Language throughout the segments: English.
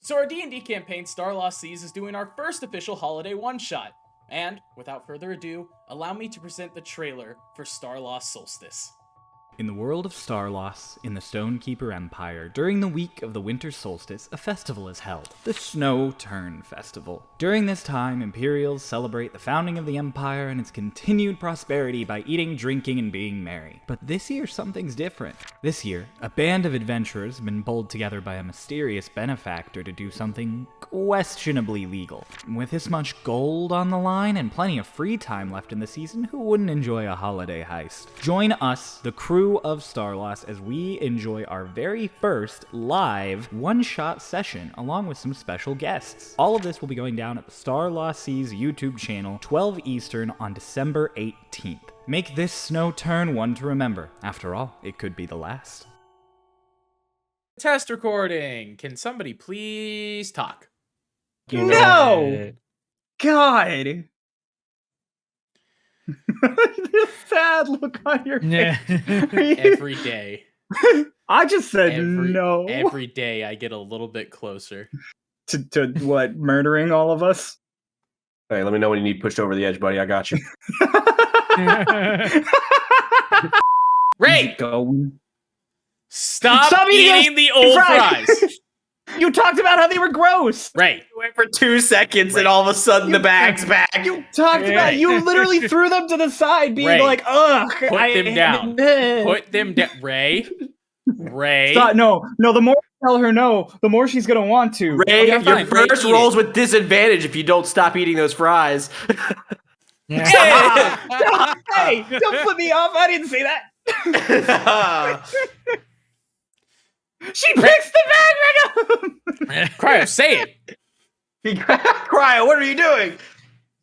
So our D&D campaign, Starlost Seas, is doing our first official holiday one-shot. And, without further ado, allow me to present the trailer for Starlost Solstice. In the world of Starloss, in the Stonekeeper Empire, during the week of the winter solstice, a festival is held, the Snow Turn Festival. During this time, Imperials celebrate the founding of the Empire and its continued prosperity by eating, drinking, and being merry. But this year, something's different. This year, a band of adventurers have been pulled together by a mysterious benefactor to do something questionably legal. With this much gold on the line and plenty of free time left in the season, who wouldn't enjoy a holiday heist? Join us, the crew of Starloss, as we enjoy our very first live one-shot session along with some special guests. All of this will be going down at the Starlost Seas YouTube channel, 12 Eastern on December 18th. Make this snow turn one to remember. After all, it could be the last. Test recording! Can somebody please talk? No! God! The sad look on your face. Every day. I just said no. Every day I get a little bit closer. To what? Murdering all of us? Hey, let me know when you need pushed over the edge, buddy. I got you. Ray! Go. Stop eating the old fries! You talked about how they were gross! Ray! Wait for 2 seconds and all of a sudden the bag's back. You talked about you literally threw them to the side, being Ray, like, ugh! Put them down. Put them down. Ray? Ray? Stop, no, the more I tell her no, the more she's gonna want to. Ray, Okay, your fine. first Ray, eat rolls it. with disadvantage if you don't stop eating those fries. Hey, don't flip me off, I didn't say that! She picks the bag back up! Cryo, say it! Cryo, what are you doing?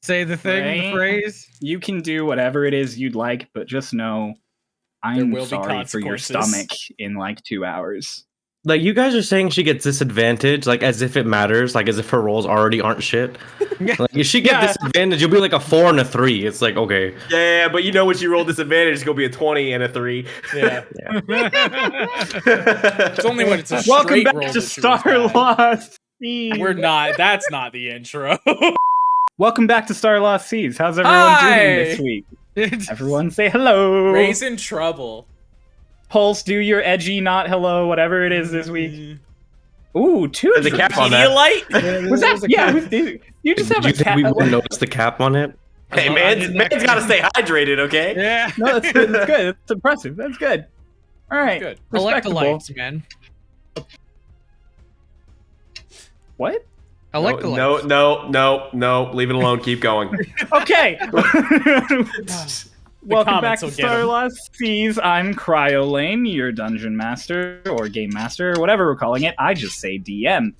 Say the thing, Right? the phrase. You can do whatever it is you'd like, but just know I'm will be sorry for your consequences. stomach in like 2 hours. Like, you guys are saying she gets disadvantage, like, as if it matters, like, as if her rolls already aren't shit. Like, if she gets disadvantage, you'll be like a 4 and a 3. It's like, okay. Yeah, but you know when she rolled disadvantage, it's going to be a 20 and a 3. Yeah. It's only when it's a Welcome straight back roll to that she was bad. Starlost Seas. We're not. That's not the intro. Welcome back to Starlost Seas. How's everyone doing this week? Everyone say hello. Ray's in trouble. Pulse, do your edgy not hello, whatever it is this week. Ooh, 2 There's a cap on that. Pedialyte? Was that? Yeah, you just have Do a you think cat. we wouldn't notice the cap on it? Hey, man's got to stay hydrated, okay? Yeah. No, that's good. That's good. That's impressive. That's good. All right. Good. Respectable. Electrolytes, man. What? Electrolytes. No. Leave it alone. Keep going. Okay. Welcome back comments to will get 'em. Starlost Seas. I'm Cryolane, your dungeon master or game master, or whatever we're calling it. I just say DM.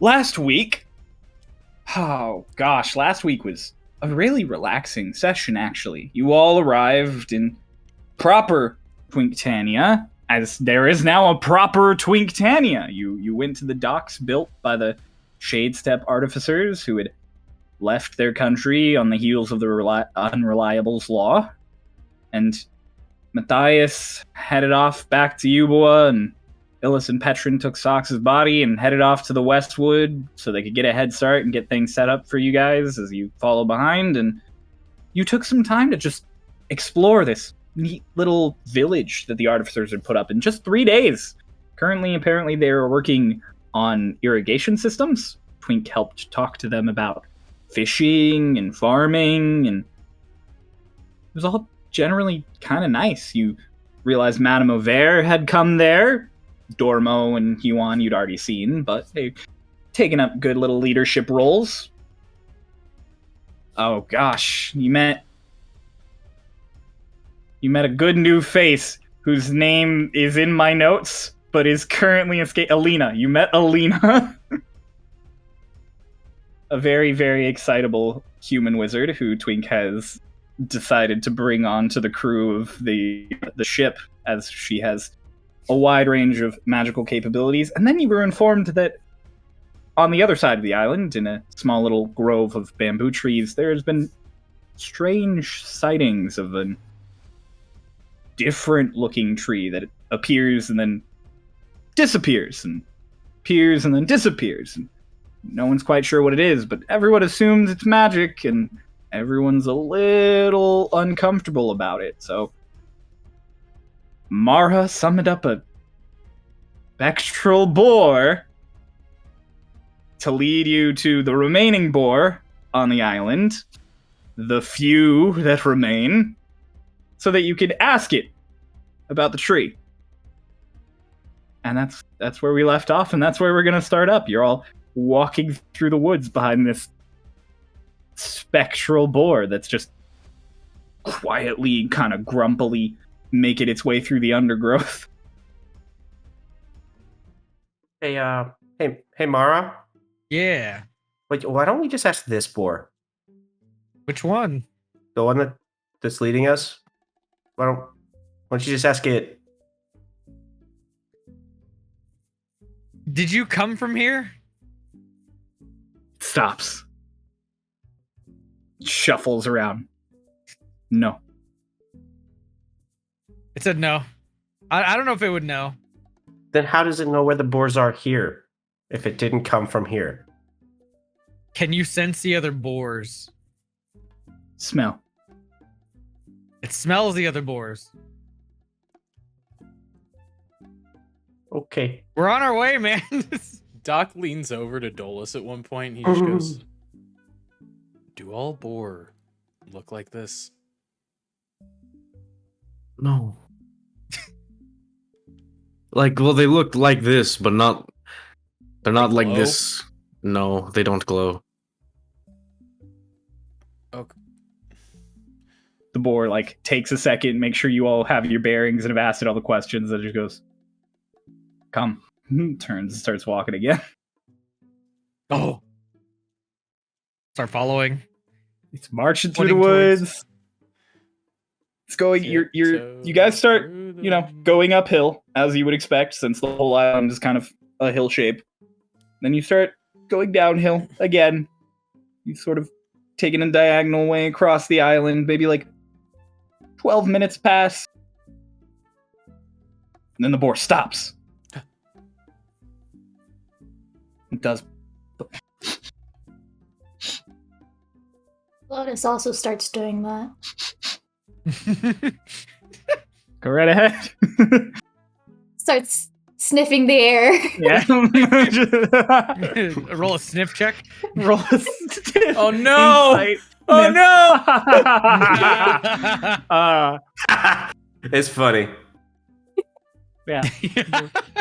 Last week. Oh gosh, last week was a really relaxing session. Actually, you all arrived in proper Twinktania, as there is now a proper Twinktania. You went to the docks built by the Shadestep artificers who had left their country on the heels of the Unreliables Law, and Matthias headed off back to Euboea, and Illis and Petrin took Sox's body and headed off to the Westwood so they could get a head start and get things set up for you guys as you follow behind, and you took some time to just explore this neat little village that the artificers had put up in just 3 days. Currently, apparently, they're working on irrigation systems. Twink helped talk to them about fishing and farming, and it was all generally kind of nice. You realized Madame Auvert had come there. Dormo and Huan you'd already seen, but they've taken up good little leadership roles. Oh gosh, you met a good new face whose name is in my notes, but is currently Alina. You met Alina. A very, very excitable human wizard who Twink has decided to bring on to the crew of the ship, as she has a wide range of magical capabilities. And then you were informed that on the other side of the island, in a small little grove of bamboo trees, there has been strange sightings of a different looking tree that appears and then disappears and appears and then disappears. And no one's quite sure what it is, but everyone assumes it's magic, and everyone's a little uncomfortable about it. So Mara summoned up a spectral boar to lead you to the remaining boar on the island, the few that remain, so that you could ask it about the tree. And that's where we left off, and that's where we're going to start up. You're all walking through the woods behind this spectral boar that's just quietly, kind of grumpily making its way through the undergrowth. Hey, Mara. Yeah. Wait, why don't we just ask this boar? Which one? The one that's leading us? Why don't you just ask it? Did you come from here? Stops. Shuffles around. No. It said no. I don't know if it would know. Then how does it know where the boars are here if it didn't come from here? Can you sense the other boars? Smell. It smells the other boars. Okay. We're on our way, man. Doc leans over to Dolus at one point. And he just goes, "Do all boar look like this?" No. Like, well, they look like this, but not. They're not They like glow? this. No, they don't glow. Okay. The boar, like, takes a second, make sure you all have your bearings and have asked it all the questions, and just goes, "Come." Turns and starts walking again. Oh. Start following. It's marching through the Pointing towards- woods. It's going, you guys start, going uphill, as you would expect, since the whole island is kind of a hill shape. Then you start going downhill again. You sort of taking a diagonal way across the island, maybe like 12 minutes pass. And then the boar stops. It does. Lotus also starts doing that. Go right ahead. Starts sniffing the air. Yeah. Roll a sniff check. Roll a stiff Oh no! insight. Oh no! It's funny. Yeah.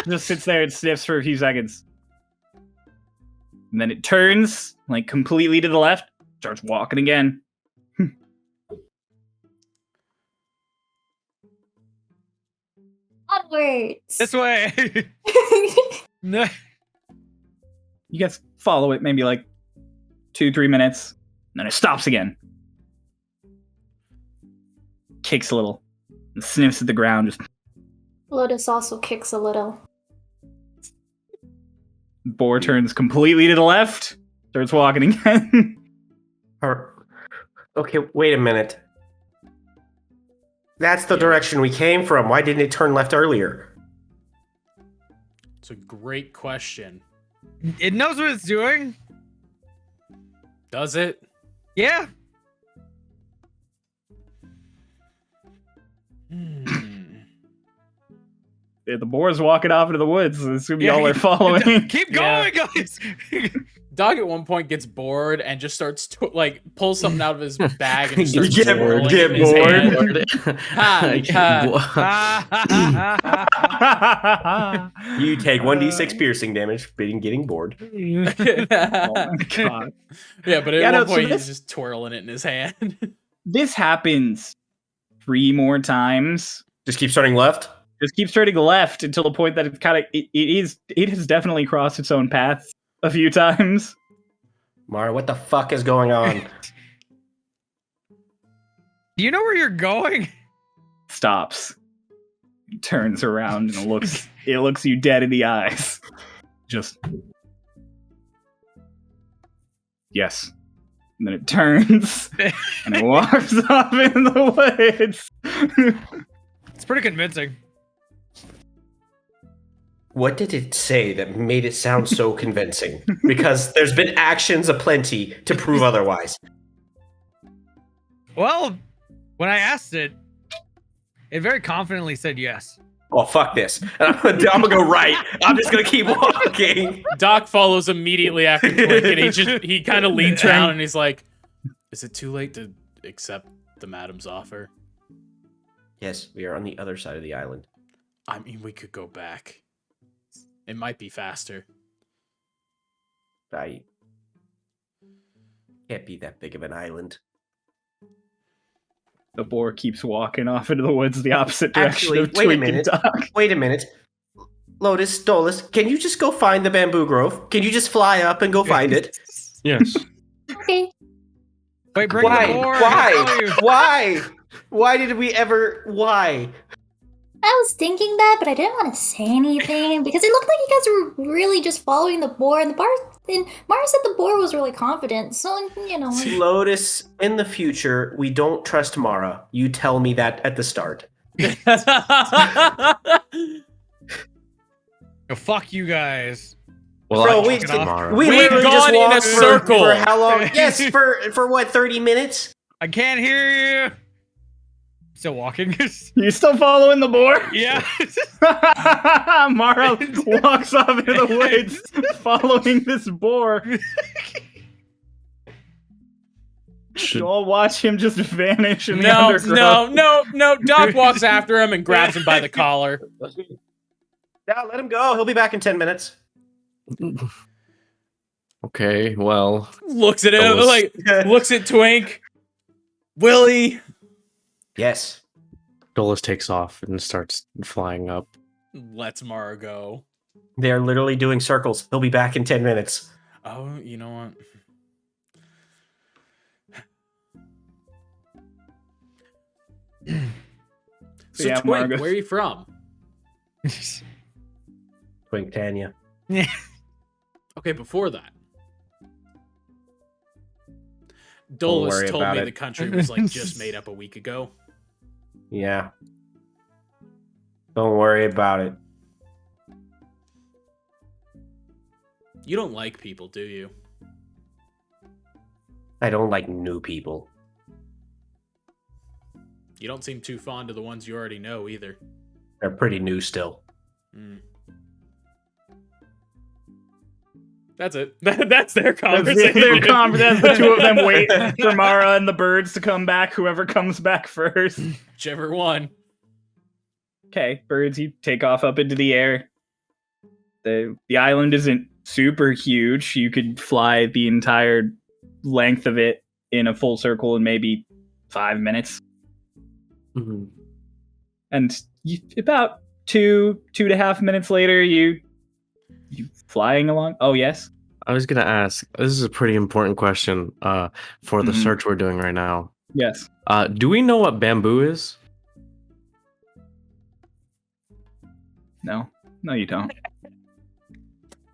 Just sits there and sniffs for a few seconds. And then it turns, like, completely to the left, starts walking again. Onwards. This way. No. You guys follow it maybe like 2-3 minutes, and then it stops again. Kicks a little, and sniffs at the ground, just Lotus also kicks a little. boar turns completely to the left, starts walking again. Okay, wait a minute. That's the direction we came from. Why didn't it turn left earlier? It's a great question. It knows what it's doing. Does it? Yeah. Yeah, the boar's walking off into the woods, I assume y'all are following. Keep going, guys. Dog at one point gets bored and just starts to, like, pull something out of his bag and just starts Get twirling bored. it in his hand. I You take 1d6 piercing damage for getting bored. Oh my god. Yeah, but at Yeah, one no, so point this- he's just twirling it in his hand. This happens 3 more times. Just keep starting left. Just keep turning left until the point that it's kind of it has definitely crossed its own path a few times. Mara, what the fuck is going on? Do you know where you're going? Stops, turns around and looks you dead in the eyes. Just yes. And then it turns and it walks off in the woods. It's pretty convincing. What did it say that made it sound so convincing? Because there's been actions aplenty to prove otherwise. Well, when I asked it, it very confidently said yes. Oh, fuck this. I'm gonna go right. I'm just gonna keep walking. Doc follows immediately after Twink, and he kind of leans down and he's like, "Is it too late to accept the madam's offer?" Yes, we are on the other side of the island. I mean, we could go back. It might be faster. I can't be that big of an island. The boar keeps walking off into the woods the opposite direction Actually, of wait a Twink and minute. Doc. Wait a minute. Lotus, Dolus, can you just go find the bamboo grove? Can you just fly up and go find it? Yes. Okay. Wait, bring Why? the board. Why? Why did we ever? Why? I was thinking that, but I didn't want to say anything because it looked like you guys were really just following the boar, and Mara said the boar was really confident, so you know. Lotus, in the future, we don't trust Mara. You tell me that at the start. Oh, fuck you guys. Well, Bro, I we trust tomorrow. We've literally just gone in a walked circle. for how long? Yes, for what, 30 minutes? I can't hear you. Still walking. You still following the boar? Yeah. Mara walks off into the woods following this boar. You all watch him just vanish in the undergrowth. No. Doc walks after him and grabs him by the collar. Yeah, let him go. He'll be back in 10 minutes. Okay, well, Looks at him, Dolus. like, looks at Twink. Willie. Yes. Dolus takes off and starts flying up. Lets Mara go. They're literally doing circles. He'll be back in 10 minutes. Oh, you know what? So, Yeah, Twink, Margo. where are you from? Twink Tanya. Okay, before that. Don't Dolus worry told about me it. the country was like just made up a week ago. Yeah. Don't worry about it. You don't like people, do you? I don't like new people. You don't seem too fond of the ones you already know either. They're pretty new still. Mm. That's it. That's their That's conversation. the two of them wait for Mara and the birds to come back, whoever comes back first. Whichever one. Okay, birds, you take off up into the air. The island isn't super huge. You could fly the entire length of it in a full circle in maybe 5 minutes. Mhm. And about 2.5 minutes later, you flying along. Oh, yes? I was gonna ask. This is a pretty important question for the Mhm. search we're doing right now. Yes. Do we know what bamboo is? No, you don't.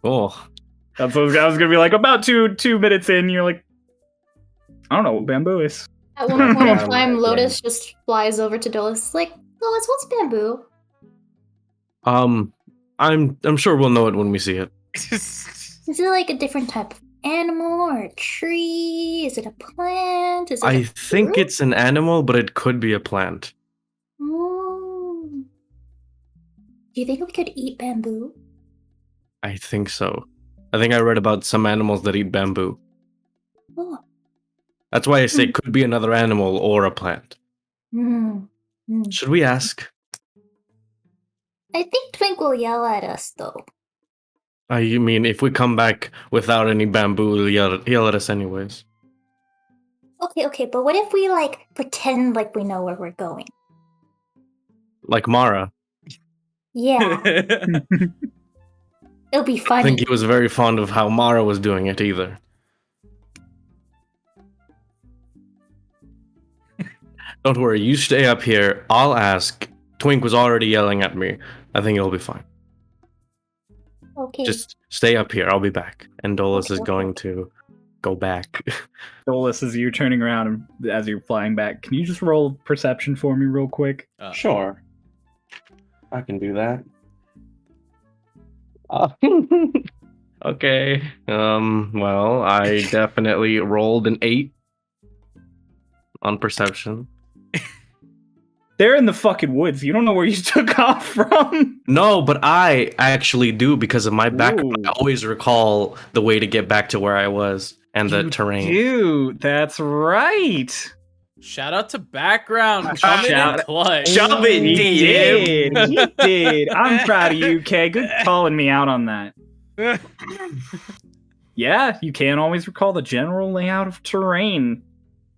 Oh, That's what I was gonna be like. About two minutes in, you're like, I don't know what bamboo is. At one point in Yeah. time, Lotus just flies over to Dolus, like, Dolus, what's bamboo? I'm sure we'll know it when we see it. Is it like a different type of animal or a tree? Is it a plant? Is it I a think fruit? it's an animal, but it could be a plant. Mm. Do you think we could eat bamboo? I think so. I think I read about some animals that eat bamboo. Oh. That's why I say it could be another animal or a plant. Mm. Mm. Should we ask? I think Twink will yell at us, though. I mean, if we come back without any bamboo, he'll at us anyways. Okay, but what if we, like, pretend like we know where we're going? Like Mara. Yeah, it'll be I funny. think he was very fond of how Mara was doing it either. Don't worry, you stay up here. I'll ask. Twink was already yelling at me. I think it'll be fine. Okay. Just stay up here. I'll be back. And Dolus Okay, is okay. going to go back. Dolus, as you're turning around and as you're flying back, can you just roll perception for me real quick? Sure. I can do that. Okay. Well, I definitely rolled an 8 on perception. They're in the fucking woods. You don't know where you took off from. No, but I actually do because of my background. Ooh. I always recall the way to get back to where I was and the terrain. Dude, that's right. Shout out to background. Shout Coming in out. clutch. Shove it, He DM. did. He did. I'm proud of you, Kay. Good calling me out on that. Yeah, you can't always recall the general layout of terrain.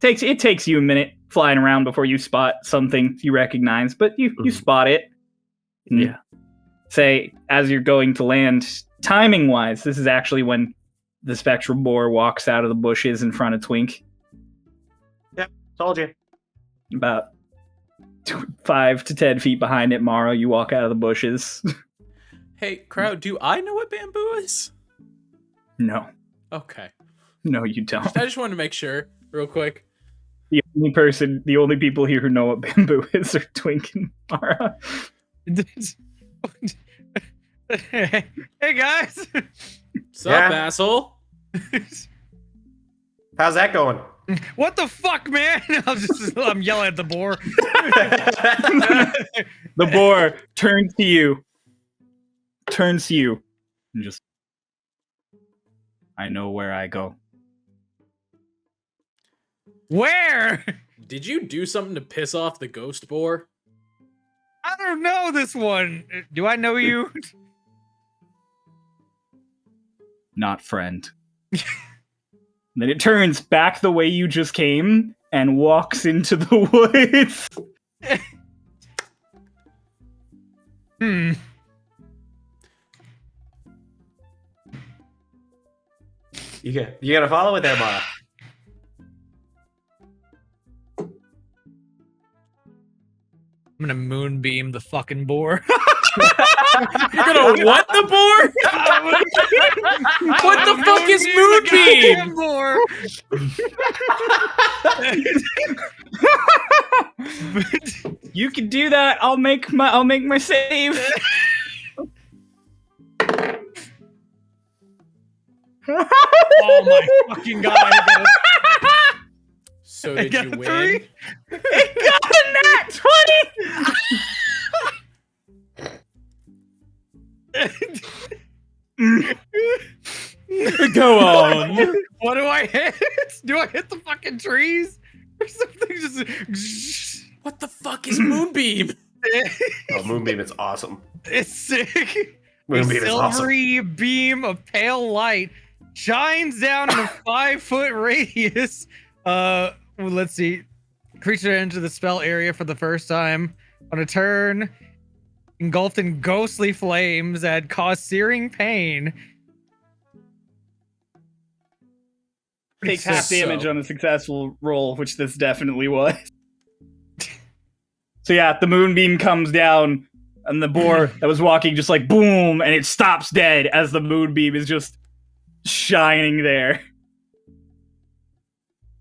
It takes you a minute flying around before you spot something you recognize, but you spot it. Yeah. Say, as you're going to land, timing-wise, this is actually when the spectral boar walks out of the bushes in front of Twink. Told you. About 5 to 10 feet behind it, Mara, you walk out of the bushes. Hey, crowd, do I know what bamboo is? No. Okay. No, you don't. I just wanted to make sure, real quick. The only people here who know what bamboo is are Twink and Mara. Hey guys. Sup, Yeah. asshole? How's that going? What the fuck, man? I'm yelling at the boar. The boar turns to you. And just, I know where I go. Where? Did you do something to piss off the ghost boar? I don't know this one. Do I know you? Not friend. Then it turns back the way you just came and walks into the woods. You gotta follow it there, Mara. I'm gonna moonbeam the fucking boar. You're gonna what the boar? What the fuck is moonbeam? Boar. You can do that. I'll make my save. Oh my fucking god! So I did got you a win? 3. It got a nat 20. Go on. What do I hit? Do I hit the fucking trees or something? Just What the fuck is moonbeam? Oh, Moonbeam is awesome. it's sick. Moonbeam A is awesome. silvery beam of pale light shines down in a 5-foot radius. Let's see. Creature enter the spell area for the first time on a turn, engulfed in ghostly flames that cause searing pain. Takes half damage on a successful roll, which this definitely was. So yeah, the moonbeam comes down, and the boar that was walking just like boom, and it stops dead as the moonbeam is just shining there.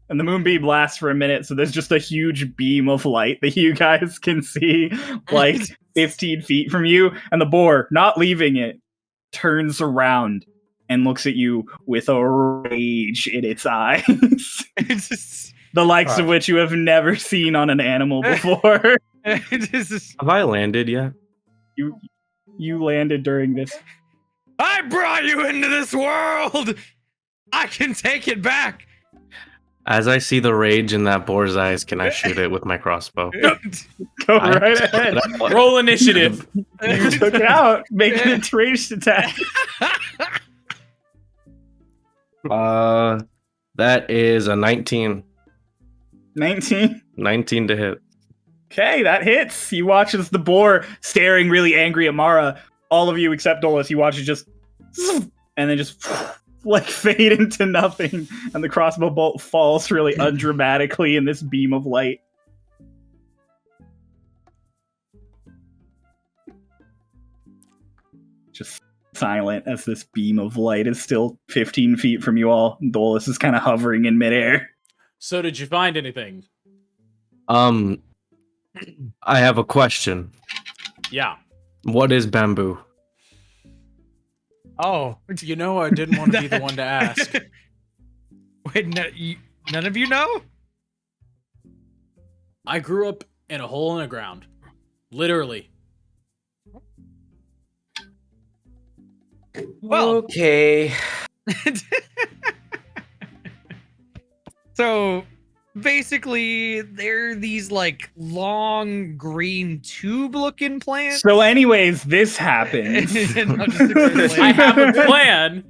And the moonbeam lasts for a minute, so there's just a huge beam of light that you guys can see, like 15 feet from you. And the boar, not leaving it, turns around and looks at you with a rage in its eyes. It's just, The likes of which you have never seen on an animal before. it's just, Have I landed yet? You landed during this. I brought you into this world. I can take it back. As I see the rage in that boar's eyes, can I shoot it with my crossbow? Go right ahead. Roll initiative. You took it out. Make an its ranged attack. That is a 19. 19. 19 to hit. Okay, that hits. You watch as the boar staring really angry at Mara. All of you except Dolus, you watch it just and then just like fade into nothing, and the crossbow bolt falls really undramatically in this beam of light. Just silent as this beam of light is still 15 feet from you all. Dolus is kind of hovering in midair. So did you find anything? I have a question. Yeah. What is bamboo? Oh, You know, I didn't want to be the one to ask. wait, none of you know? I grew up in a hole in the ground. Literally. Well, Okay. so basically, they're these like long green tube-looking plants. So, anyways, this happens. Not just a great plant. I have a plan.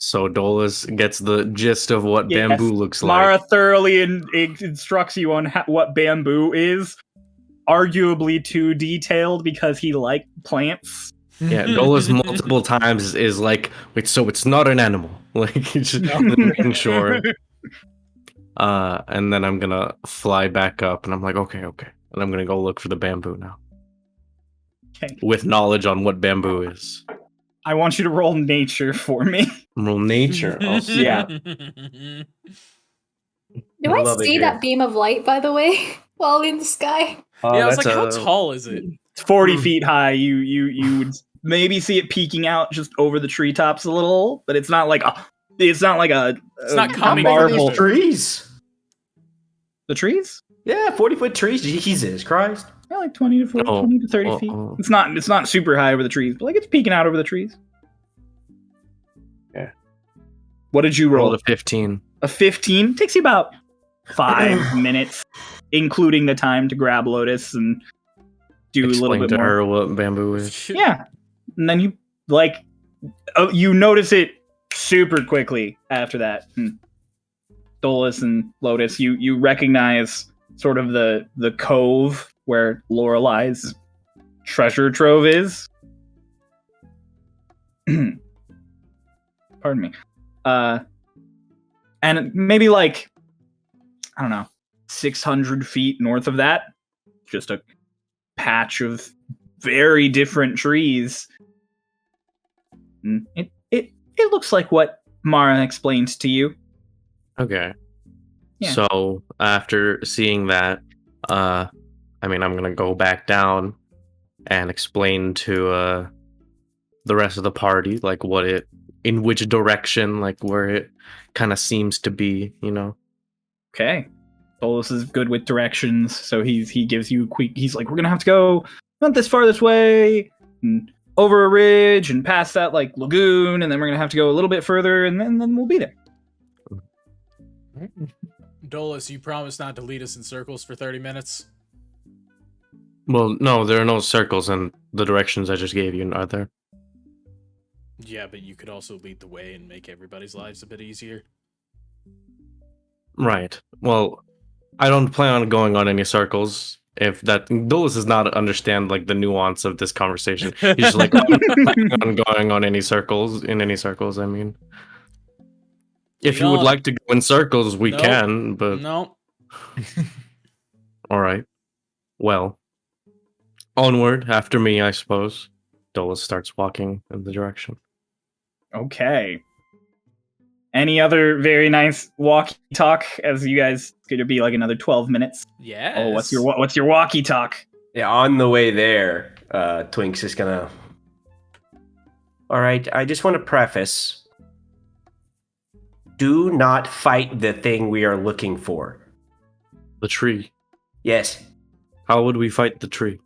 So Dolus gets the gist of what Yes, bamboo looks Mara like. thoroughly instructs you on what bamboo is. Arguably too detailed because he liked plants. Yeah, Dolus multiple times is like, wait, so it's not an animal. Like, just making sure. And then I'm gonna fly back up, and I'm like, okay. And I'm gonna go look for the bamboo now. Okay. With knowledge on what bamboo is. I want you to roll nature for me. Roll nature. Oh, Yeah. Do I I love it see here. that beam of light, by the way, while in the sky? Oh, Yeah, I was that's like, how a- tall is it? It's 40 feet high. You would maybe see it peeking out just over the treetops a little, but it's not like a. It's not coming How big are from these trees? The trees? Yeah, 40-foot trees. Jesus Christ. Yeah, like 20 to 40, Oh, 20 to 30 feet. oh. It's not super high over the trees, but like it's peeking out over the trees. Yeah. What did you roll roll? a 15. A 15? Takes you about 5 minutes, including the time to grab Lotus and do a Explain little bit to more. her what bamboo is. Yeah. And then you you notice it super quickly after that. Dolus and Lotus, you recognize sort of the cove where Lorelai's treasure trove is. Pardon me. And maybe like, I don't know, 600 feet north of that, just a patch of very different trees. It looks like what Mara explained to you. Okay. Yeah. So after seeing that, I'm gonna go back down and explain to the rest of the party like in which direction, like where it kind of seems to be, you know. Okay. Solus is good with directions, so he gives you a quick. He's like, we're gonna have to go not this far this way, and over a ridge and past that like lagoon, and then we're gonna have to go a little bit further, and then we'll be there. Dolus, you promised not to lead us in circles for 30 minutes. Well, no, there are no circles in the directions I just gave you, are there? Yeah, but you could also lead the way and make everybody's lives a bit easier. Right. Well, I don't plan on going on any circles. If that Dolus does not understand like the nuance of this conversation, he's just like, I'm not planning on going on any circles. In any circles, I mean. If you would No. like to go in circles, we Nope. can. But No. all right. Well, onward after me, I suppose. Dolus starts walking in the direction. Okay. Any other very nice walkie talk as you guys gonna be like another 12 minutes? Yes. Oh, what's your walkie talk? Yeah, on the way there, Twink's is gonna. All right, I just want to preface. Do not fight the thing we are looking for. The tree. Yes. How would we fight the tree?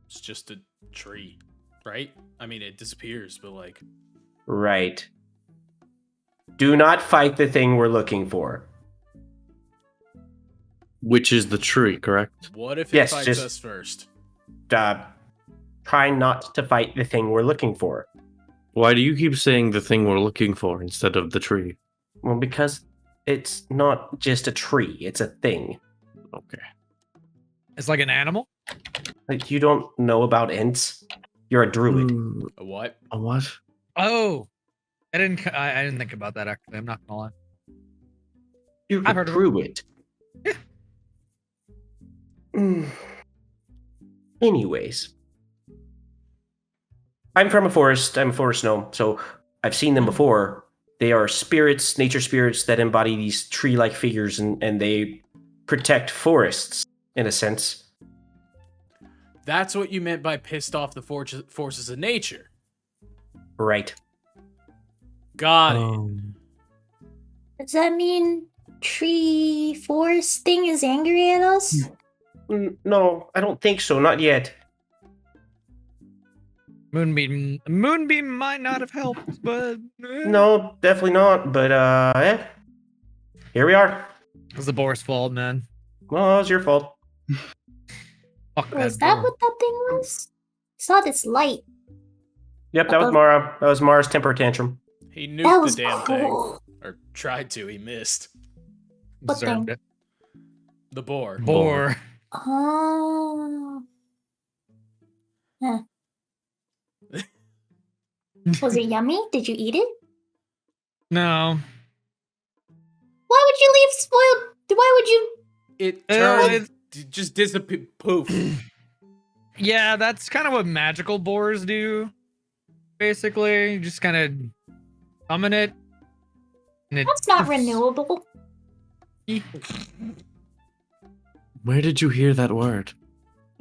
It's just a tree, right? I mean, it disappears, but like... Right. Do not fight the thing we're looking for. Which is the tree, correct? What if it Yes, fights just- us first? Try not to fight the thing we're looking for. Why do you keep saying the thing we're looking for instead of the tree? Well, because it's not just a tree, it's a thing. Okay. It's like an animal. Like, you don't know about Ents? You're a druid. A what? A what? Oh, I didn't think about that actually. I'm not gonna lie. You're I've a heard of it. druid. Mm. Anyways. I'm from a forest. I'm a forest gnome, so I've seen them before. They are spirits, nature spirits that embody these tree-like figures, and they protect forests, in a sense. That's what you meant by pissed off the forces of nature. Right. Got it. Does that mean tree forest thing is angry at us? No, I don't think so. Not yet. Moonbeam might not have helped, but No, definitely not. But here we are. it was the boar's fault, man. Well, it was your fault. Fuck Was that that boar. what that thing was? I saw this light. Yep, that was Uh-oh. Mara. That was Mara's temper tantrum. He That nuked was the damn thing. cool. Or tried to. He missed. What Deserved thing? it. The boar. Boar. Oh. Huh. Was it yummy? Did you eat it? No. Why would you leave spoiled? Why would you? It Uh, turned... just disappeared. Poof. Yeah, that's kind of what magical boars do. Basically, you just kind of summon it. And it That's not renewable. Where did you hear that word?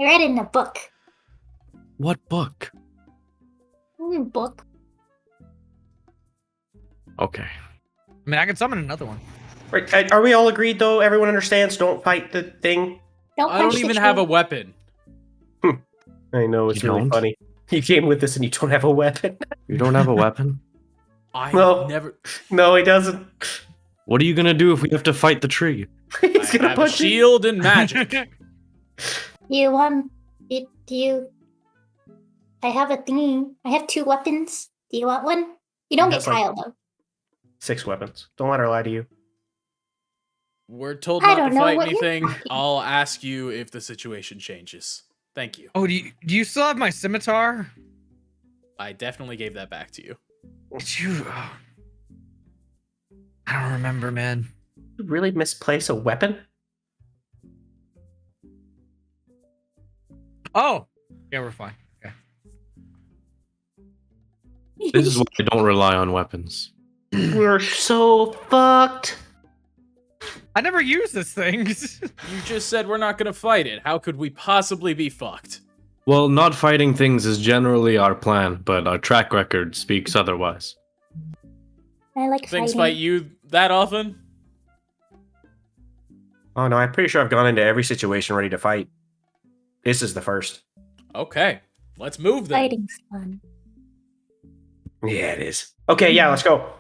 I read it in a book. What book? Book. Okay. I mean, I can summon another one. Right. Are we all agreed though? Everyone understands. Don't fight the thing. Don't I punch don't the even have a tree. weapon. I know it's You really don't? funny. You came with this and you don't have a weapon. You don't have a weapon? I No. never... No, he doesn't. What are you gonna do if we have to fight the tree? He's I gonna have a punch you. shield and magic. You want it? Do you? I have a thingy. I have 2 weapons. Do you want one? You don't get That's like- tile though. 6 weapons. Don't let her lie to you. We're told I not don't to know fight what you're anything. talking. I'll ask you if the situation changes. Thank you. Oh, do you still have my scimitar? I definitely gave that back to you. Did you? Oh. I don't remember, man. You really misplace a weapon? Oh, yeah, we're fine. Okay. This is why I don't rely on weapons. We're so fucked. I never use this thing. You just said we're not gonna fight it. How could we possibly be fucked? Well, not fighting things is generally our plan, but our track record speaks otherwise. I like Things fighting. fight you that often? Oh no, I'm pretty sure I've gone into every situation ready to fight. This is the first. Okay, let's move then. Fighting's fun. Yeah, it is. Okay, yeah, let's go.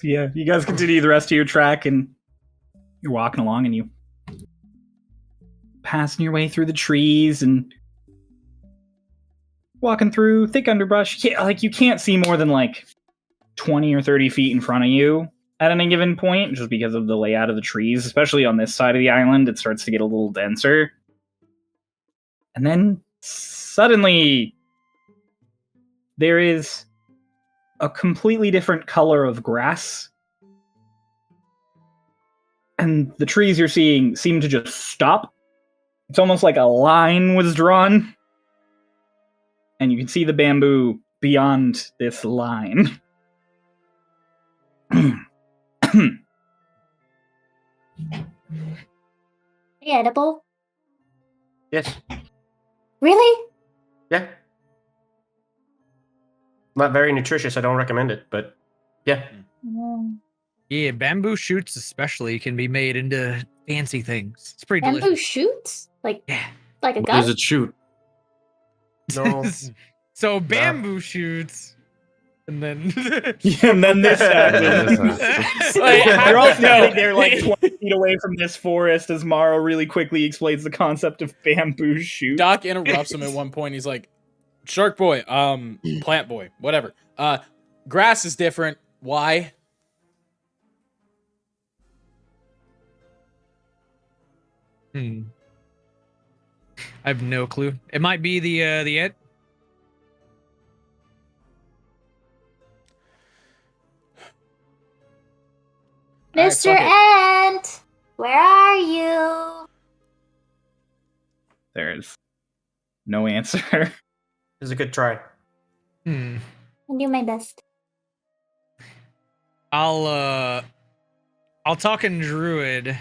Yeah, you guys continue the rest of your track, and you're walking along, and you passing your way through the trees and walking through thick underbrush. Yeah, like you can't see more than like 20 or 30 feet in front of you at any given point, just because of the layout of the trees, especially on this side of the island. It starts to get a little denser. And then suddenly there is a completely different color of grass. And the trees you're seeing seem to just stop. It's almost like a line was drawn. And you can see the bamboo beyond this line. Edible? Yes. Really? Yeah. Not very nutritious. I don't recommend it, but yeah. Mm. Yeah, bamboo shoots especially can be made into fancy things. It's pretty Bamboo delicious. shoots? Like Yeah. like a What gun? does it shoot? No. So bamboo shoots, and then And then this happens. Wait, You're all no. standing there like 20 feet away from this forest as Morrow really quickly explains the concept of bamboo shoot. Doc interrupts him at one point. He's like, Shark boy, plant boy, whatever. Grass is different. Why? I have no clue. It might be the it. Alright, Mr. fuck it. Ant, where are you? There's no answer. This is a good try. Hmm. I'll do my best. I'll talk in Druid,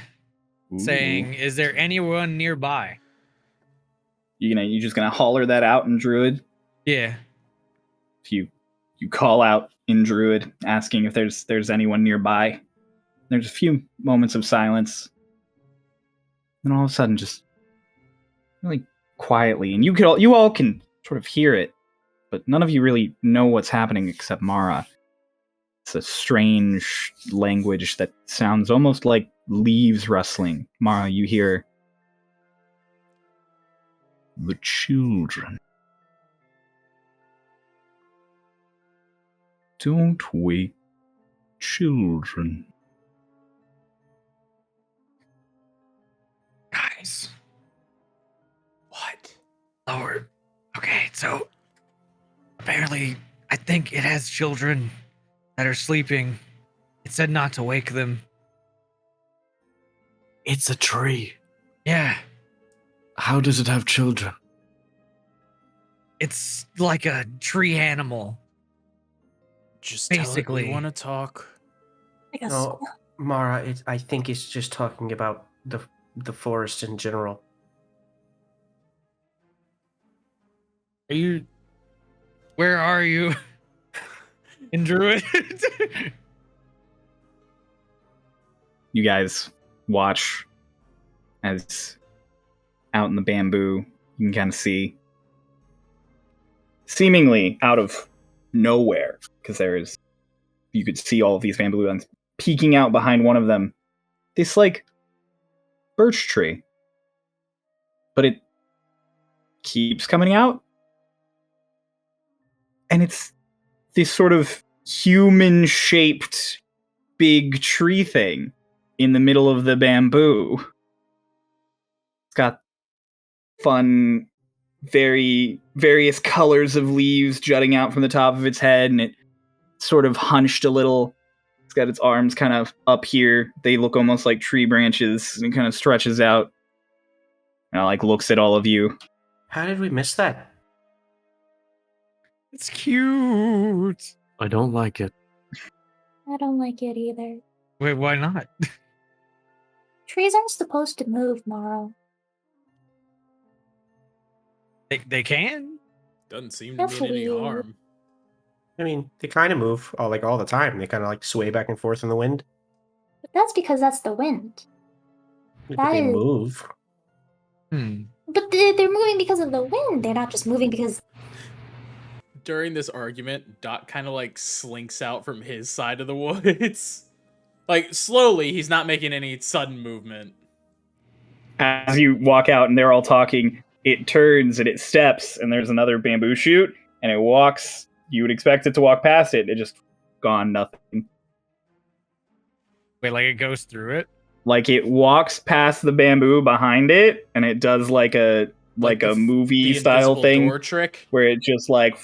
saying, "Is there anyone nearby?" You just gonna holler that out in Druid? Yeah. If you call out in Druid, asking if there's anyone nearby. There's a few moments of silence. Then all of a sudden, just really quietly, and you all can sort of hear it, but none of you really know what's happening except Mara. It's a strange language that sounds almost like leaves rustling. Mara, you hear the children. Don't wake children. Guys. What? Lord. Okay, so apparently I think it has children that are sleeping. It said not to wake them. It's a tree. Yeah. How does it have children? It's like a tree animal. Just Basically. tell it we want to talk. I guess. No, Mara, I think it's just talking about the forest in general. Where are you? In Druid? You guys watch as out in the bamboo, you can kind of see, seemingly out of nowhere, because you could see all of these bamboo lines peeking out behind one of them, this like birch tree, but it keeps coming out, and it's this sort of human shaped big tree thing in the middle of the bamboo. It's got fun, very various colors of leaves jutting out from the top of its head, and it sort of hunched a little. It's got its arms kind of up here. They look almost like tree branches, and it kind of stretches out. And it like looks at all of you. How did we miss that? It's cute. I don't like it. I don't like it either. Wait, why not? Trees aren't supposed to move, Morrow. They can? Doesn't seem to That's mean any weird. harm. I mean, they kind of move all the time. They kind of like sway back and forth in the wind. But that's because that's the wind. But That they is- move. But they're moving because of the wind. They're not just moving because... During this argument, Doc kind of like slinks out from his side of the woods. Like, slowly, he's not making any sudden movement. As you walk out and they're all talking, it turns and it steps, and there's another bamboo shoot, and it walks. You would expect it to walk past it. It just gone, nothing. Wait, like it goes through it? Like it walks past the bamboo behind it, and it does like a the movie The style invisible thing door trick. where it just like,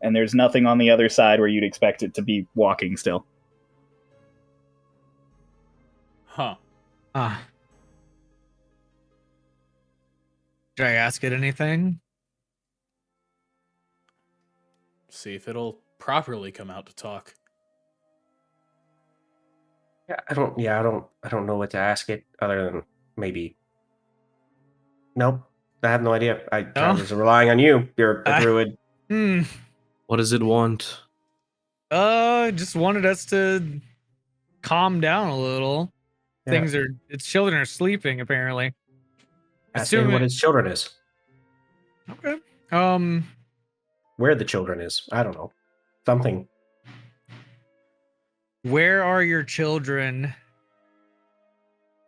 and there's nothing on the other side where you'd expect it to be walking still. Huh. Ah. Should I ask it anything? See if it'll properly come out to talk. Yeah, I don't know what to ask it other than maybe. Nope, I have no idea. I was relying on you. You're a druid. What does it want? Just wanted us to calm down a little. Yeah. Its children are sleeping apparently. Asking what its children is. Okay. Where the children is. I don't know. Something. Where are your children?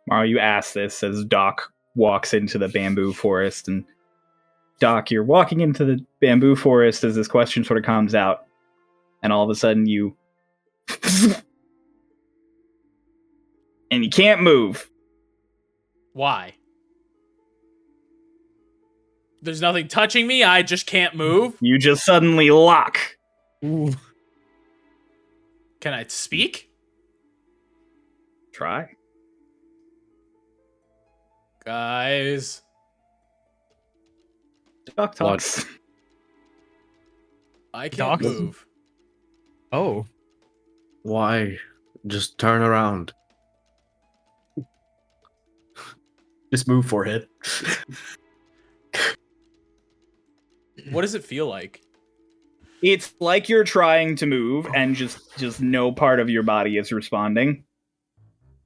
Mara, you ask this as Doc walks into the bamboo forest, and Doc, you're walking into the bamboo forest as this question sort of comes out, and all of a sudden you and you can't move. Why? There's nothing touching me, I just can't move? You just suddenly lock. Ooh. Can I speak? Try. Guys. Doc talks. I can't Doc? move. Oh. Why? Just turn around. Just move, forehead. What does it feel like? It's like you're trying to move and just no part of your body is responding.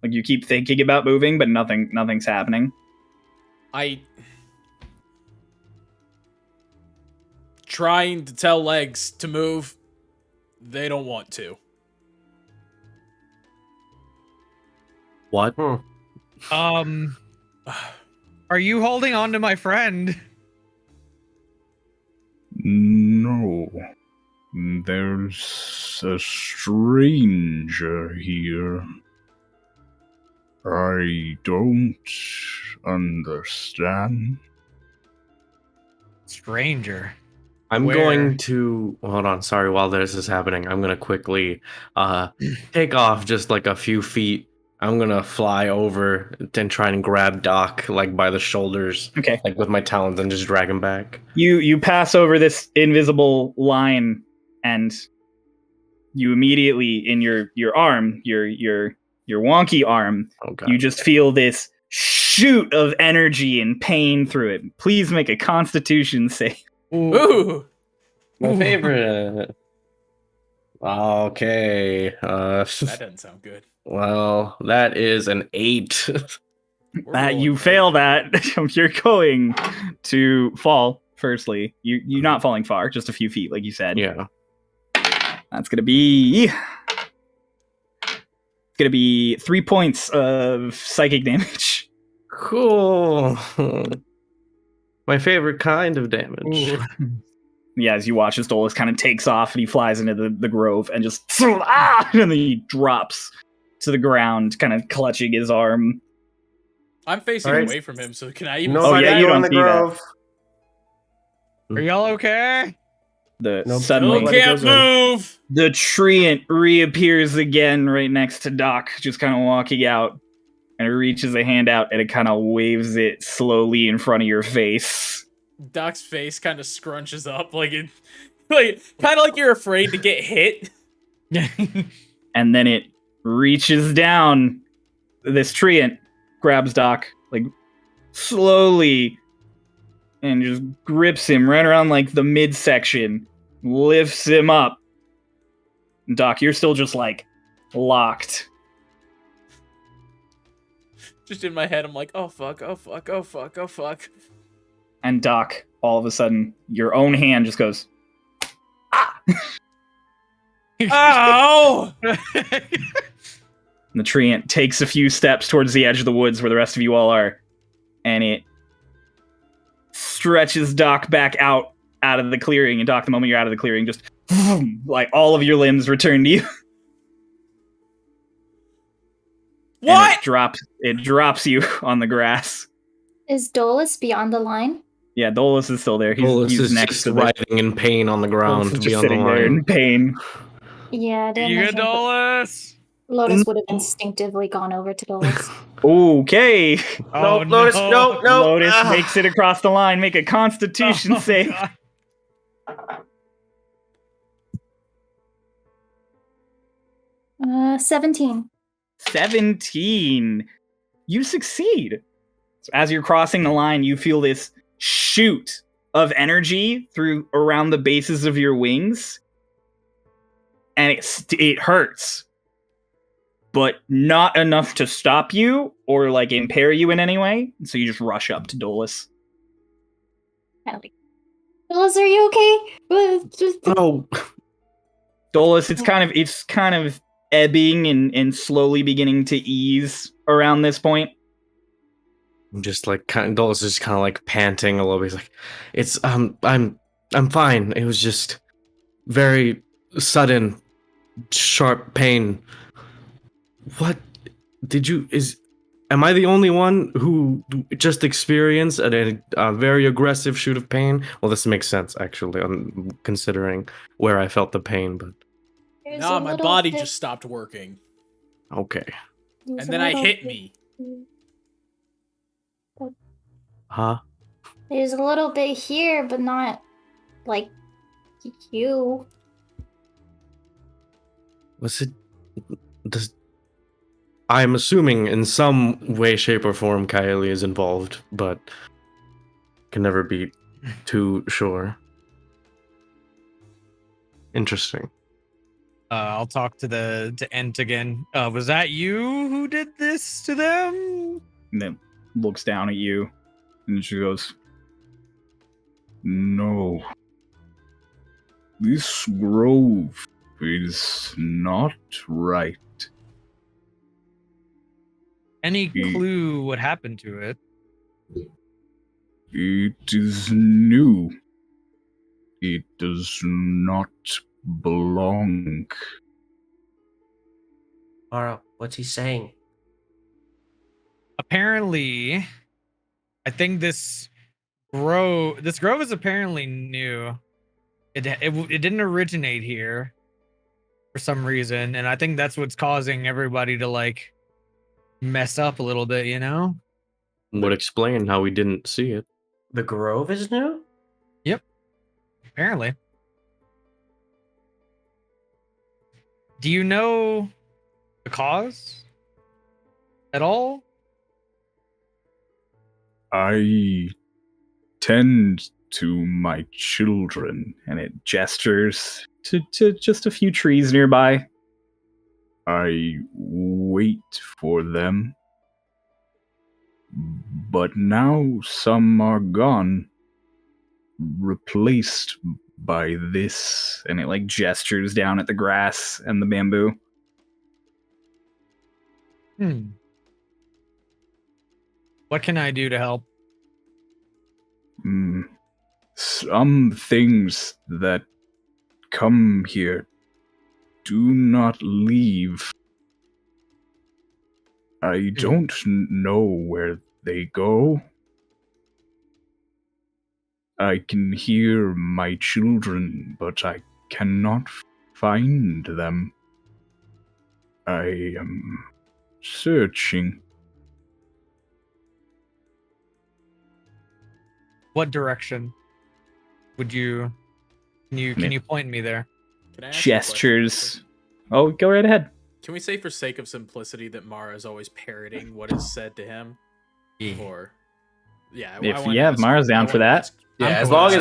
Like you keep thinking about moving, but nothing's happening. Trying to tell legs to move, they don't want to. What? Are you holding on to my friend? No. There's a stranger here. I don't understand. Stranger. I'm Where? going to hold on. Sorry, while this is happening, I'm gonna quickly take off just like a few feet. I'm gonna fly over and try and grab Doc like by the shoulders, Okay. like with my talons, and just drag him back. You pass over this invisible line, and you immediately in your arm, your wonky arm, Oh god. you just feel this shoot of energy and pain through it. Please make a Constitution save. Ooh! My favorite. Okay. That doesn't sound good. Well, that is an 8. We're That rolling you right. fail that. You're going to fall. Firstly, you're not falling far, just a few feet, like you said. Yeah. That's gonna be 3 points of psychic damage. Cool. My favorite kind of damage. Yeah, as you watch as Dolus kind of takes off and he flies into the grove and just and then he drops to the ground, kind of clutching his arm. I'm facing Alright. away from him, so can I even No, see yeah, that? you in don't the see that. grove. Are y'all okay? The Nope. suddenly Nobody Can't goes in. move! the treant reappears again right next to Doc, just kind of walking out, and it reaches a hand out and it kind of waves it slowly in front of your face. Doc's face kind of scrunches up, like kind of like you're afraid to get hit. And then it reaches down. This treant grabs Doc, like, slowly, and just grips him right around, like, the midsection, lifts him up. Doc, you're still just, like, locked. Just in my head, I'm like, oh fuck, oh fuck, oh fuck, oh fuck. And Doc, all of a sudden, your own hand just goes, Ow! and the treant takes a few steps towards the edge of the woods where the rest of you all are, and it stretches Doc back out of the clearing, and Doc, the moment you're out of the clearing, just, like, all of your limbs return to you. What? And it drops you on the grass. Is Dolus beyond the line? Yeah, Dolus is still there. Dolus He's is next just to the writhing in pain on the Dolus ground is to just be on the sitting there in line. pain. Yeah, I didn't You good, mention, but Dolus? Lotus would have instinctively gone over to Dolus. Okay. Oh, No, Lotus, no. Lotus Ah. makes it across the line. Make a Constitution Oh, save. God. 17. 17. You succeed. So as you're crossing the line, you feel this shoot of energy through around the bases of your wings, and it hurts, but not enough to stop you or like impair you in any way. So you just rush up to Dolus. Dolus, are you okay? Oh, Dolus, it's kind of ebbing and slowly beginning to ease around this point. I'm just like Dolus is kind of like panting a little bit. He's like, "It's I'm fine. It was just very sudden, sharp pain. What did you Am I the only one who just experienced a very aggressive shoot of pain? Well, this makes sense actually, considering where I felt the pain. But There's Nah, a my little body bit- just stopped working. okay, there's And a then I little hit bit- me. huh? There's a little bit here, but not like you. Was it? I'm assuming in some way, shape, or form, Kylie is involved, but can never be too sure. Interesting. I'll talk to Ent again. Was that you who did this to them? And then looks down at you, and she goes, "No, this grove is not right." Any Ye- clue what happened to it? It is new. It does not belong. Mara, what's he saying? Apparently, I think this grove is apparently new. It didn't originate here for some reason, and I think that's what's causing everybody to like mess up a little bit, you know? Would explain how we didn't see it. The grove is new? Apparently. Do you know the cause at all? I tend to my children, and it gestures to just a few trees nearby. I wait for them. But now some are gone, replaced by this. And it like gestures down at the grass and the bamboo. What can I do to help? Some things that come here do not leave. I don't know where they go. I can hear my children, but I cannot find them. I am searching. What direction would you can you point me there? Can I ask you a question, Gestures. Oh, go right ahead. Can we say, for sake of simplicity, that Mara is always parroting what is said to him? Or, yeah, If Mara's down for that. Yeah, as long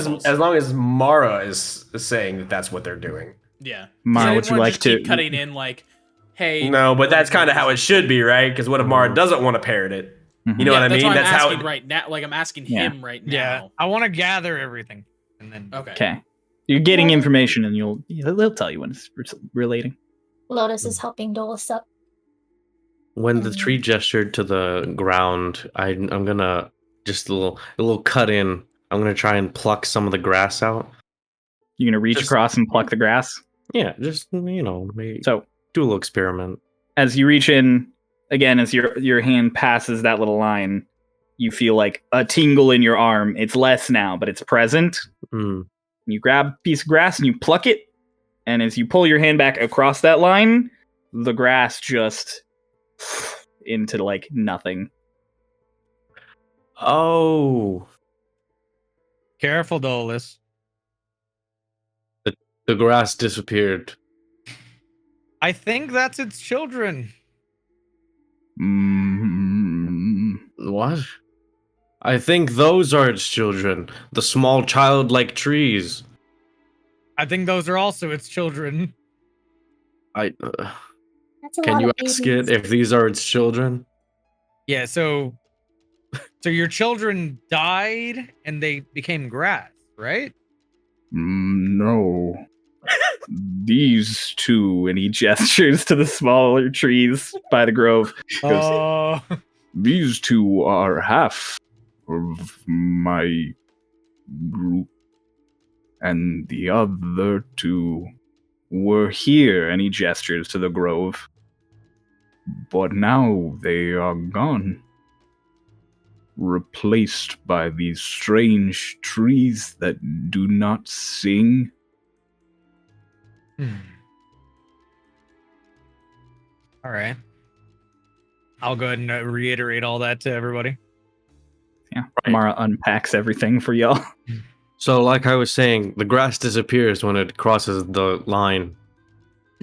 as Mara is saying that that's what they're doing. Yeah, Mara, would you like to keep cutting in like, hey? No, but that's kind of how it should be, right? Because what if Mara doesn't want to parrot it? You know what I mean? That's That's how it right now. Like I'm asking him right now. Yeah, I want to gather everything and then. Okay. You're getting information, and they'll tell you when it's relating. Lotus is helping Dolus up. When the tree gestured to the ground, I'm gonna just a little cut in. I'm gonna try and pluck some of the grass out. You're gonna reach across and pluck the grass. Yeah, just maybe So do a little experiment. as you reach in, again, as your hand passes that little line, you feel like a tingle in your arm. It's less now, but it's present. You grab a piece of grass and you pluck it, and as you pull your hand back across that line, the grass just into like nothing. Oh, Careful, Dolus. the grass disappeared. I think that's its children. What? I think those are its children. The small childlike trees. I think those are also its children. That's a Can lot you of ask babies. it if these are its children? Yeah, so your children died and they became grass, right? No. These two, and he gestures to the smaller trees by the grove. Goes, these two are half of my group, and the other two were here, and he gestures to the grove. But now they are gone, replaced by these strange trees that do not sing. All right. I'll go ahead and reiterate all that to everybody. Yeah, Mara unpacks everything for y'all. So, like I was saying, the grass disappears when it crosses the line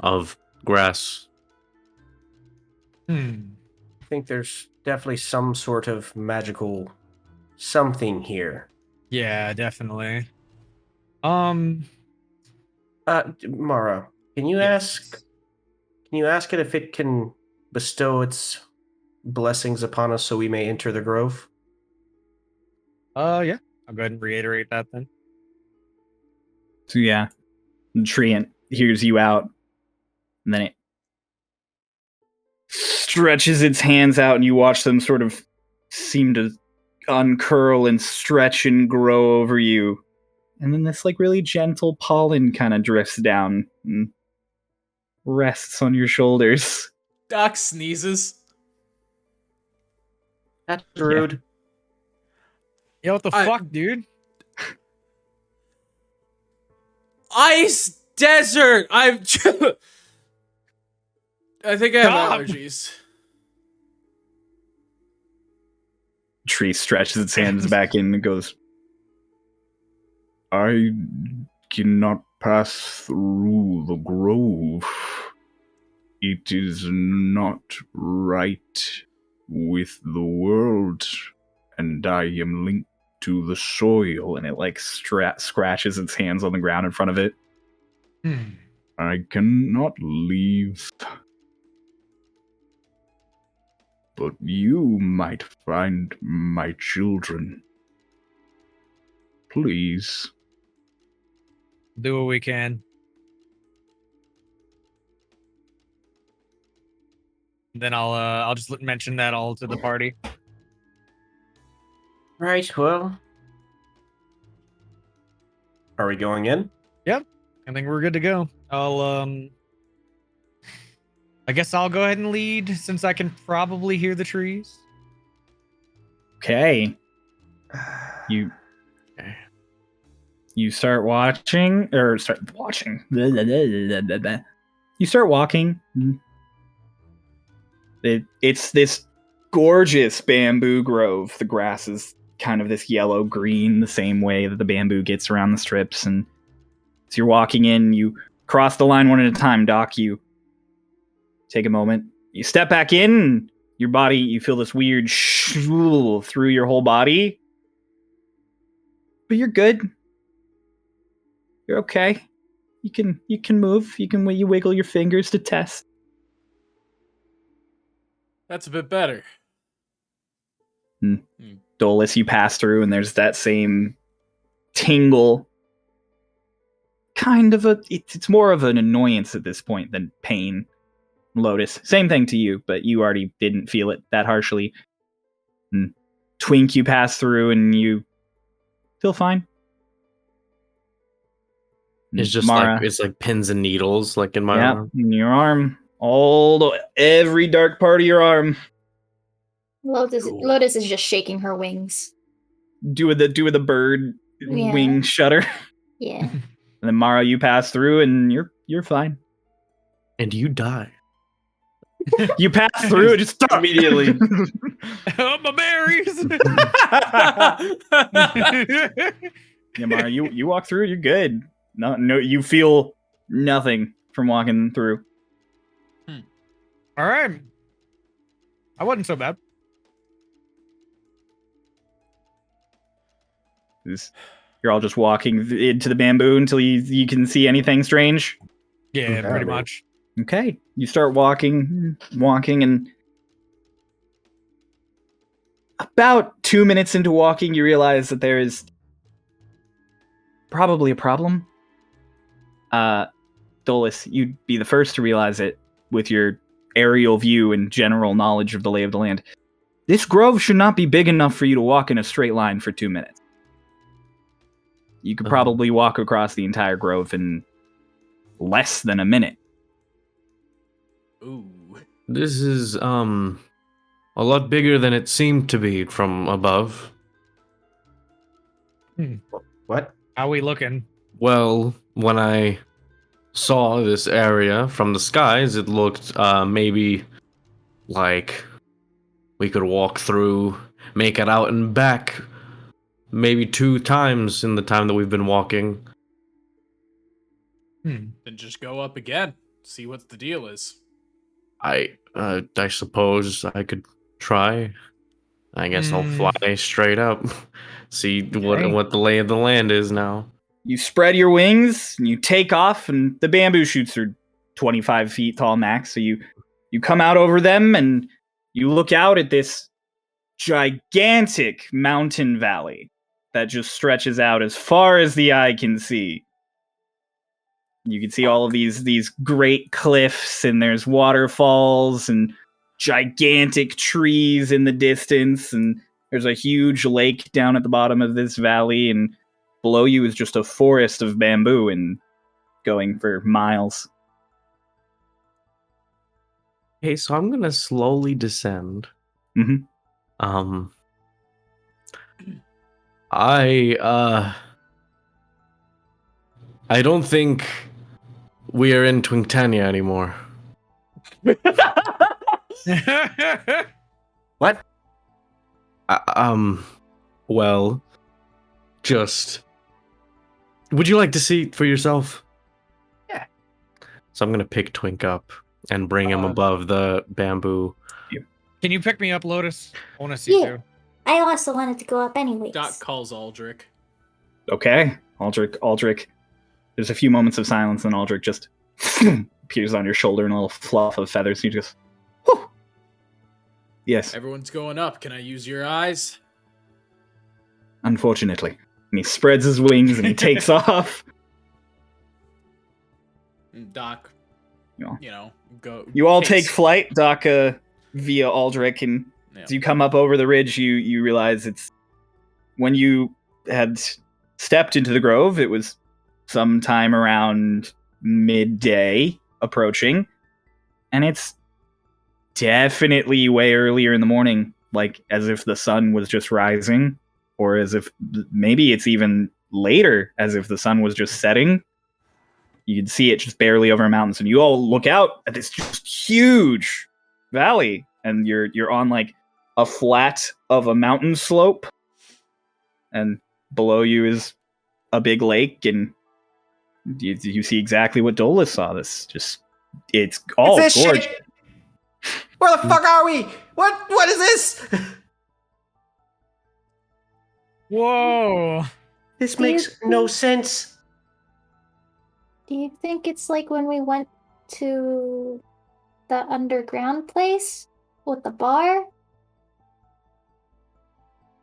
of grass. I think there's definitely some sort of magical something here. Yeah, definitely. Mara, can you ask? Can you ask it if it can bestow its blessings upon us so we may enter the grove? Yeah. I'll go ahead and reiterate that then. So yeah, the treant hears you out, and then it stretches its hands out, and you watch them sort of seem to uncurl and stretch and grow over you. And then this like really gentle pollen kind of drifts down and rests on your shoulders. Doc sneezes. That's rude. Yo, what the fuck, dude? Ice desert. I think I have Stop. allergies. Tree stretches its hands back in and goes, I cannot pass through the grove. It is not right with the world, and I am linked to the soil. And it like scratches its hands on the ground in front of it. I cannot leave. But you might find my children. Please. Do what we can. Then I'll just mention that all to the party. Right, well. Are we going in? I think we're good to go. I guess I'll go ahead and lead since I can probably hear the trees. Okay. You start watching. You start walking. It's this gorgeous bamboo grove. The grass is kind of this yellow green, the same way that the bamboo gets around the strips. And as you're walking in, you cross the line one at a time. Doc, you take a moment. You step back in, and your body, you feel this weird through your whole body. But you're good. You're okay. You can move. You wiggle your fingers to test. That's a bit better. Dolus, you pass through, and there's that same tingle. Kind of it's more of an annoyance at this point than pain. Lotus, same thing to you, but you already didn't feel it that harshly. And Twink, you pass through, and you feel fine. It's just Mara, it's like pins and needles, like in my arm. in your arm, every dark part of your arm. Lotus is just shaking her wings. Do with the bird wing shudder. Yeah. And then Mara, you pass through, and you're fine. And you die. You pass through and just stop Immediately. Oh, my berries! Yeah, Mara, you walk through, you're good. No, you feel nothing from walking through. All right. I wasn't so bad. You're all just walking into the bamboo until you can see anything strange? Yeah, Okay. pretty much. Okay. You start walking, and about 2 minutes into walking, you realize that there is probably a problem. Dolus, you'd be the first to realize it with your aerial view and general knowledge of the lay of the land. This grove should not be big enough for you to walk in a straight line for 2 minutes. You could probably walk across the entire grove in less than a minute. Ooh. This is a lot bigger than it seemed to be from above. What? How we looking? Well, when I saw this area from the skies, it looked maybe like we could walk through, make it out and back, maybe 2 times in the time that we've been walking. Then just go up again. See what the deal is. I suppose I could try. I guess I'll fly straight up. See what the lay of the land is now. you spread your wings and you take off, and the bamboo shoots are 25 feet tall max. So you come out over them and you look out at this gigantic mountain valley that just stretches out as far as the eye can see. You can see all of these great cliffs, and there's waterfalls and gigantic trees in the distance, and there's a huge lake down at the bottom of this valley, and below you is just a forest of bamboo and going for miles. Okay, so I'm gonna slowly descend. Mhm. I don't think we are in Twinktania anymore. What? Well, just would you like to see for yourself? Yeah. So I'm gonna pick Twink up and bring him above the bamboo. Can you pick me up, Lotus? I want to see Yeah. too. I also wanted to go up anyways. Doc calls Aldrich. Okay, Aldrich. There's a few moments of silence, and Aldrich just appears on your shoulder in a little fluff of feathers. And you just, whew. Yes, Everyone's going up. Can I use your eyes? unfortunately. And he spreads his wings and he takes off. And Doc, Yeah. go. You all takes- take flight, Doc, via Aldrich, and Yeah. as you come up over the ridge, you realize it's when you had stepped into the grove, it was sometime around midday approaching, and it's definitely way earlier in the morning, like as if the sun was just rising, or as if maybe it's even later, as if the sun was just setting. You can see it just barely over mountains, and you all look out at this just huge valley, and you're on like a flat of a mountain slope, and below you is a big lake, and you see exactly what Dolus saw. It's all It's this gorgeous. shit! Where the fuck are we? What is this? Whoa. This Do you makes no sense. Do you think it's like when we went to the underground place with the bar?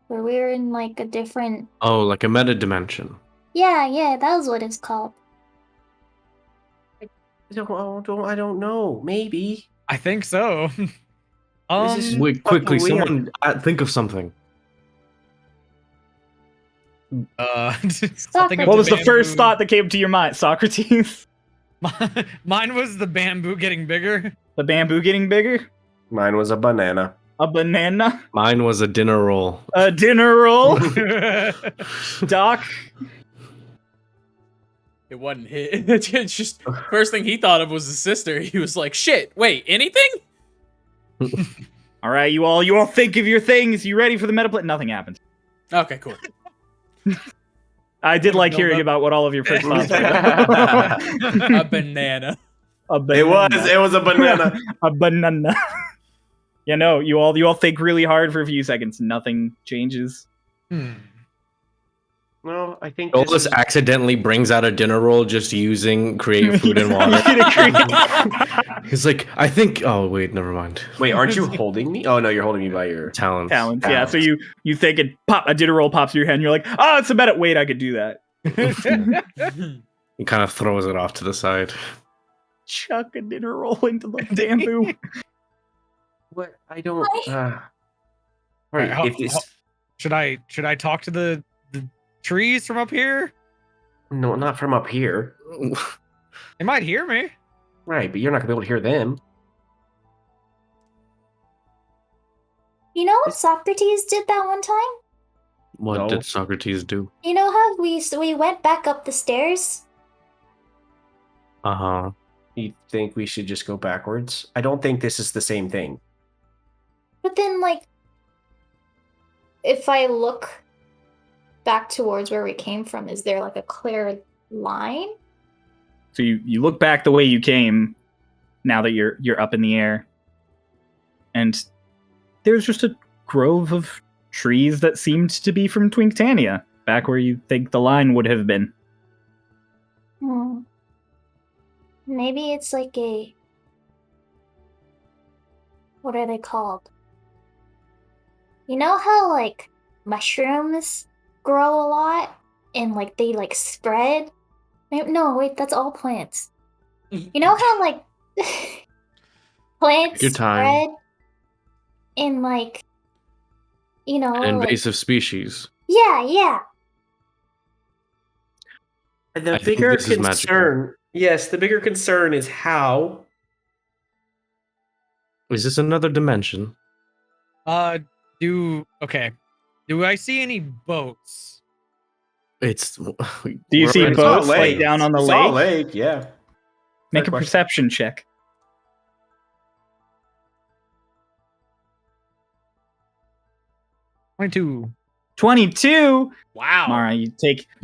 Where we were in like a different. Oh, like a meta dimension. Yeah, that was what it's called. I don't know. Maybe. I think so. This is- Wait, quickly, weird. someone think of something. I think Socrates. of What was the first bamboo. thought that came to your mind? Socrates? Mine was the bamboo getting bigger. The bamboo getting bigger? Mine was a banana. A banana? Mine was a dinner roll. A dinner roll? Doc? It wasn't hit. It's just first thing he thought of was his sister. He was like, "Shit, wait, anything?" All right, you all think of your things. You ready for the meta? Nothing happens. Okay, cool. I did like Build hearing up. about what all of your first thoughts were. A banana. A It banana. was a banana. A banana. You know, you all think really hard for a few seconds. Nothing changes. No, I think Dolus this is... accidentally brings out a dinner roll just using create food and water. He's like, I think. Oh wait, never mind. Wait, aren't you holding me? Oh no, you're holding me by your Talents. Talents, yeah. So you think it pop a dinner roll pops in your hand. And you're like, oh, it's a meta. Wait, I could do that. He kind of throws it off to the side. Chuck a dinner roll into the bamboo. What? I don't. Alright, Right. If this. Should I talk to the trees from up here? No, not from up here. They might hear me. Right, but you're not gonna be able to hear them. You know what Socrates did that one time? What No. did Socrates do? You know how we went back up the stairs? Uh huh. You think we should just go backwards? I don't think this is the same thing. But then, like, if I look back towards where we came from, is there like a clear line? So you look back the way you came, now that you're up in the air, and there's just a grove of trees that seemed to be from Twinktania, back where you think the line would have been. Hmm. Maybe it's like a. What are they called? You know how, like, mushrooms grow a lot and, like, they, like, spread? No, wait, that's all plants. You know how, like, plants Your time. spread in, like, you know, An like. invasive species. Yeah. The I think bigger this is magical. concern, yes, the bigger concern is how. Is this another dimension? Do I see any boats? It's. Do you see I saw a boats like lake. down on the You saw a lake? lake, yeah. Make Fair a question. perception check. 22. Wow. Mara, you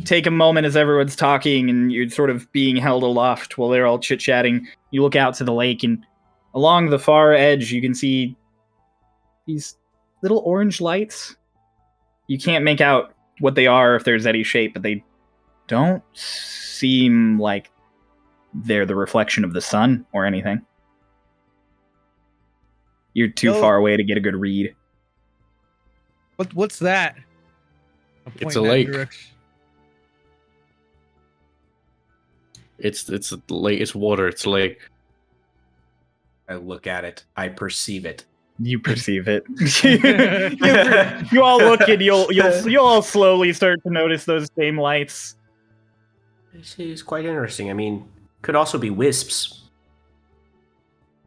take a moment as everyone's talking and you're sort of being held aloft while they're all chit-chatting. You look out to the lake, and along the far edge you can see these little orange lights. You can't make out what they are, if there's any shape, but they don't seem like they're the reflection of the sun or anything. You're too Yo. far away to get a good read. What's that? I'll It's point a in that lake. direction. It's a lake. It's water. It's a lake. I look at it. I perceive it. You perceive it. you all look, and you'll all slowly start to notice those same lights. This is quite interesting. I mean, could also be wisps.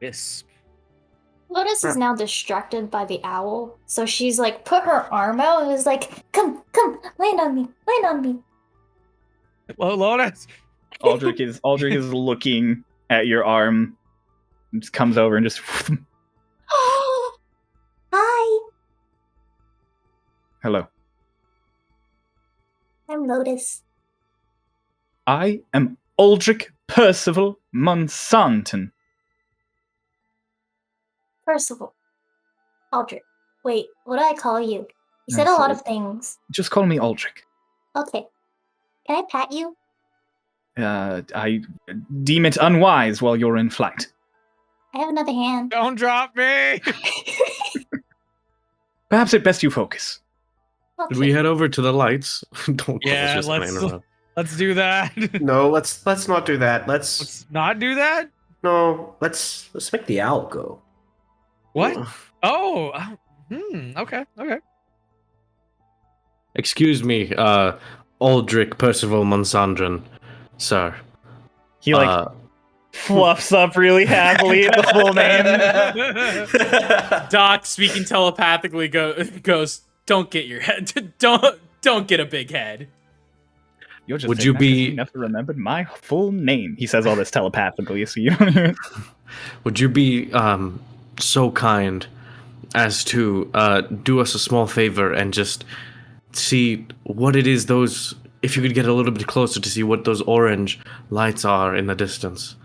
Wisp. Lotus is now distracted by the owl, so she's like put her arm out and is like, come, land on me. Well, Lotus. Aldrich is looking at your arm, and just comes over and just. Hi, Hello. I'm Lotus. I am Aldrich Percival Monsanton. Percival. Aldrich. Wait, what do I call you? You said a lot of things. Just call me Aldrich. Okay. Can I pat you? I deem it unwise while you're in flight. I have another hand. Don't drop me. Perhaps it best you focus. Did we head over to the lights? Don't. Yeah, Just gonna let's interrupt. let's do that. No, let's not do that. Let's not do that. Let's make the owl go. What? Oh. Okay. Excuse me, Aldrich Percival Monsandron, sir. He fluffs up really happily at the full name. Doc, speaking telepathically, goes, "Don't get your head. Don't get a big head." You're just Would saying you that 'cause be- you never remembered my full name? He says all this telepathically, so you don't hear it. Would you be so kind as to do us a small favor and just see what it is those. If you could get a little bit closer to see what those orange lights are in the distance.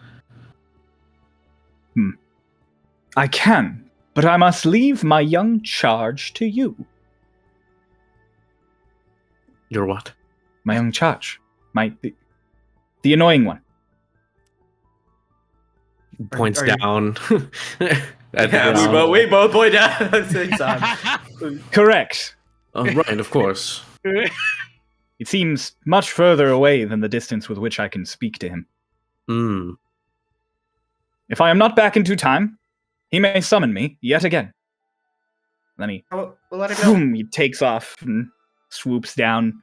I can, but I must leave my young charge to you. Your what? My young charge. The annoying one. Points are you- down. At the Yeah, ground. we both point down at the same time. Correct. Right, of course. It seems much further away than the distance with which I can speak to him. Hmm. If I am not back in due time, he may summon me yet again. Then We'll let it go. he takes off and swoops down.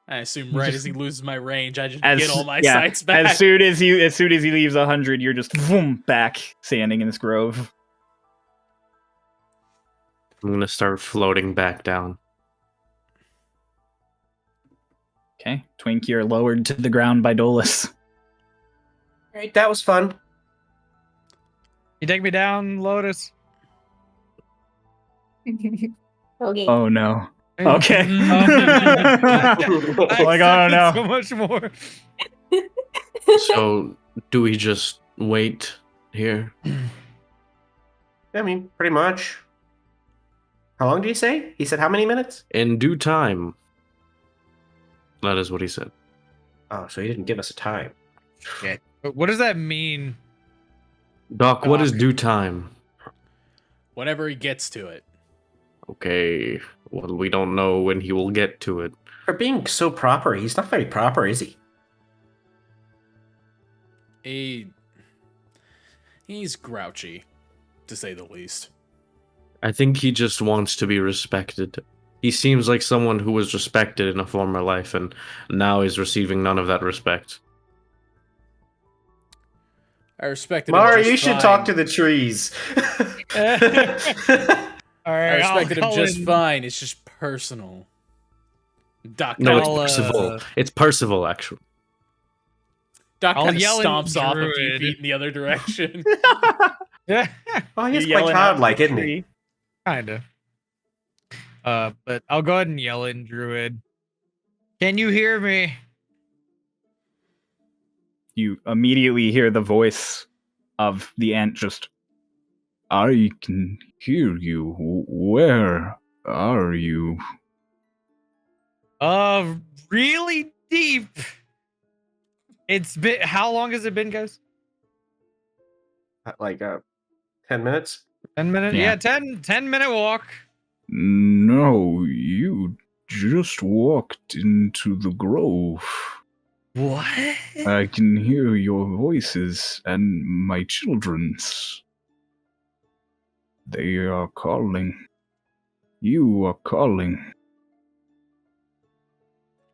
I assume right as he loses my range, I just As, get all my yeah, sights back. As soon as he leaves 100, you're just back standing in this grove. I'm gonna start floating back down. Okay, Twink, you're lowered to the ground by Dolus. Alright, that was fun. You take me down, Lotus. Okay. Oh no. Okay. I Like, oh no. so much more. So, do we just wait here? I mean, pretty much. How long did he say? He said how many minutes? In due time. That is what he said. Oh, so he didn't give us a time. But what does that mean? Doc, what is Doc. due time? Whenever he gets to it. Okay, well, we don't know when he will get to it. For being so proper, he's not very proper, is he? He's grouchy, to say the least. I think he just wants to be respected. He seems like someone who was respected in a former life, and now is receiving none of that respect. I respected Mara, him just you should fine. talk to the trees. All I right, respected him I'll just in- fine. It's just personal. Doc No, kinda- it's Percival. It's Percival, actually. Doc I'll kind of yell in stomps off a few Druid. feet in the other direction. Yeah, Oh, he's You quite yelling out childlike, the isn't he? tree. kind of. But I'll go ahead and yell in Druid. Can you hear me? You immediately hear the voice of the ant just, I can hear you. Where are you? Really deep. It's been. How long has it been, guys? Like 10 minutes? 10 minutes? Yeah. Yeah, 10-minute walk. No, you just walked into the grove. What? I can hear your voices and my children's. They are calling. You are calling.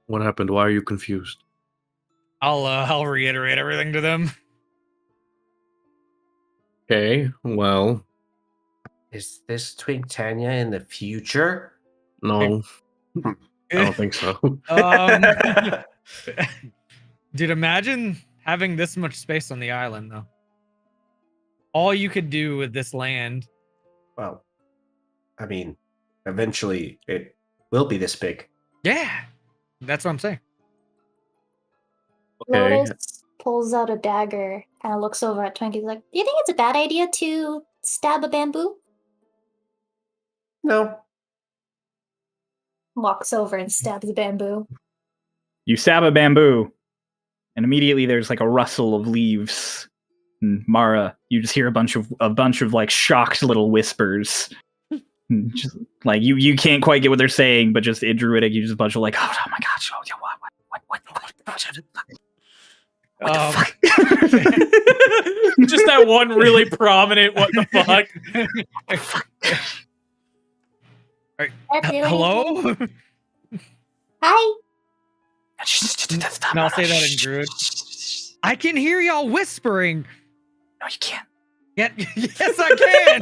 What happened? Why are you confused? I'll reiterate everything to them. Okay, well, Is this Twink Tanya in the future? no, I don't think so. Dude, imagine having this much space on the island, though. All you could do with this land. Well, I mean, eventually it will be this big. Yeah, that's what I'm saying. Okay, Lotus pulls out a dagger, kind of looks over at Twinkie, like, "Do you think it's a bad idea to stab a bamboo?" No. Walks over and stabs a bamboo. You stab a bamboo, and immediately there's like a rustle of leaves. And Mara, you just hear a bunch of like shocked little whispers. And just like you can't quite get what they're saying, but just in Druidic, you just a bunch of like, oh my gosh, oh yeah, what the fuck? Just that one really prominent what the fuck. Hello? Hi. And I'll say that in Druid. I can hear y'all whispering. No, you can't. Yeah, yes, I can.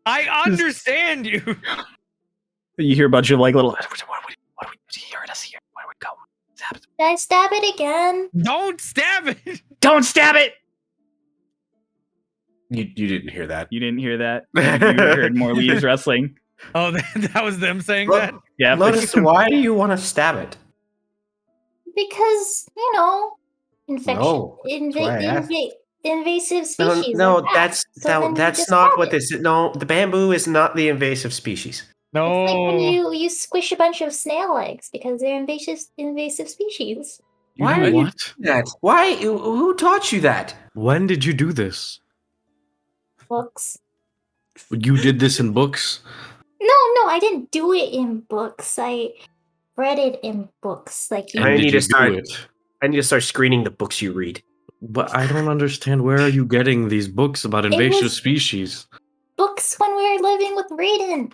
I understand you. You hear a bunch of like little. What do we hear us here? Where do we go? What's happening? Did I stab it again? Don't stab it. Don't stab it! You didn't hear that. You didn't hear that. You heard more leaves rustling. Oh, that was them saying Look, that? Yeah. Lotus, why do you want to stab it? Because, infection. No, that's why I asked. Invasive No, species. no, like that. So then you that's just not stab what it. this is. No, the bamboo is not the invasive species. No. It's like when you squish a bunch of snail eggs because they're invasive species. Why are you doing that? Why? Who taught you that? When did you do this? Books. You did this in books? No, I didn't do it in books. I read it in books. Like you. And I did need you to start- do it? I need to start screening the books you read. But I don't understand. Where are you getting these books about invasive was- species? Books when we were living with Raiden.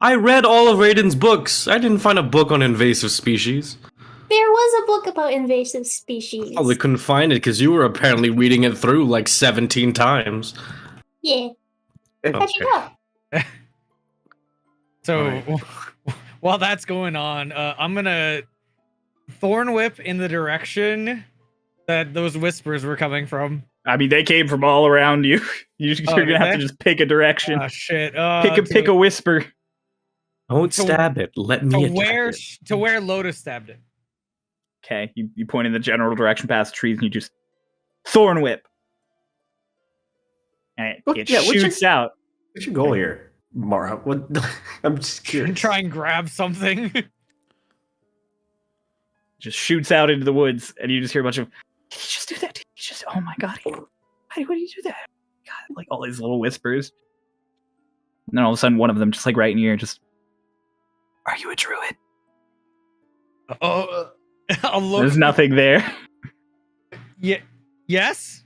I read all of Raiden's books. I didn't find a book on invasive species. There was a book about invasive species. Probably couldn't find it because you were apparently reading it through like 17 times. Yeah. How'd you know? So while that's going on, I'm gonna thorn whip in the direction that those whispers were coming from. I mean, they came from all around you. You're did gonna have to they? just pick a direction. Ah, shit. Pick a whisper. Don't To- stab it. Let me to attack where it. to where Lotus stabbed it. Okay, you point in the general direction past the trees, and you just thorn whip, and it Yeah, what's shoots out. What's your goal here? Mara, what? I'm just curious. Try and grab something. Just shoots out into the woods, and you just hear a bunch of, did he just do that? Did he just, oh my god, why would he do that? God, like all these little whispers. And then all of a sudden, one of them, just like right in your ear, just, are you a druid? Oh, I'll look. There's nothing there. Yeah. Yes.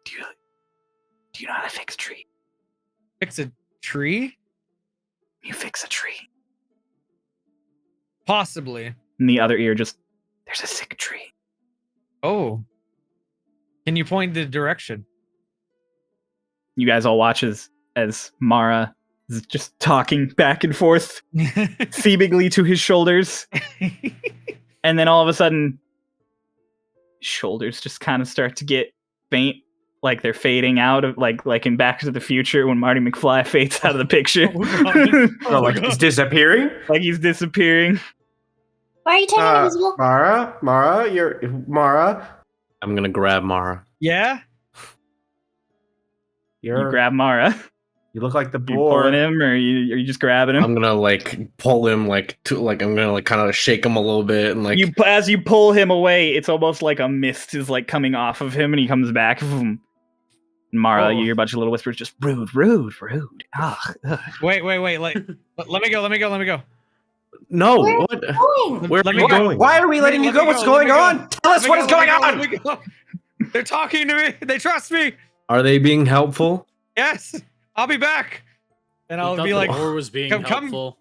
Do you know how to fix a tree? Fix a tree? You fix a tree. Possibly. In the other ear, just, there's a sick tree. Oh. Can you point the direction? You guys all watch as Mara is just talking back and forth, seemingly to his shoulders. And then all of a sudden, his shoulders just kind of start to get faint, like they're fading out of like in Back to the Future when Marty McFly fades out of the picture. Oh, like he's disappearing? Like he's disappearing. Why are you turning invisible? Mara. I'm gonna grab Mara. Yeah? You grab Mara. You look like the You pulling boy. him, or are you just grabbing him? I'm gonna like pull him I'm gonna like kind of shake him a little bit and like As you pull him away, it's almost like a mist is like coming off of him, and he comes back. And Mara, you hear a bunch of little whispers, just rude. Ugh. Wait. Like, let me go. no. Where What? Going. Where Let are me you go. going? Why are we letting you go? What's going on? Tell us what is going on! Let me go. They're talking to me. They trust me. Are they being helpful? Yes. I'll be back. And He I'll thought be the like, boar was being come- helpful.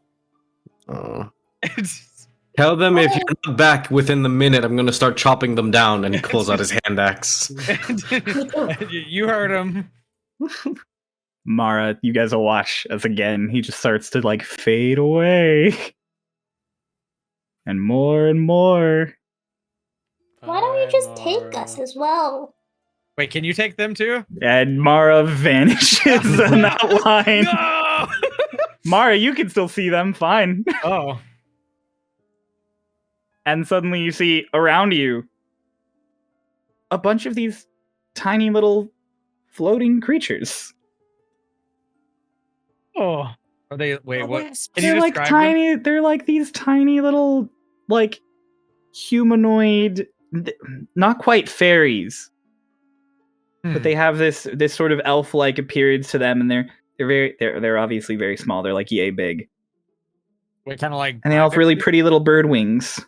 Tell them if you're not back within the minute, I'm gonna start chopping them down. And he pulls out his hand axe. you heard him. Mara, you guys will watch as again he just starts to like fade away. And more. Why don't you just take us as well? Wait, can you take them too? And Mara vanishes on that line. No! Mara, you can still see them fine. Oh. And suddenly you see around you a bunch of these tiny little floating creatures. Oh. Are they? Wait, what? Can They're you like describe tiny. They're like these tiny little, like humanoid, not quite fairies, them? but they have this sort of elf-like appearance to them, and they're obviously very small. They're like yay big, Wait, kind of like. and they all have really pretty little bird wings.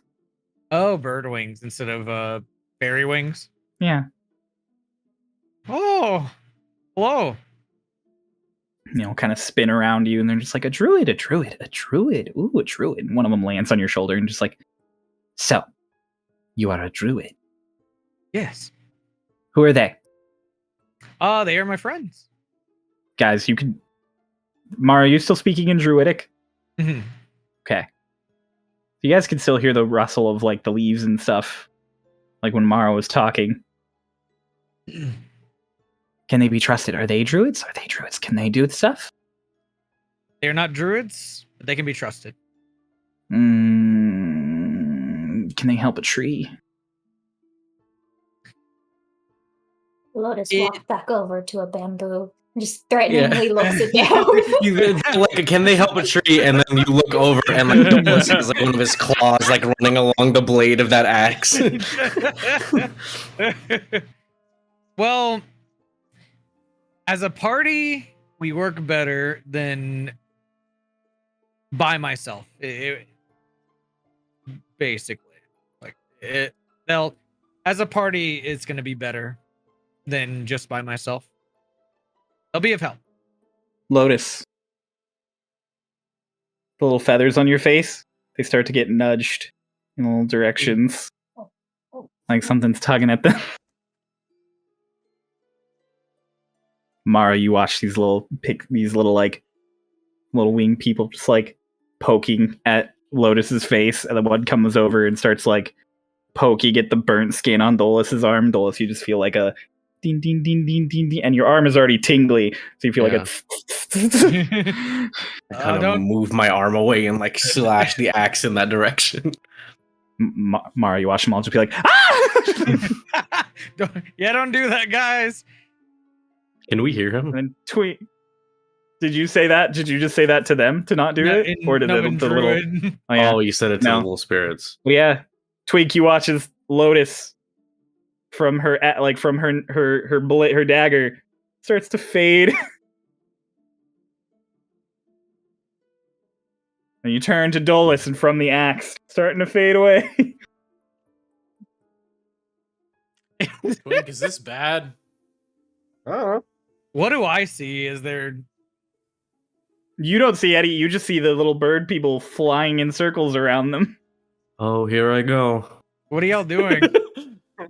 Oh, bird wings instead of fairy wings. Yeah, Oh, hello. kind of spin around you, and they're just like a druid. Ooh, a druid. And one of them lands on your shoulder, and just like, so, you are a druid. Yes. Who are they? They are my friends. Guys, you can. Mara, are you still speaking in druidic? Mhm. Okay. You guys can still hear the rustle of like the leaves and stuff, like when Mara was talking. Can they be trusted? Are they druids? Can they do stuff? They are not druids, but they can be trusted. Can they help a tree? Lotus walks back over to a bamboo, just threateningly looks it down. Like, can they help a tree? And then you look over, and like Douglas has like one of his claws like running along the blade of that axe. Well, as a party, we work better than by myself. Basically, like as a party, it's going to be better than just by myself. They'll be of help. Lotus. The little feathers on your face, they start to get nudged in little directions. Like something's tugging at them. Mara, you watch these little like little wing people just like poking at Lotus's face, and then one comes over and starts like poking at the burnt skin on Dolus's arm. Dolus, you just feel like a ding ding ding ding ding ding, and your arm is already tingly, so you feel like a I kind of move my arm away and like slash the axe in that direction. Mara, you watch them all just be like, ah! Don't do that, guys. Can we hear him? And then Did you say that? Did you just say that to them to not do No, it, or to the little? Druid. Oh yeah. Oh, you said it to No. the little spirits. Well, yeah. Twinkie watches Lotus from her from her dagger starts to fade. And you turn to Dolus, and from the axe starting to fade away. Twink, is this bad? I don't know. What do I see? Is there? You don't see Eddie. You just see the little bird people flying in circles around them. Oh, here I go. What are y'all doing? We're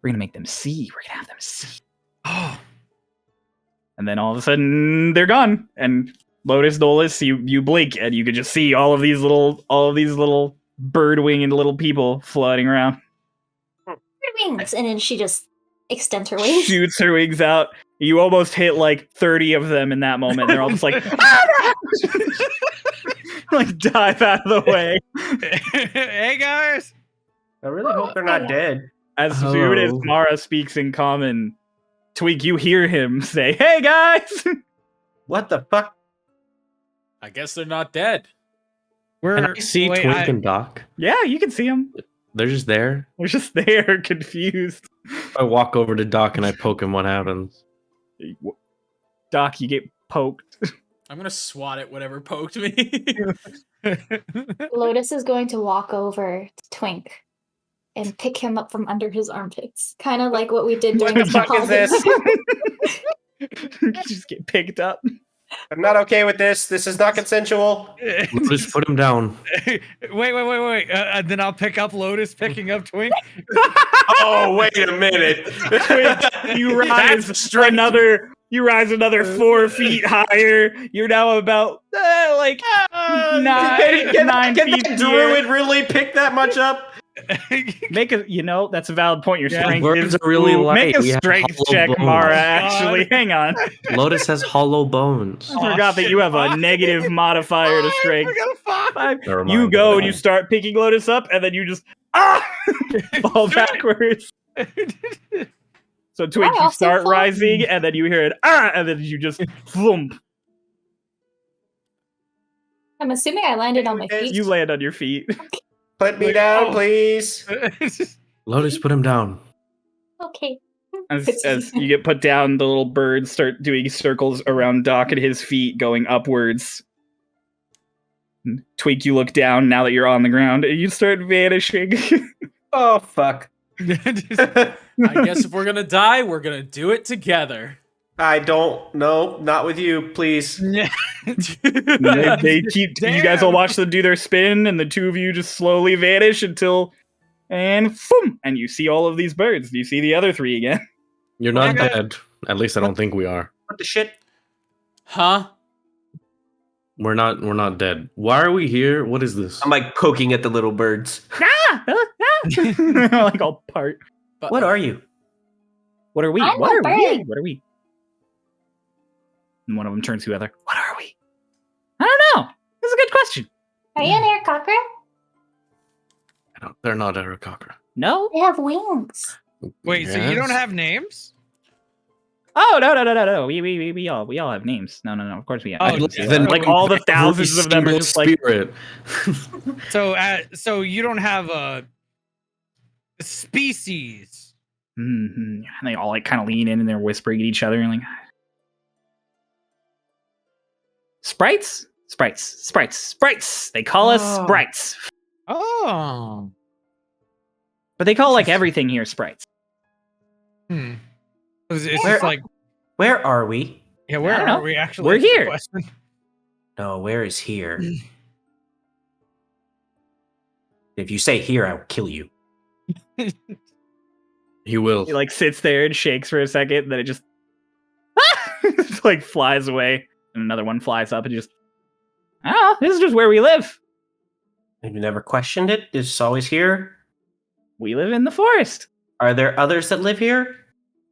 gonna make them see. We're gonna have them see. Oh, And then all of a sudden they're gone. And Lotus, Dolus, you blink and you can just see all of these little bird winged little people floating around. Wings, and then she just extends her wings. Shoots her wings out. You almost hit like 30 of them in that moment. They're all just like, "Ah!" Like dive out of the way. hey guys. I really hope they're not dead. As soon as Hello. Mara speaks in common, Twink, you hear him say, "Hey guys!" What the fuck? I guess they're not dead. Can I see wait, Twink and Doc? Yeah, you can see them. They're just there. They're just there, confused. I walk over to Doc and I poke him. What happens? Doc, you get poked. I'm gonna swat at whatever poked me. Lotus is going to walk over to Twink and pick him up from under his armpits, kind of like what we did during What the fuck is this? You just get picked up. I'm not okay with this. This is not consensual. Just put him down. wait. Then I'll pick up Lotus, picking up Twink. Oh, wait a minute. Twink, you rise You rise another 4 feet higher. You're now about nine Can feet. that druid really pick that much up? Make a, that's a valid point. Your Yeah. strength Words is are really Ooh, light. Make a We have strength hollow check, bones. Mara. God. Actually, hang on. Lotus has hollow bones. I forgot that you have a negative modifier to strength. Never You mind, go never and you mind. start picking Lotus up, and then you just fall backwards. So Twink, I you also start fall. rising, and then you hear it and then you just thump. I'm assuming I landed on my feet. You land on your feet. Put me down, please. Lotus, put him down. Okay. As you get put down, the little birds start doing circles around Doc at his feet, going upwards. And Twink, you look down now that you're on the ground, and you start vanishing. Oh, fuck. I guess if we're gonna die, we're gonna do it together. I don't know. Not with you, please. they keep. You guys all watch them do their spin, and the two of you just slowly vanish until, and boom, and you see all of these birds. You see the other 3 again. You're not Okay. dead. At least I don't think we are. What the shit? Huh? We're not dead. Why are we here? What is this? I'm like poking at the little birds. Like all part. But, What are you? What are we? I'm What a are we? bird. What are we? And one of them turns to the other. What are we? I don't know. That's a good question. Are you an air cocker? They're not Aarakocra. No. They have wings. Wait, so you don't have names? Oh no. We all have names. No. Of course we have. Oh, I can yeah. see them. Like all the thousands of them are just like. Spirit. So you don't have a species. And they all like kind of lean in and they're whispering at each other and like. Sprites. They call us Oh. sprites, Oh. but they call like everything here sprites. It's Where- just like, Where are we? yeah, where I don't are know. we actually? We're That's the here. question. No, where is here? If you say here, I will kill you. He will. He like sits there and shakes for a second, and then it just just, like flies away, and another one flies up and just. Oh, this is just where we live. Have you never questioned it? It's always here. We live in the forest. Are there others that live here?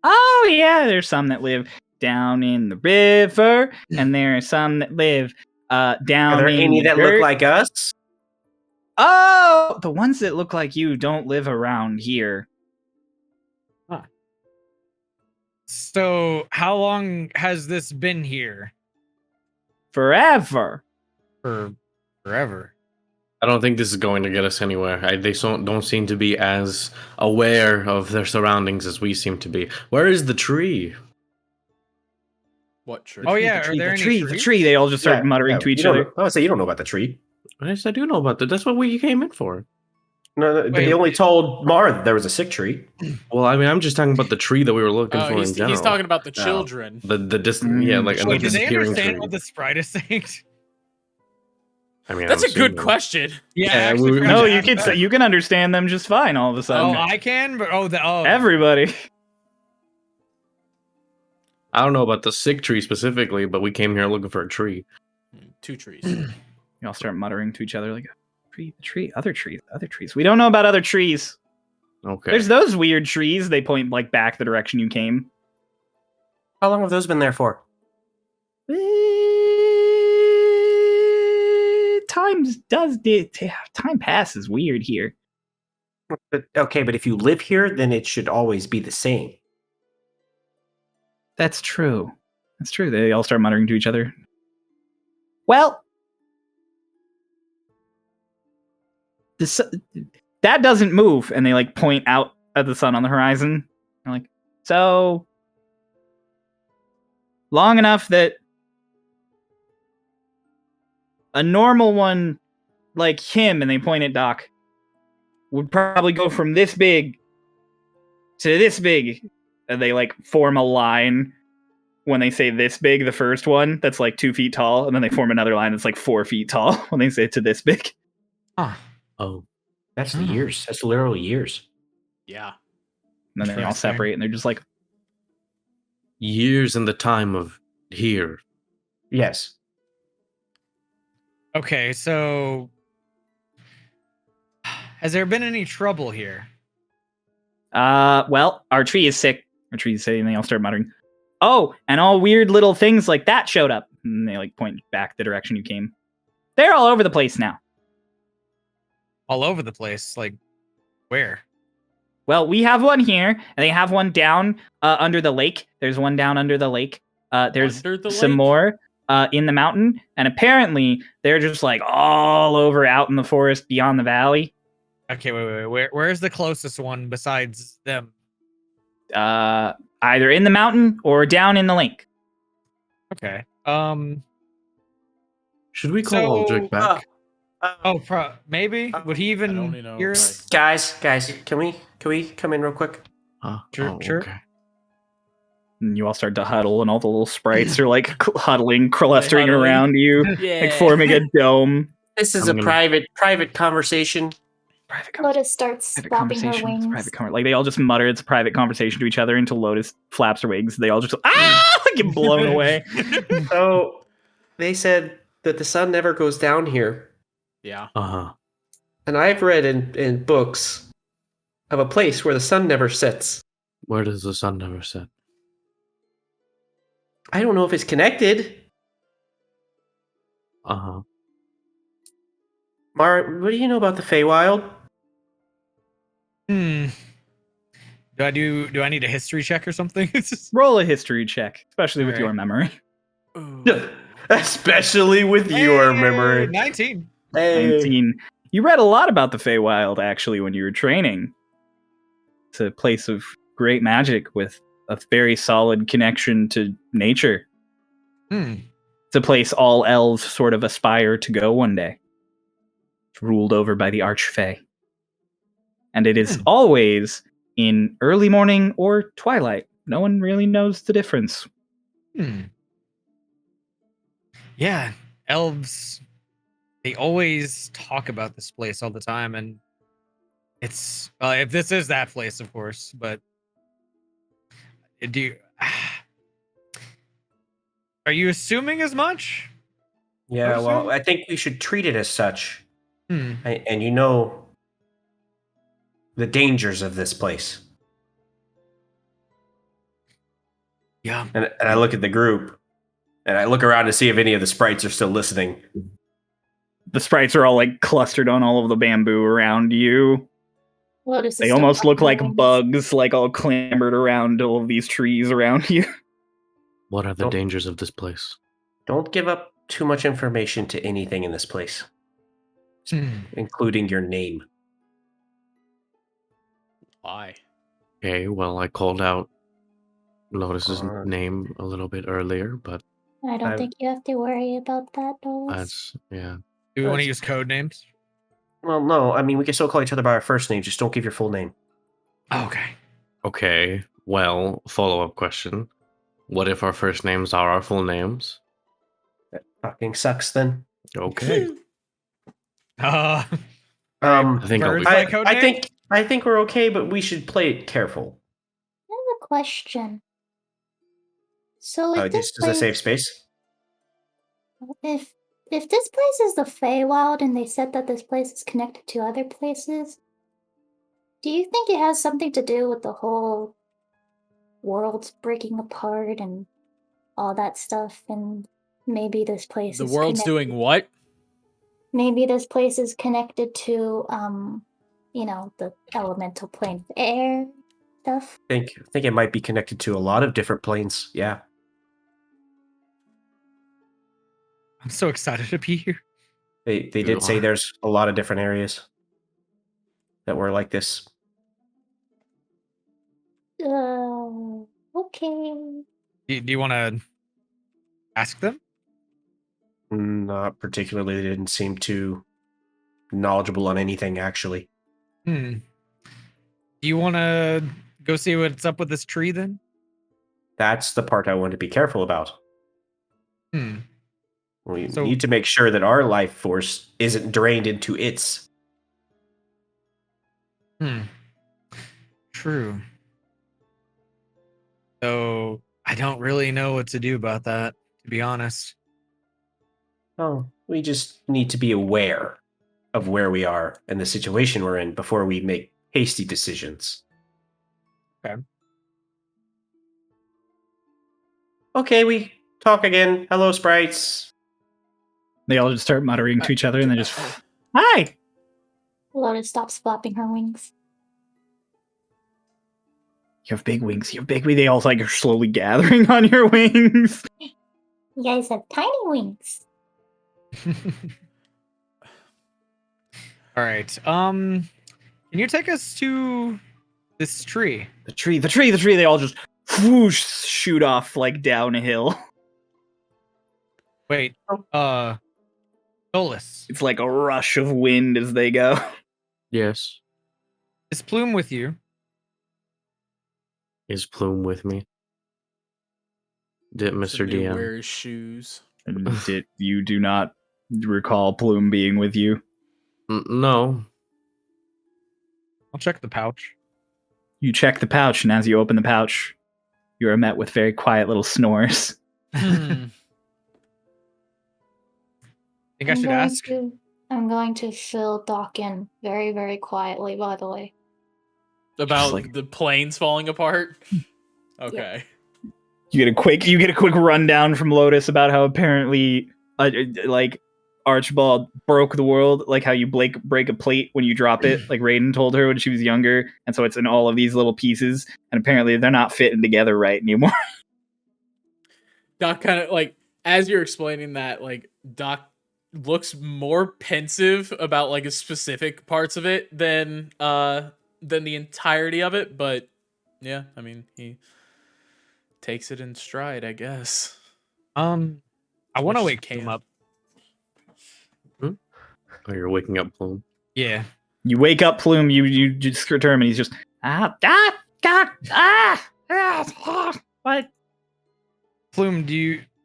Oh yeah, there's some that live down in the river, and there are some that live down. Are there in any the that dirt. look like us? Oh, the ones that look like you don't live around here. So, how long has this been here? Forever. For forever. I don't think this is going to get us anywhere. They don't seem to be as aware of their surroundings as we seem to be. Where is the tree? What tree? Oh yeah, the are there any tree, the trees? tree. They all just start muttering to each you don't other. know- I would say you don't know about the tree. Yes, I do know about that. That's what we came in for. No, Wait. they only told Mara that there was a sick tree. Well, I mean, I'm just talking about the tree that we were looking for in he's general. talking about the children. The distant, yeah, like and the Wait, do they disappearing understand tree. what the sprite is saying? I mean, That's I'm a good assuming. question. Yeah, Yeah, I actually we- forgot No, to you ask can that. you can understand them just fine all of a Oh, sudden. I can, but Everybody. I don't know about the sick tree specifically, but we came here looking for a tree. 2 trees. You all start muttering to each other like, tree, other trees. We don't know about other trees. Okay. There's those weird trees. They point like back the direction you came. How long have those been there for? Time passes weird here. But if you live here, then it should always be the same. That's true. They all start muttering to each other. Well, that doesn't move, and they like point out at the sun on the horizon. They're like, so long enough that a normal one like him, and they point at Doc, would probably go from this big to this big, and they like form a line. When they say this big, the first one that's like 2 feet tall, and then they form another line that's like 4 feet tall when they say to this big. Oh. That's the years. That's literally years. Yeah. And then they all Interesting. separate, and they're just like, Years in the time of here. Yes. Okay, so has there been any trouble here? well, our tree is sick. Our tree is sick, and they all start muttering. Oh, and all weird little things like that showed up. And they like point back the direction you came. They're all over the place now. All over the place, like where? Well, we have one here, and they have one down under the lake. There's one down under the lake. There's Under the some lake? more in the mountain, and apparently they're just like all over out in the forest beyond the valley. Okay, wait. Where's the closest one besides them? Either in the mountain or down in the lake. Okay. Should we call So, Aldrich back? Maybe would he I don't even even know. hear Like, it? Guys, can we come in real quick? Sure. Okay. And you all start to huddle, and all the little sprites are like huddling, clustering huddling? around you, yeah. like forming a dome. This is I'm a gonna- private conversation. Lotus starts flapping her wings. Like they all just mutter. It's a private conversation to each other until Lotus flaps her wings. They all just get blown away. So they said that the sun never goes down here. Yeah. Uh-huh. And I've read in books of a place where the sun never sets. Where does the sun never set? I don't know if it's connected. Uh-huh. Mara, what do you know about the Feywild? Do I need a history check or something? Roll a history check, especially with Alright. your memory. Especially with your memory. 19. Hey. 19. You read a lot about the Feywild actually when you were training. It's a place of great magic with a very solid connection to nature. It's a place all elves sort of aspire to go one day. It's ruled over by the Archfey. And it is always in early morning or twilight. No one really knows the difference. Yeah, elves. They always talk about this place all the time, and it's if this is that place, of course. But do you, are you assuming as much? Yeah, Okay. well, I think we should treat it as such. Hmm. And you know the dangers of this place. Yeah. And I look at the group, and I look around to see if any of the sprites are still listening. The sprites are all like clustered on all of the bamboo around you. Lotus is They still almost look like flapping her bugs, like all clambered around all of these trees around you. What are the Don't- dangers of this place? Don't give up too much information to anything in this place, Hmm. including your name. Why? Okay, well, I called out Lotus's Uh, name a little bit earlier, but I don't I'm- think you have to worry about that, Dolus. that's, yeah. Do we want to That's- use code names? Well, no, I mean, we can still call each other by our first name, just don't give your full name. Okay. Okay, well, follow-up question. What if our first names are our full names? That fucking sucks then. Okay. Uh, Um, I think I'll be Birds fine. like code I name? think we're okay, but we should play it careful. I have a question. So if This this is a safe place, space. if this place is the Feywild and they said that this place is connected to other places, do you think it has something to do with the whole world's breaking apart and all that stuff? And maybe this place The is world's connected- doing what? Maybe this place is connected to the elemental plane of air stuff. I think it might be connected to a lot of different planes. Yeah. I'm so excited to be here. They did say there's a lot of different areas that were like this. Okay. Do you want to ask them? Not particularly. They didn't seem too knowledgeable on anything, actually. Do you want to go see what's up with this tree then? That's the part I want to be careful about. We So- need to make sure that our life force isn't drained into its. True. So I don't really know what to do about that, to be honest. Oh, we just need to be aware of where we are and the situation we're in before we make hasty decisions. Okay. Okay, we talk again. Hello, sprites. They all just start muttering to each other and then just, hi! Lotus stops flapping her wings. You have big wings. You have big wings. They all like are slowly gathering on your wings. You guys have tiny wings. All right. Can you take us to this tree? The tree. They all just whoosh, shoot off like down a hill. Wait. Solus, It's like a rush of wind as they go. Yes. is Plume with you? Is Plume with me? Did Mr. Somebody DM? wears shoes. And you do not recall Plume being with you? No. I'll check the pouch. You check the pouch, and as you open the pouch, you are met with very quiet little snores. Think I should ask? I'm going to fill Doc in very, very quietly, by the way. About like- the planes falling apart? Okay. You get a quick rundown from Lotus about how apparently, like Archibald broke the world, like how you break a plate when you drop it, like Raiden told her when she was younger, and so it's in all of these little pieces, and apparently they're not fitting together right anymore. Doc kind of like, as you're explaining that, like Doc looks more pensive about like specific parts of it than the entirety of it, but yeah, I mean he takes it in stride, I guess. I want to much as wake you him can. up. Oh, you're waking up Plume. Yeah. You wake up Plume, you just determine he's just what? Plume,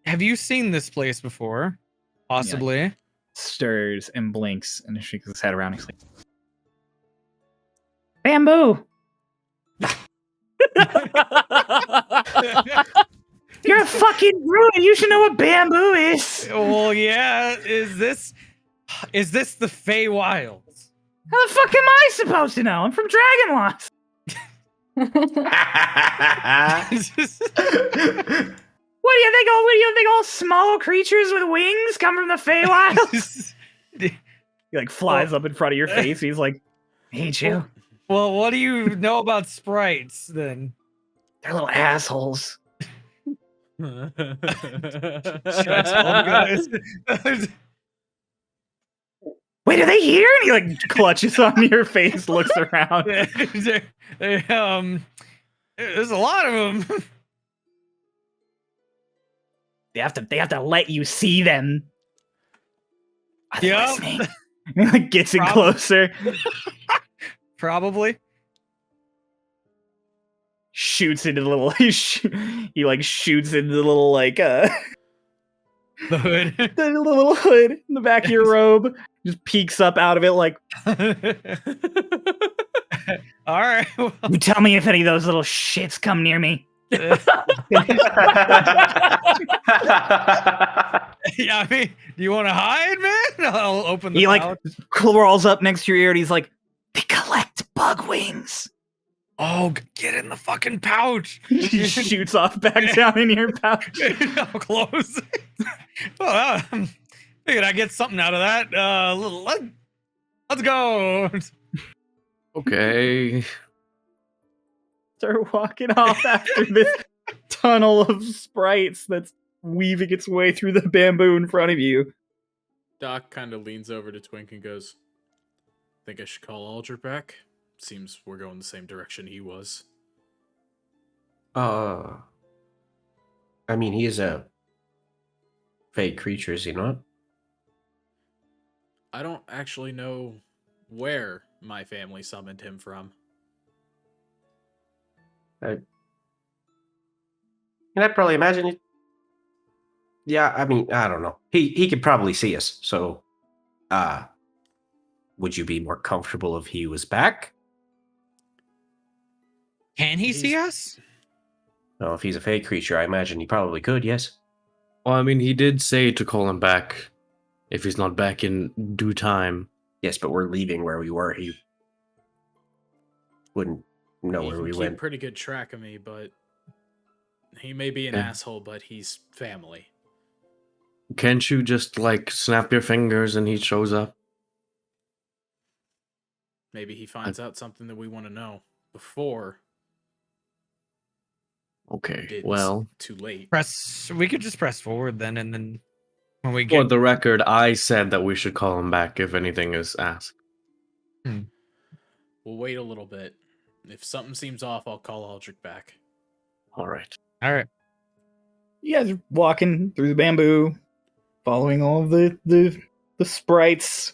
have you seen this place before? Possibly. Stirs and blinks and shakes his head around. He's like, bamboo. You're a fucking druid. You should know what bamboo is. Well, yeah. Is this the Feywilds? How the fuck am I supposed to know? I'm from Dragonlost. What do you think? What do you think? All small creatures with wings come from the Feywild? He like flies up in front of your face. He's like, "I hate you." Well, what do you know about sprites then? They're little assholes. Stressful, guys. Wait, are they here? And he like clutches on your face, looks around. There's a lot of them. They have to let you see them. Are they Yep. listening? And he like gets in Prob- closer, Probably. shoots into the little. He like shoots into the little like The hood. the little hood in the back of your robe. Just peeks up out of it like. All right. Well, You tell me if any of those little shits come near me. yeah, I mean, do you want to hide, man? I'll open the He like pouch. crawls up next to your ear and he's like, "They collect bug wings." Oh, get in the fucking pouch. He shoots off back down in your pouch. How close? Well, figured I get something out of that. Let's go. Okay. Start walking off after this tunnel of sprites that's weaving its way through the bamboo in front of you. Doc kind of leans over to Twink and goes, "Think I should call Aldrich back? Seems we're going the same direction he was." I mean, he is a fake creature, is he not? I don't actually know where my family summoned him from. Can I probably imagine it? Yeah, I mean, I don't know. He could probably see us, so would you be more comfortable if he was back? Can he see us? No, if he's a fake creature, I imagine he probably could, yes. Well, I mean, he did say to call him back if he's not back in due time. Yes, but we're leaving where we were. He wouldn't know He where can we keep went. pretty good track of me, but he may be an Yeah. asshole, but he's family. Can't you just, like, snap your fingers and he shows up? Maybe he finds out something that we want to know before Okay, it's well, too late. We could just press forward then, and then when we for get the record, I said that we should call him back if anything is asked. We'll wait a little bit. If something seems off, I'll call Aldrich back. All right. all right. You guys are walking through the bamboo, following all of the sprites.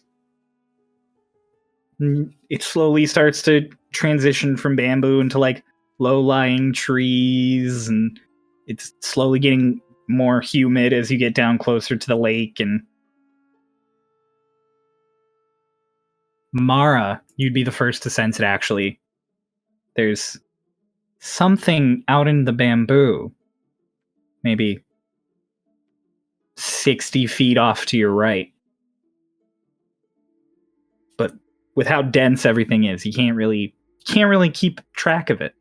And it slowly starts to transition from bamboo into like low-lying trees, and it's slowly getting more humid as you get down closer to the lake. And Mara, you'd be the first to sense it, actually. There's something out in the bamboo, maybe 60 feet off to your right. But with how dense everything is, you can't really keep track of it.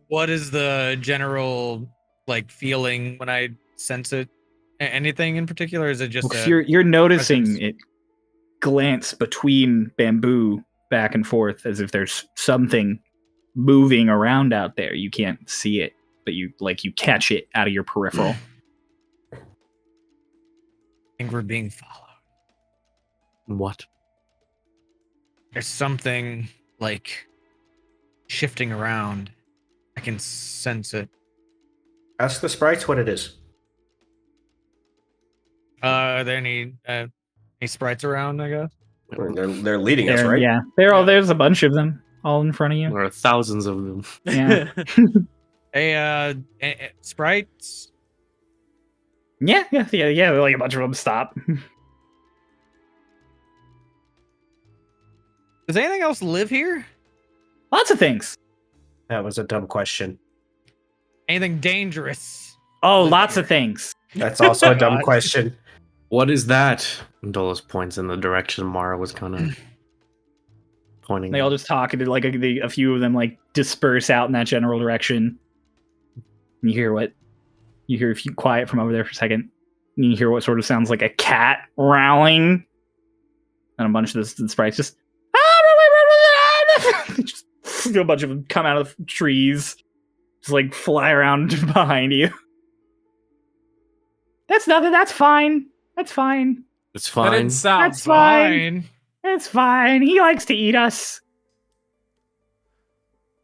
What is the general like feeling when I sense it? Anything in particular? Or is it just Well, 'cause you're noticing presence? it glance between bamboo back and forth as if there's something moving around out there. You can't see it, but you catch it out of your peripheral. I think we're being followed. What? There's something like shifting around. I can sense it. Ask the sprites what it is. Are there any sprites around? I guess. They're leading us, There- right? Yeah, there's a bunch of them all in front of you. There are thousands of them. Yeah. Hey, sprites. Yeah. Like a bunch of them stop. Does anything else live here? Lots of things. That was a dumb question. Anything dangerous? Oh, Live lots here. of things. That's also a dumb God. question. What is that? Dolus points in the direction Mara was kind of pointing. They all just talk, and like a few of them like disperse out in that general direction. And you hear a few quiet from over there for a second. And you hear what sort of sounds like a cat growling. And a bunch of the sprites just just a bunch of them come out of the trees, just like fly around behind you. That's nothing. That's fine. That's fine. It's That fine. didn't sound That's fine. Fine. It's fine. He likes to eat us.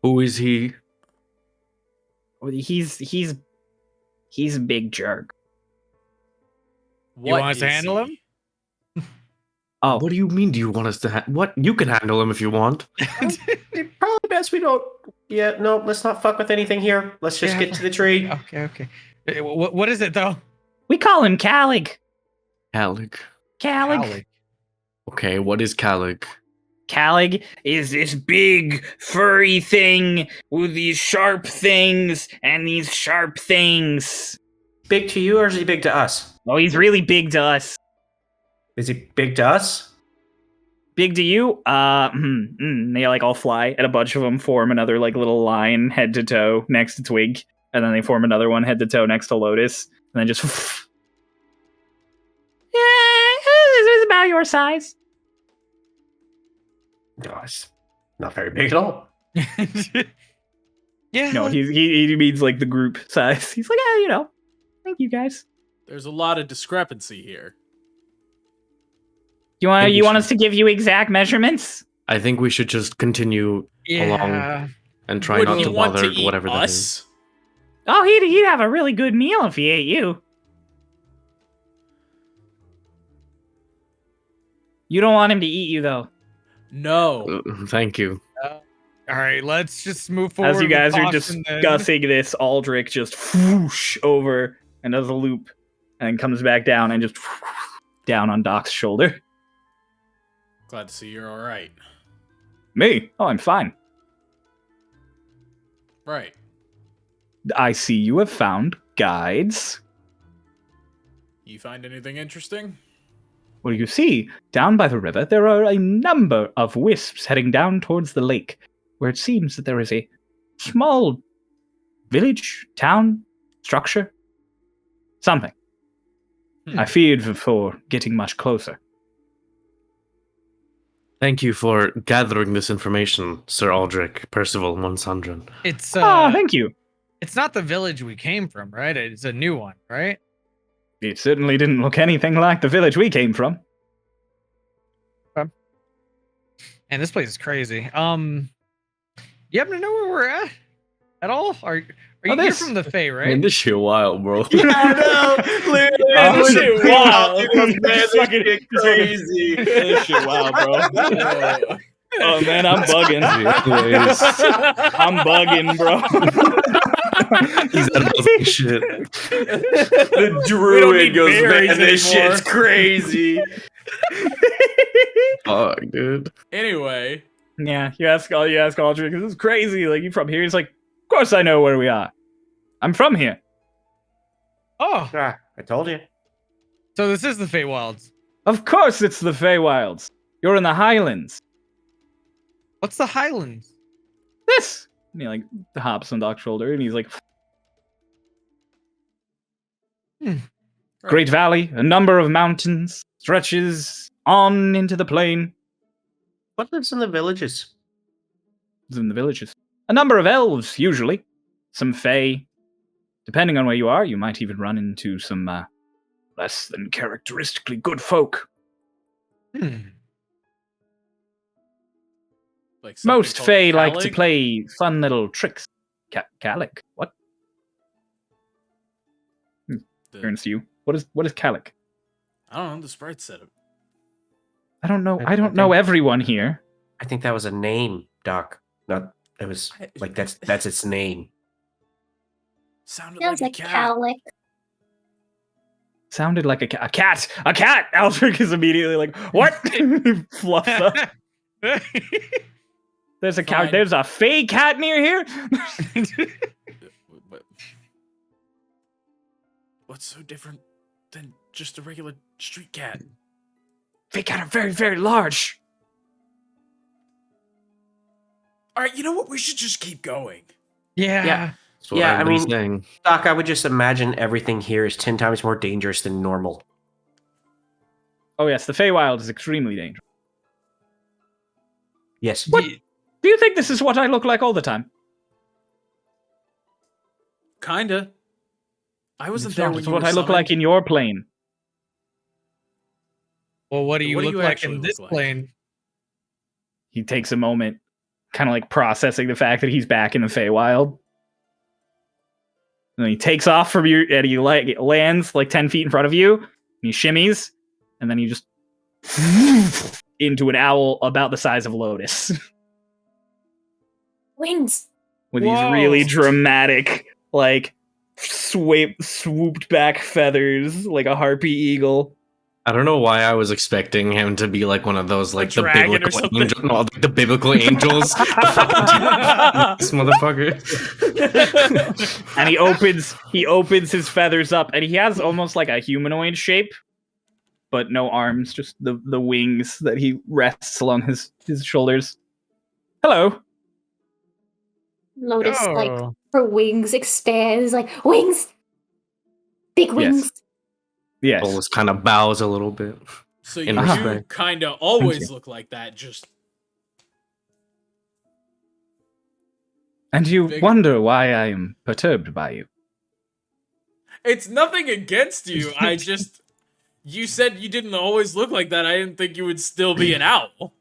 Who is he? He's a big jerk. You want us to is handle he? Oh, What do you mean? Do you want us to? What? You can handle him if you want. Probably best we don't. Yeah, no, let's not fuck with anything here. Let's just Yeah. get to the tree. Okay. What is it though? we call him Calig. Calig. Calig. Okay, what is Calig? Calig is this big furry thing with these sharp things and these sharp things. Big to you, or is he big to us? Oh, he's really big to us. Is he big to us? Big to you? They like all fly, and a bunch of them form another like little line head to toe next to Twig, and then they form another one head to toe next to Lotus, and then just it's about your size. Gosh, not very big at all. Yeah. No, he means like the group size. He's like, thank you guys. There's a lot of discrepancy here. You want us to give you exact measurements? I think we should just continue along and try Would not he to want bother to eat whatever that is. us? Oh, he'd have a really good meal if he ate you. You don't want him to eat you though. No. Thank you. All right, let's just move forward. As you with guys are caution then. discussing this, Aldrich just whoosh over and does a loop, and then comes back down and just down on Doc's shoulder. Glad to see you're all right. Me? Oh, I'm fine. Right. I see you have found guides. You find anything interesting? Well, you see, down by the river, there are a number of wisps heading down towards the lake, where it seems that there is a small village, town, structure, something. I feared for getting much closer. Thank you for gathering this information, Sir Aldrich Percival Monsandron. It's Thank you. it's not the village we came from, right? It's a new one, right? It certainly didn't look anything like the village we came from. And this place is crazy. You happen to know where we're at all? Are you you're this. from the Fae, right? Man, this shit wild, bro. This shit wild. This fucking crazy. This shit wild, bro. Oh man, I'm bugging. I'm bugging, bro. He's out of his shit. The We don't druid need goes, berries man, this anymore." shit's crazy. Fuck, dude. Anyway, Yeah, you ask Aldrich, this is crazy. Like, you from here? He's like, of course I know where we are. I'm from here. Oh, Ah, I told you. so this is the Feywilds. Of course it's the Feywilds. You're in the Highlands. What's the Highlands? This! And he, like, hops on Doc's shoulder, and he's like, Great Valley, a number of mountains, stretches on into the plain. What lives in the villages? It's in the villages. A number of elves, usually. Some fae. Depending on where you are, you might even run into some less than characteristically good folk. like something Most called fae like to Calig? play fun little tricks. Calig? What? Turns to you. What is Calig? I don't know. The sprite said it. I don't know. I I don't know think- everyone here. I think that was a name, Doc. Not. It was like that's its name. Sounded Sounds like like a cat. Cowlick. Sounded like a cat. A cat! Aldrich is immediately like, what? Fluffs up. There's a cow. Fine. There's a fey cat near here. What- What's so different than just a regular street cat? Fey cat are very, very large. All right, you know what? We should just keep going. Yeah. Yeah. That's what Yeah, I've I been mean- saying. Doc, I would just imagine everything here is 10 times more dangerous than normal. Oh yes, the Feywild is extremely dangerous. Yes. What? Do you think this is what I look like all the time? Kinda. I wasn't It's there not. when It's you what were I look like summoned. in your plane. Well, what do you What do look you like actually in look this like? plane? He takes a moment, kind of like processing the fact that he's back in the Feywild. And he takes off from you, and he lands like 10 feet in front of you, and he shimmies, and then he just into an owl about the size of Lotus. Wings. With these Whoa. really dramatic, like, swooped back feathers, like a harpy eagle. I don't know why I was expecting him to be like one of those, like the dragon or biblical something. angels. No, like the biblical angels. This motherfucker. And he opens his feathers up, and he has almost like a humanoid shape, but no arms, just the wings that he rests along his shoulders. Hello. Lotus, like, Oh. her wings expand. It's like, wings! Big wings! Yes. Dolus kind of bows a little bit. So In you respect. kind of Thank always you. look like that, just And you Big- wonder why I am perturbed by you. it's nothing against you. I just you said you didn't always look like that. I didn't think you would still be an owl.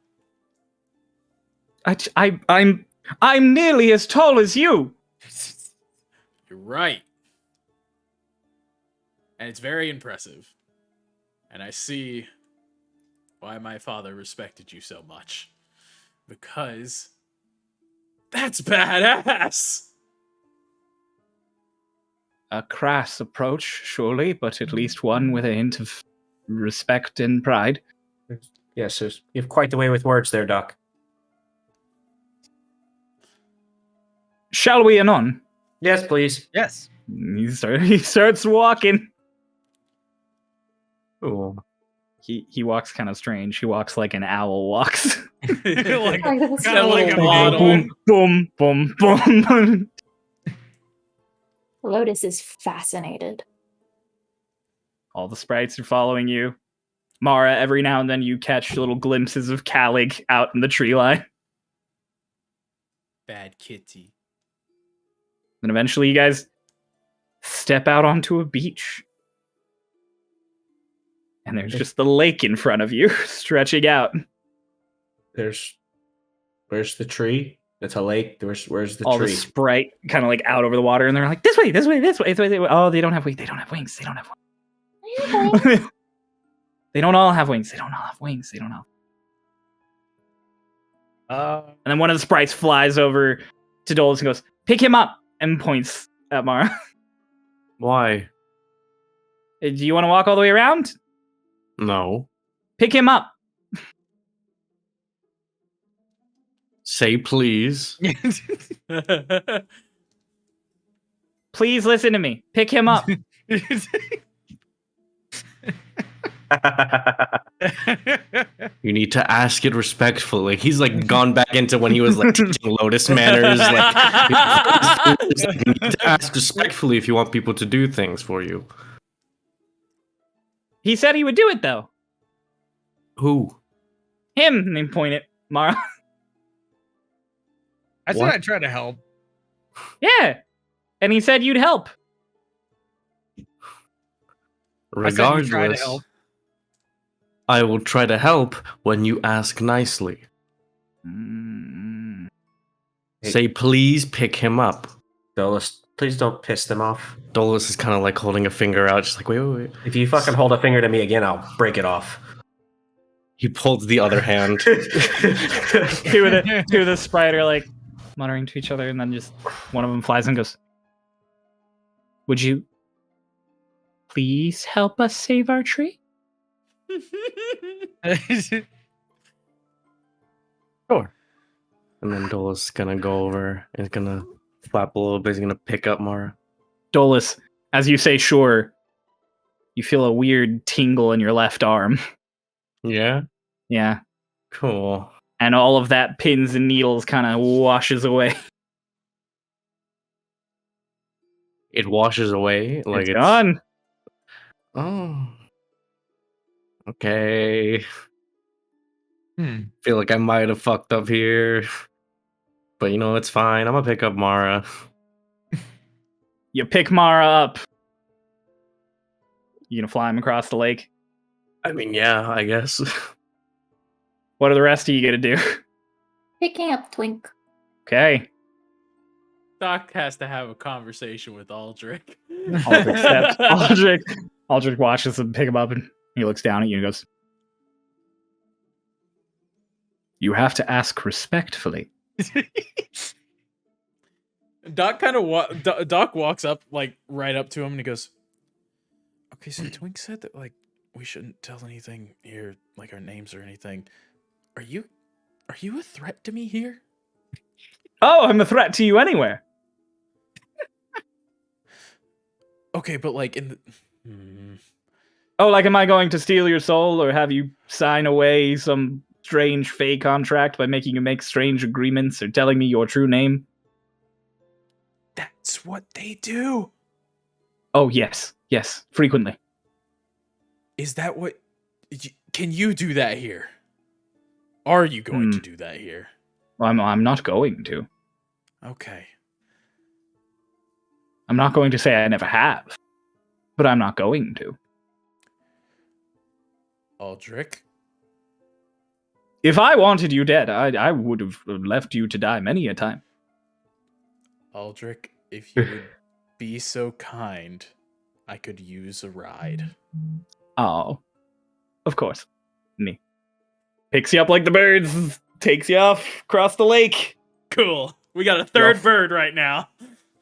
I'm nearly as tall as you. You're right. And it's very impressive. And I see why my father respected you so much. Because that's badass. A crass approach, surely, but at least one with a hint of respect and pride. Yes, you have quite the way with words there, Doc. Shall we anon? Yes, please. Yes. He starts walking. Ooh. He walks kind of strange. He walks like an owl walks. Like, I guess. kind of like a Waddle. penguin. boom, boom, boom. Lotus is fascinated. All the sprites are following you. Mara, every now and then you catch little glimpses of Calig out in the tree line. Bad kitty. Then eventually you guys step out onto a beach. And there's just the lake in front of you, stretching out. Where's the tree? It's a lake. Where's the All tree? the sprite kind of like out over the water, and they're like, this way, this way, this way, this way, this way. Oh, they don't have wings. They don't have wings. They don't have wings. They don't all have wings. They don't all have wings. They don't all. And then one of the sprites flies over to Dolus and goes, pick him up, and points at Mara. Why? Do you want to walk all the way around? No. Pick him up. Say please. Please listen to me. Pick him up. You need to ask it respectfully. He's like gone back into when he was like teaching Lotus manners. Like, you need to ask respectfully if you want people to do things for you. He said he would do it, though. Who? Him. And they point at Mara. I said What? I'd try to help. Yeah. And he said you'd help. I said you'd try to Regardless, help. I will try to help when you ask nicely. Mm. Hey. Say please pick him up. Dolus, please don't piss them off. Dolus is kind of like holding a finger out, just like wait. If you fucking hold a finger to me again, I'll break it off. He pulls the other hand. Two of the sprite are like muttering to each other, and then just one of them flies and goes, would you please help us save our tree? Sure. And then Dolus is gonna go over and is gonna flap a little bit. He's gonna pick up Mara. Dolus, as you say sure, you feel a weird tingle in your left arm. Yeah? Yeah. Cool. And all of that pins and needles kind of washes away. It washes away. Like It's gone. Oh. Okay. Feel like I might have fucked up here. But it's fine. I'm gonna pick up Mara. You pick Mara up. You gonna fly him across the lake? I mean, yeah, I guess. What are the rest of you gonna do? Picking up Twink. Okay. Doc has to have a conversation with Aldrich. Aldrich steps. Aldrich watches him pick him up, and he looks down at you and goes, "You have to ask respectfully." Doc kind of Doc walks up like right up to him and he goes, "Okay, so Twink said that like we shouldn't tell anything here, like our names or anything. Are you a threat to me here?" Oh, I'm a threat to you anywhere. Okay, but like in the Oh, like am I going to steal your soul or have you sign away some strange fey contract by making you make strange agreements or telling me your true name? that's what they do. Oh, yes, frequently. Is that what? Can you do that here? Are you going to do that here? Well, I'm not going to. Okay. I'm not going to say I never have, but I'm not going to. Aldrich? If I wanted you dead, I would have left you to die many a time. Aldrich, if you would be so kind, I could use a ride. Oh, of course. And he picks you up like the birds, takes you off across the lake. Cool. We got a third bird right now.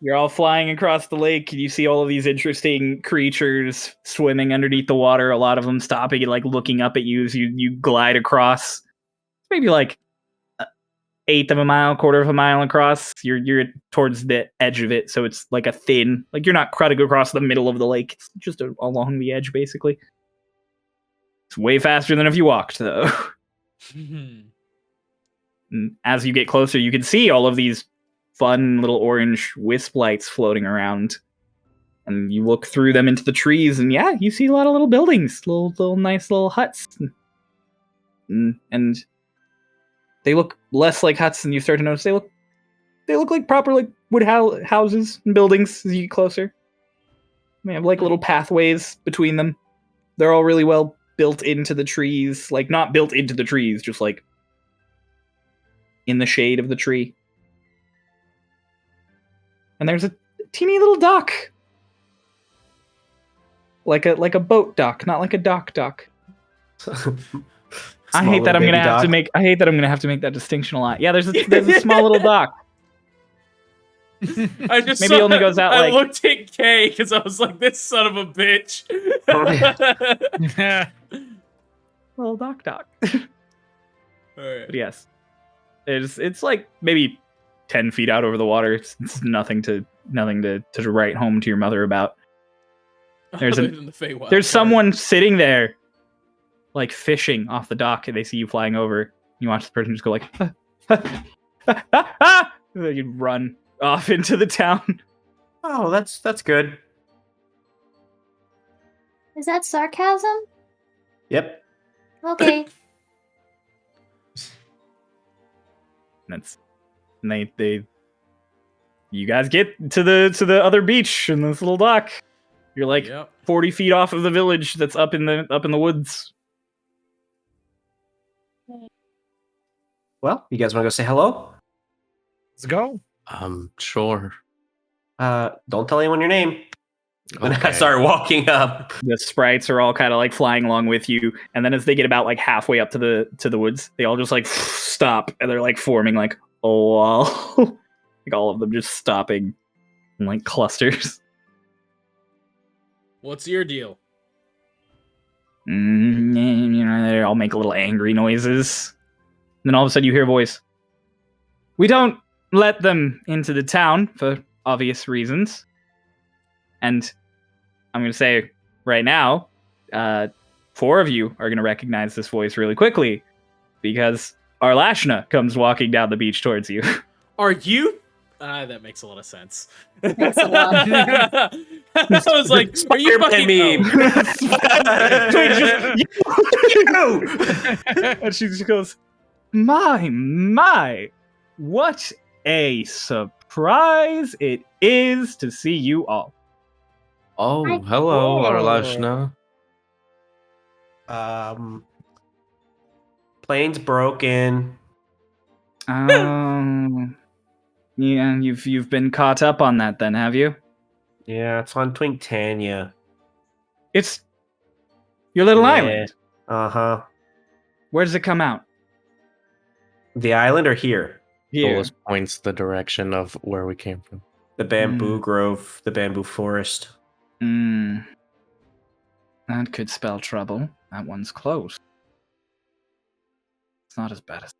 You're all flying across the lake, and you see all of these interesting creatures swimming underneath the water, a lot of them stopping and like looking up at you as you glide across. It's maybe like an eighth of a mile, quarter of a mile across. You're towards the edge of it, so it's like a thin, like you're not cutting across the middle of the lake. It's just along the edge, basically. It's way faster than if you walked, though. And as you get closer, you can see all of these fun little orange wisp lights floating around. And you look through them into the trees, and yeah, you see a lot of little buildings, little nice little huts. And they look less like huts, and you start to notice they look like proper like wood houses and buildings as you get closer. They have like little pathways between them. They're all really well built into the trees, like not built into the trees, just like in the shade of the tree. And there's a teeny little dock. Like a boat dock, not like a dock. I hate that I'm gonna have to make that distinction a lot. Yeah, there's a small little dock. I just maybe it only goes out I like looked at Kay because I was like, this son of a bitch. little dock. Alright. But yes. It's like maybe 10 feet out over the water. It's nothing to write home to your mother about. There's someone sitting there, like fishing off the dock, and they see you flying over. You watch the person just go like, and then you run off into the town. Oh, that's good. Is that sarcasm? Yep. Okay. And they you guys get to the other beach in this little dock. You're like 40 feet off of the village that's up in the woods. Well, you guys want to go say hello? Let's go. Sure. Don't tell anyone your name. And I Okay. start walking up. The sprites are all kind of like flying along with you, and then as they get about like halfway up to the woods, they all just like stop, and they're like forming like a wall. Like all of them just stopping in like clusters. What's your deal? They all make little angry noises. And then all of a sudden you hear a voice. We don't let them into the town for obvious reasons. And I'm going to say right now, 4 of you are going to recognize this voice really quickly because Arlashna comes walking down the beach towards you. Are you? That makes a lot of sense. Makes a lot. I was like, are you fucking meme. And she just goes, my, what a surprise it is to see you all. Oh, Hi. hello, Whoa. Arlashna. Plane's broken. Yeah, you've been caught up on that then, have you? Yeah, it's on Twinktania. It's your little island. Uh-huh. Where does it come out? The island or here? Here. Solus points the direction of where we came from. The bamboo grove, the bamboo forest. That could spell trouble. That one's close. It's not as bad as.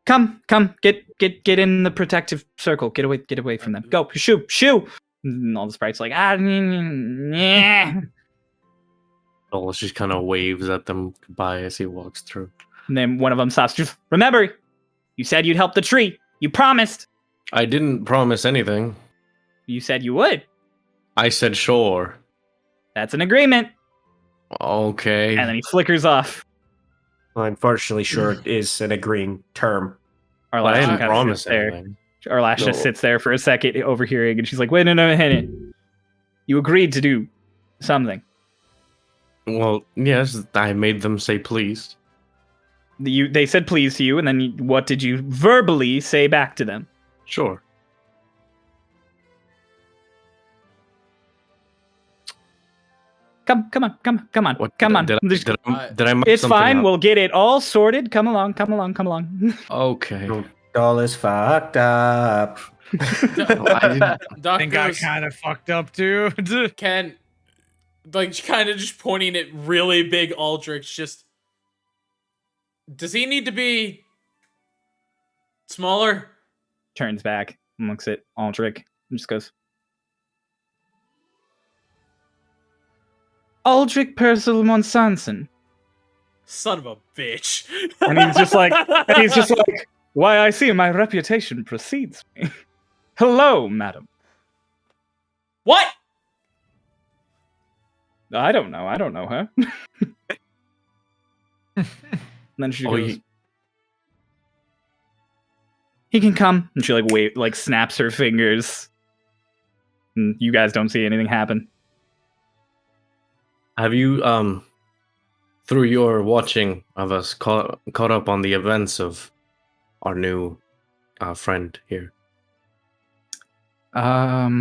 Come, get in the protective circle. Get away from them. Go, shoo. And all the sprites like yeah. Solus just kind of waves at them goodbye as he walks through. And then one of them stops. Just remember, you said you'd help the tree. You promised. I didn't promise anything. You said you would. I said sure. That's an agreement. Okay. And then he flickers off. Well, unfortunately, sure, it is an agreeing term. But I Arlash didn't kind of promise sits there. anything. Arlash just No. sits there for a second, overhearing, and she's like, "Wait, no. You agreed to do something. Well, yes, I made them say please. They said please to you, and then what did you verbally say back to them? Sure. Come on. What Come on. Did I mess It's something fine. up? We'll get it all sorted. Come along. Okay. All is fucked up. Doc think I goes, kind of fucked up too. Ken, like, kind of just pointing at really big Aldrich, just, does he need to be smaller? Turns back and looks at Aldrich and just goes, Aldrich Percival Monsanson. Son of a bitch. And he's just like, why, I see my reputation precedes me. Hello, madam. What? I don't know her. And then she goes, he can come. And she snaps her fingers. And you guys don't see anything happen. Have you, through your watching of us, caught up on the events of our new friend here? I'll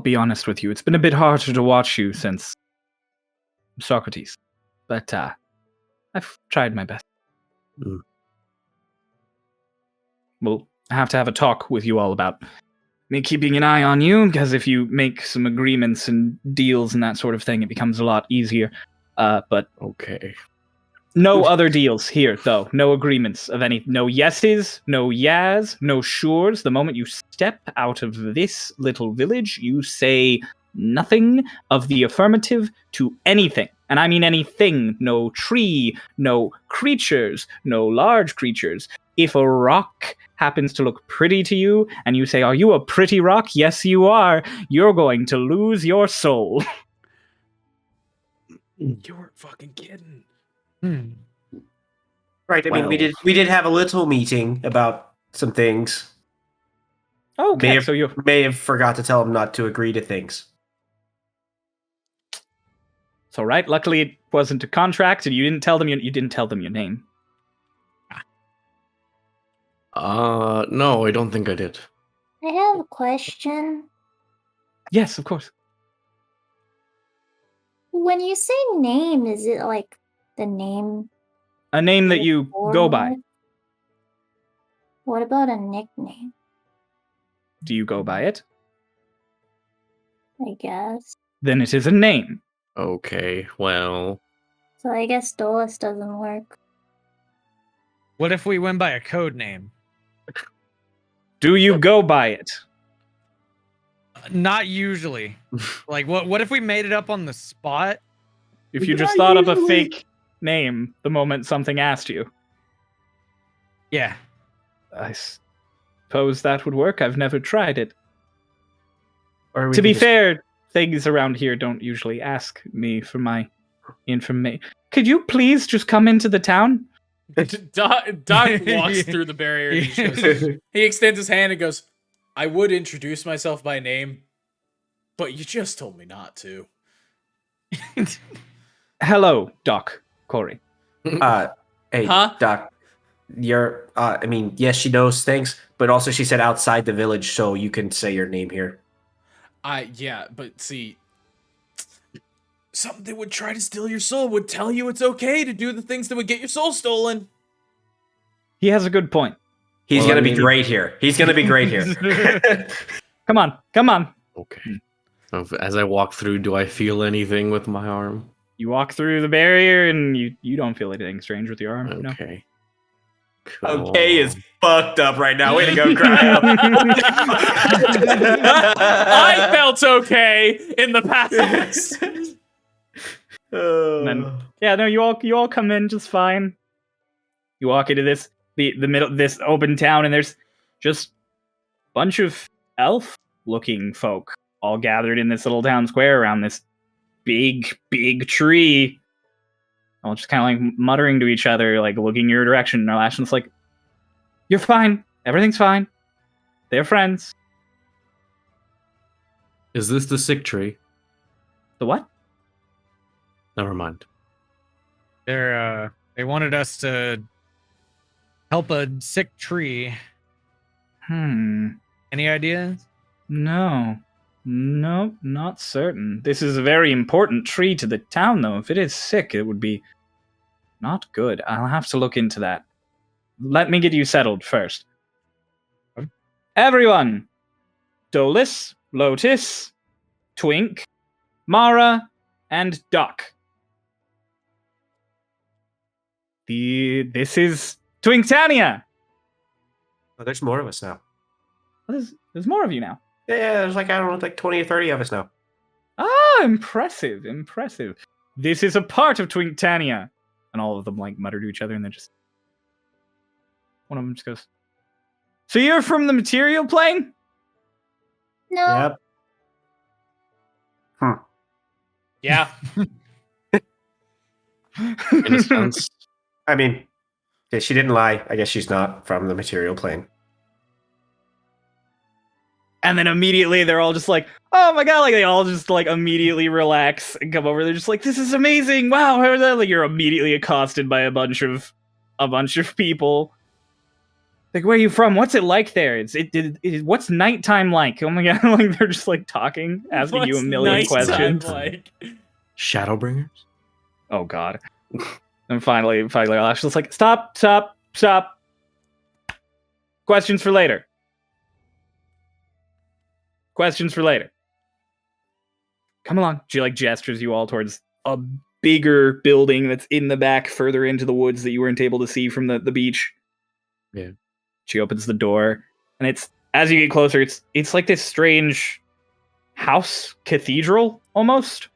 be honest with you. It's been a bit harder to watch you since Socrates. But, I've tried my best. Mm. We'll have to have a talk with you all about me keeping an eye on you, because if you make some agreements and deals and that sort of thing, it becomes a lot easier. But Okay. no other deals here, though. No agreements of any. No yeses, no yas, no sures. The moment you step out of this little village, you say nothing of the affirmative to anything. And I mean anything. No tree, no creatures, no large creatures. If a rock happens to look pretty to you, and you say, are you a pretty rock? Yes, you are. You're going to lose your soul. You weren't fucking kidding. Right. I mean, we did have a little meeting about some things. Okay, so you may have forgot to tell him not to agree to things. It's all right. Luckily, it wasn't a contract, and you didn't tell them your name. No, I don't think I did. I have a question. Yes, of course. When you say name, is it like the name? A name that you go by. with? What about a nickname? Do you go by it? I guess. Then it is a name. Okay, well, So I guess Dolus doesn't work. What if we went by a code name? Do you go by it? Not usually. Like, what if we made it up on the spot? If you just thought of a fake name the moment something asked you. Yeah. suppose that would work. I've never tried it. Or we To could be just- fair, things around here don't usually ask me for my information. Could you please just come into the town? Doc walks through the barrier and he just goes, he extends his hand and goes, I would introduce myself by name, but you just told me not to. Hello, Doc Corey. Hey, Huh? Doc, you're. I mean, yes, she knows things, but also she said outside the village, so you can say your name here. Yeah, but see, something that would try to steal your soul would tell you it's okay to do the things that would get your soul stolen. He has a good point. He's Well, gonna I be mean- great here. He's gonna be great here. Come on. Okay. As I walk through, do I feel anything with my arm? You walk through the barrier and you don't feel anything strange with your arm. No. Okay. Cool. Okay, is fucked up right now. Way to go, Cryo. I felt okay in the past. then- Yeah, no, you all come in just fine. You walk into the middle this open town, and there's just a bunch of elf-looking folk all gathered in this little town square around this big tree. All just kind of like muttering to each other, like looking your direction. And Ashton's like, "You're fine. Everything's fine. They're friends." Is this the sick tree? The what? Never mind. They wanted us to help a sick tree. Any ideas? No, not certain. This is a very important tree to the town, though. If it is sick, it would be not good. I'll have to look into that. Let me get you settled first. Okay. Everyone! Dolus, Lotus, Twink, Mara, and Doc. This is Twinktania! Oh, there's more of us now. There's more of you now. Yeah, there's like, I don't know, like 20 or 30 of us now. Ah, impressive. This is a part of Twinktania. And all of them like mutter to each other, and then just one of them just goes, "So you're from the material plane?" No. Yep. Yeah. In a sense, I mean, yeah, she didn't lie. I guess she's not from the material plane. And then immediately they're all just like, "Oh my god!" Like they all just like immediately relax and come over. They're just like, "This is amazing! Wow!" How is that? Like you're immediately accosted by a bunch of people. Like, where are you from? What's it like there? What's nighttime like? Oh my god! Like they're just like talking, asking you a What's million nighttime questions. like? Shadowbringers? Oh god. And finally Ashley's like, stop. Questions for later. Come along. She like gestures you all towards a bigger building that's in the back, further into the woods that you weren't able to see from the beach. Yeah. She opens the door, and it's as you get closer, it's like this strange house cathedral almost.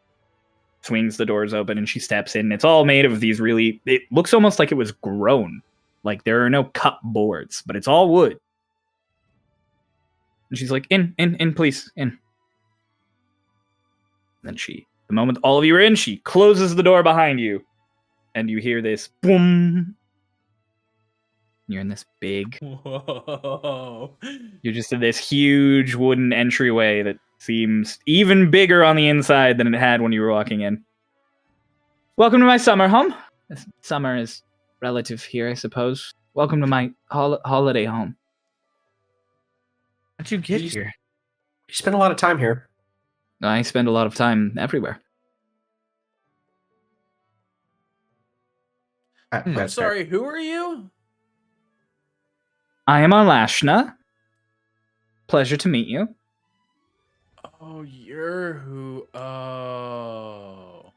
Swings the doors open, and she steps in. It's all made of these really. It looks almost like it was grown. Like there are no cut boards, but it's all wood. And she's like, in, please, in. And then the moment all of you are in, she closes the door behind you. And you hear this boom. You're in this big. Whoa. You're just in this huge wooden entryway that seems even bigger on the inside than it had when you were walking in. Welcome to my summer home. Summer is relative here, I suppose. Welcome to my holiday home. How'd you get here? You spend a lot of time here. I spend a lot of time everywhere. I'm That's fair. sorry, who are you? I am Alashna. Pleasure to meet you. Oh, you're who? Oh.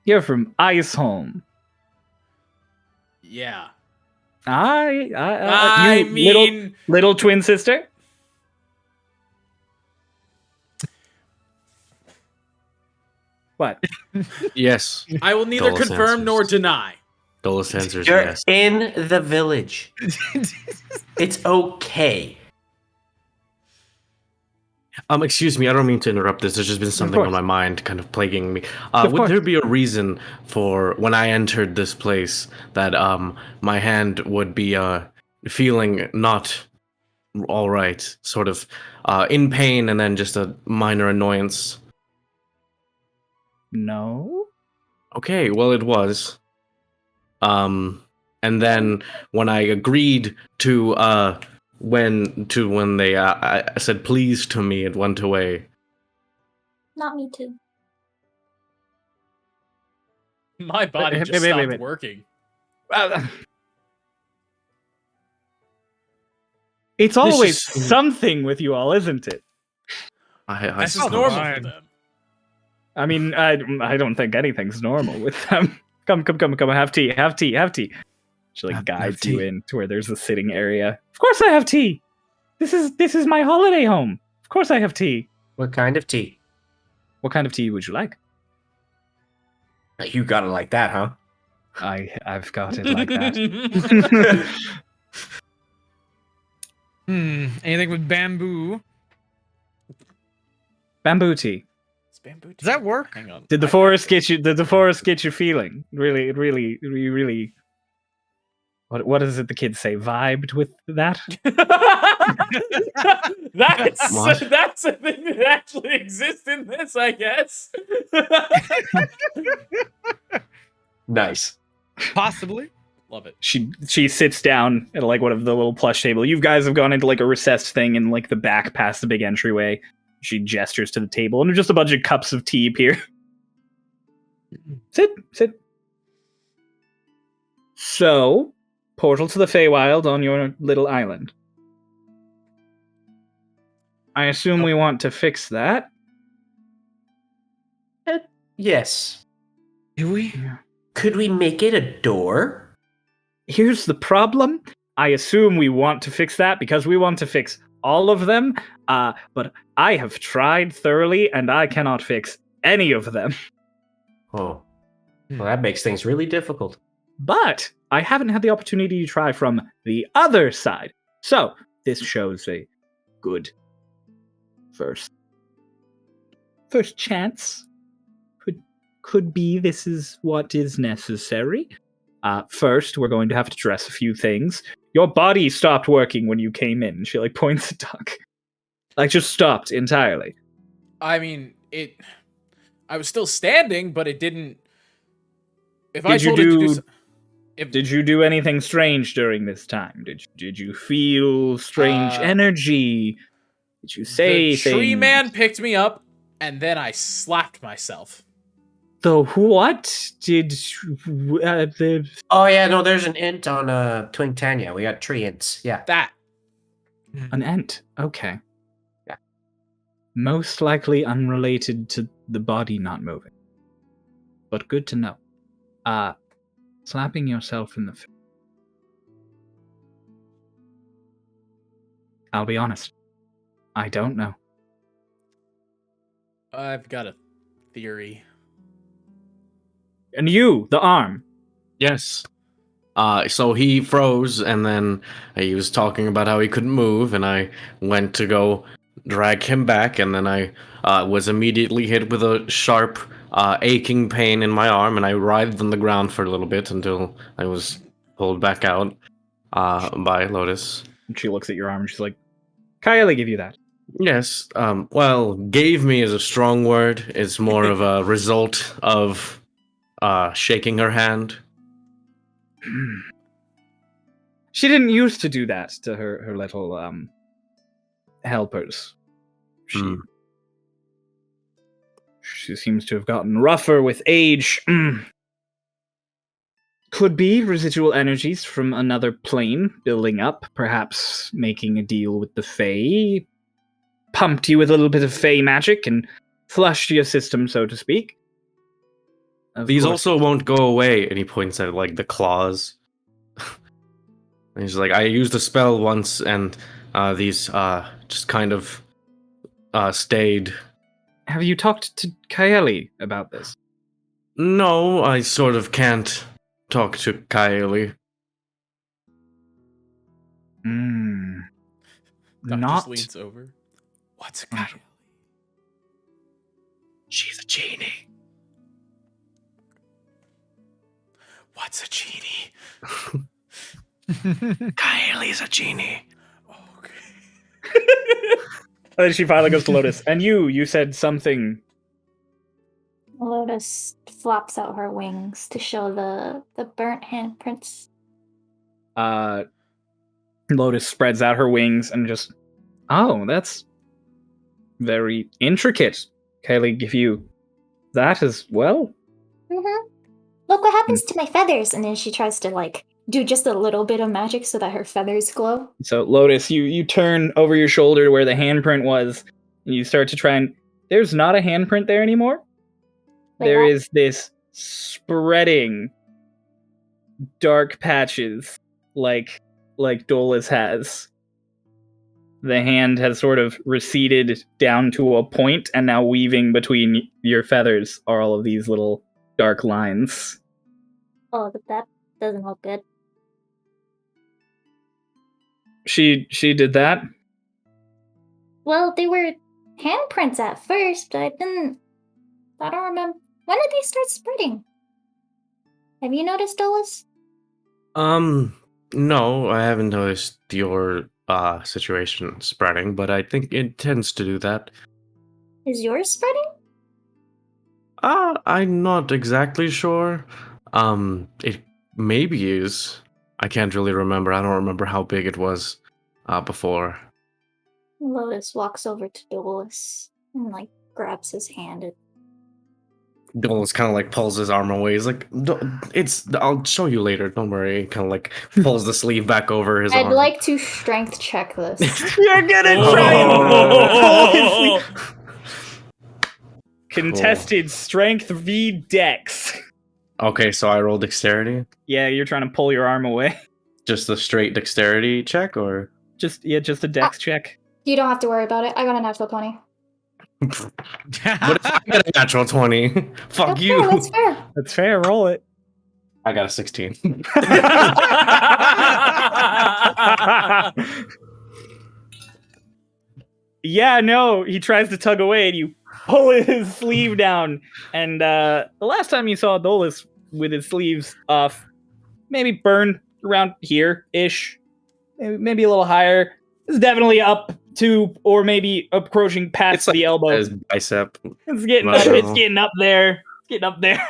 You're from Iceholm. Yeah. I I you mean, little twin sister. What? Yes. I will neither Dulles confirm nor answers. deny. Dolus answers You're yes. in the village. It's okay. Excuse me, I don't mean to interrupt this. There's just been something on course. my mind kind of plaguing me. Of Would course. there be a reason for when I entered this place that my hand would be feeling not all right, sort of in pain and then just a minor annoyance? No. Okay, well it was. And then when I agreed to when they I said please to me, it went away. Not me too. My body Wait, just wait, stopped wait. working. It's This always is- something with you all, isn't it? I This is suppose. normal for fine. them. I mean, I don't think anything's normal with them. Come, have tea. She like Have guides you tea. in to where there's a sitting area. Of course I have tea. This is my holiday home. Of course I have tea. What kind of tea? What kind of tea would you like? You got it like that, huh? I've got it like that. Anything with bamboo? Bamboo tea. It's bamboo Does that tea. work? Hang on. Did the forest get you? Did the forest get you feeling? Really. What is it the kids say? Vibed with that? What? That's a thing that actually exists in this, I guess. Nice. Possibly. Love it. She sits down at like one of the little plush table. You guys have gone into like a recessed thing in like the back past the big entryway. She gestures to the table, and just a bunch of cups of tea appear. Sit. So, portal to the Feywild on your little island. I assume we want to fix that. Yes. Do we? Could we make it a door? Here's the problem. I assume we want to fix that because we want to fix all of them. But I have tried thoroughly, and I cannot fix any of them. Oh. Well, that makes things really difficult. But I haven't had the opportunity to try from the other side. So, this shows a good first chance. Could be this is what is necessary. First, we're going to have to address a few things. Your body stopped working when you came in. She like points at Duck. Like just stopped entirely. I mean, I was still standing, but it didn't. If I told it to do, Did you do anything strange during this time? Did you feel strange energy? Did you say the tree things? man picked me up, and then I slapped myself. The what did the Oh, yeah, no, there's an int on Twinktania. We got tree ints. Yeah. That. an ent? Okay. Yeah. Most likely unrelated to the body not moving. But good to know. Slapping yourself in the face. I'll be honest. I don't know. I've got a theory. And you, the arm. Yes. So he froze, and then he was talking about how he couldn't move, and I went to go drag him back, and then I was immediately hit with a sharp, aching pain in my arm, and I writhed on the ground for a little bit until I was pulled back out by Lotus. And she looks at your arm and she's like, Kylie give you that. Yes. Well, gave me is a strong word. It's more of a result of shaking her hand. She didn't used to do that to her little helpers. She seems to have gotten rougher with age. Could be residual energies from another plane building up, perhaps making a deal with the Fae. Pumped you with a little bit of Fae magic and flushed your system, so to speak. Of These course- also won't go away, and he points at like the claws. And he's like, I used a spell once, and these just kind of stayed. Have you talked to Kaeli about this? No, I sort of can't talk to Kylie. Doc Not. just leans over. What's a guy? She's a genie. What's a genie? Kylie's a genie. Okay. And then she finally goes to Lotus. And you said something. Lotus flops out her wings to show the burnt handprints. Lotus spreads out her wings and just, oh, that's very intricate. Kylie, give you that as well? Mm-hmm. Look what happens to my feathers. And then she tries to like do just a little bit of magic so that her feathers glow. So Lotus, you turn over your shoulder to where the handprint was, and you start to try and there's not a handprint there anymore. Like There what? is this spreading dark patches like Dolus has. The hand has sort of receded down to a point, and now weaving between your feathers are all of these little dark lines. Oh, but that doesn't look good. She did that? Well, they were handprints at first, but I don't remember. When did they start spreading? Have you noticed, Dolus? No, I haven't noticed your situation spreading, but I think it tends to do that. Is yours spreading? I'm not exactly sure. It maybe is. I can't really remember. I don't remember how big it was before. Lotus walks over to Dolus and like grabs his hand. Dolus kind of like pulls his arm away. He's like, I'll show you later. Don't worry. Kind of like pulls the sleeve back over his I'd arm. like to strength check this. You're gonna try and pull his sleeve. Contested strength v dex. Okay, so I roll dexterity. Yeah, you're trying to pull your arm away. Just a straight dexterity check, or Just a dex check. You don't have to worry about it. I got a natural 20. what if I get a natural 20? Fuck That's you. fair, that's fair. That's fair, roll it. I got a 16. Yeah, no, he tries to tug away and you pull his sleeve down. And the last time you saw Dolus with his sleeves off, maybe burned around here-ish, maybe a little higher. It's definitely up to, or maybe approaching past It's like the elbow. his bicep. It's getting Wow. up. It's getting up there. It's getting up there.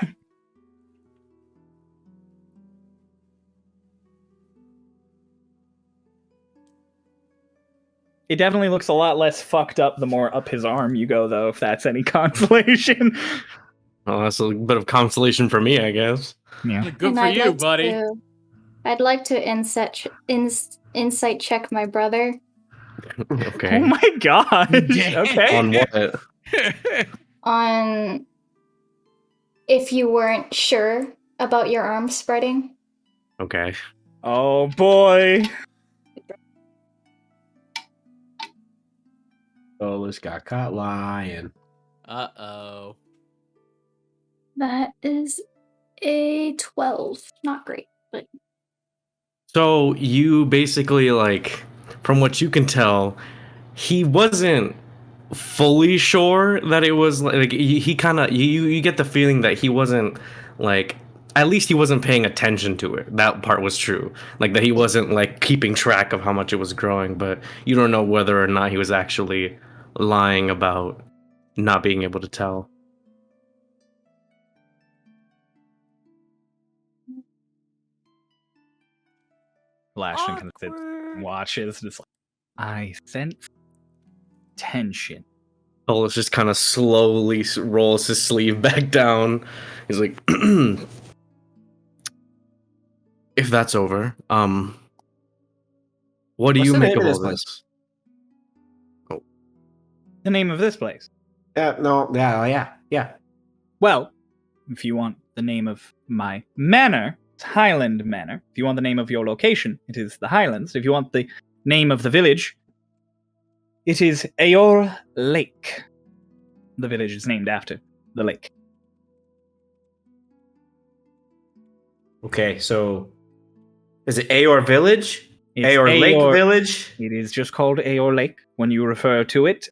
It definitely looks a lot less fucked up the more up his arm you go, though, if that's any consolation. Well, that's a bit of consolation for me, I guess. Yeah. Good And for I'd you, like buddy. I'd like to insight check my brother. Okay. Oh my god. Okay. On what? On if you weren't sure about your arm spreading. Okay. Oh boy. Dolus got caught lying. Uh-oh. That is a 12. Not great, but So you basically, like, from what you can tell, he wasn't fully sure that it was like he kind of you get the feeling that he wasn't like, at least he wasn't paying attention to it. That part was true, like that he wasn't like keeping track of how much it was growing, but you don't know whether or not he was actually lying about not being able to tell. Lashton kind of sits and watches, just like, I sense tension. Solstice just kind of slowly rolls his sleeve back down. He's like, if that's over, what do What's you the make name of of all this place? this? The name of this place. Yeah. Well, if you want the name of my manor, it's Highland Manor. If you want the name of your location, it is the Highlands. If you want the name of the village, it is Aor Lake. The village is named after the lake. Okay, so is it Aor Village? It's Aor Lake Aor- Village? It is just called Aor Lake when you refer to it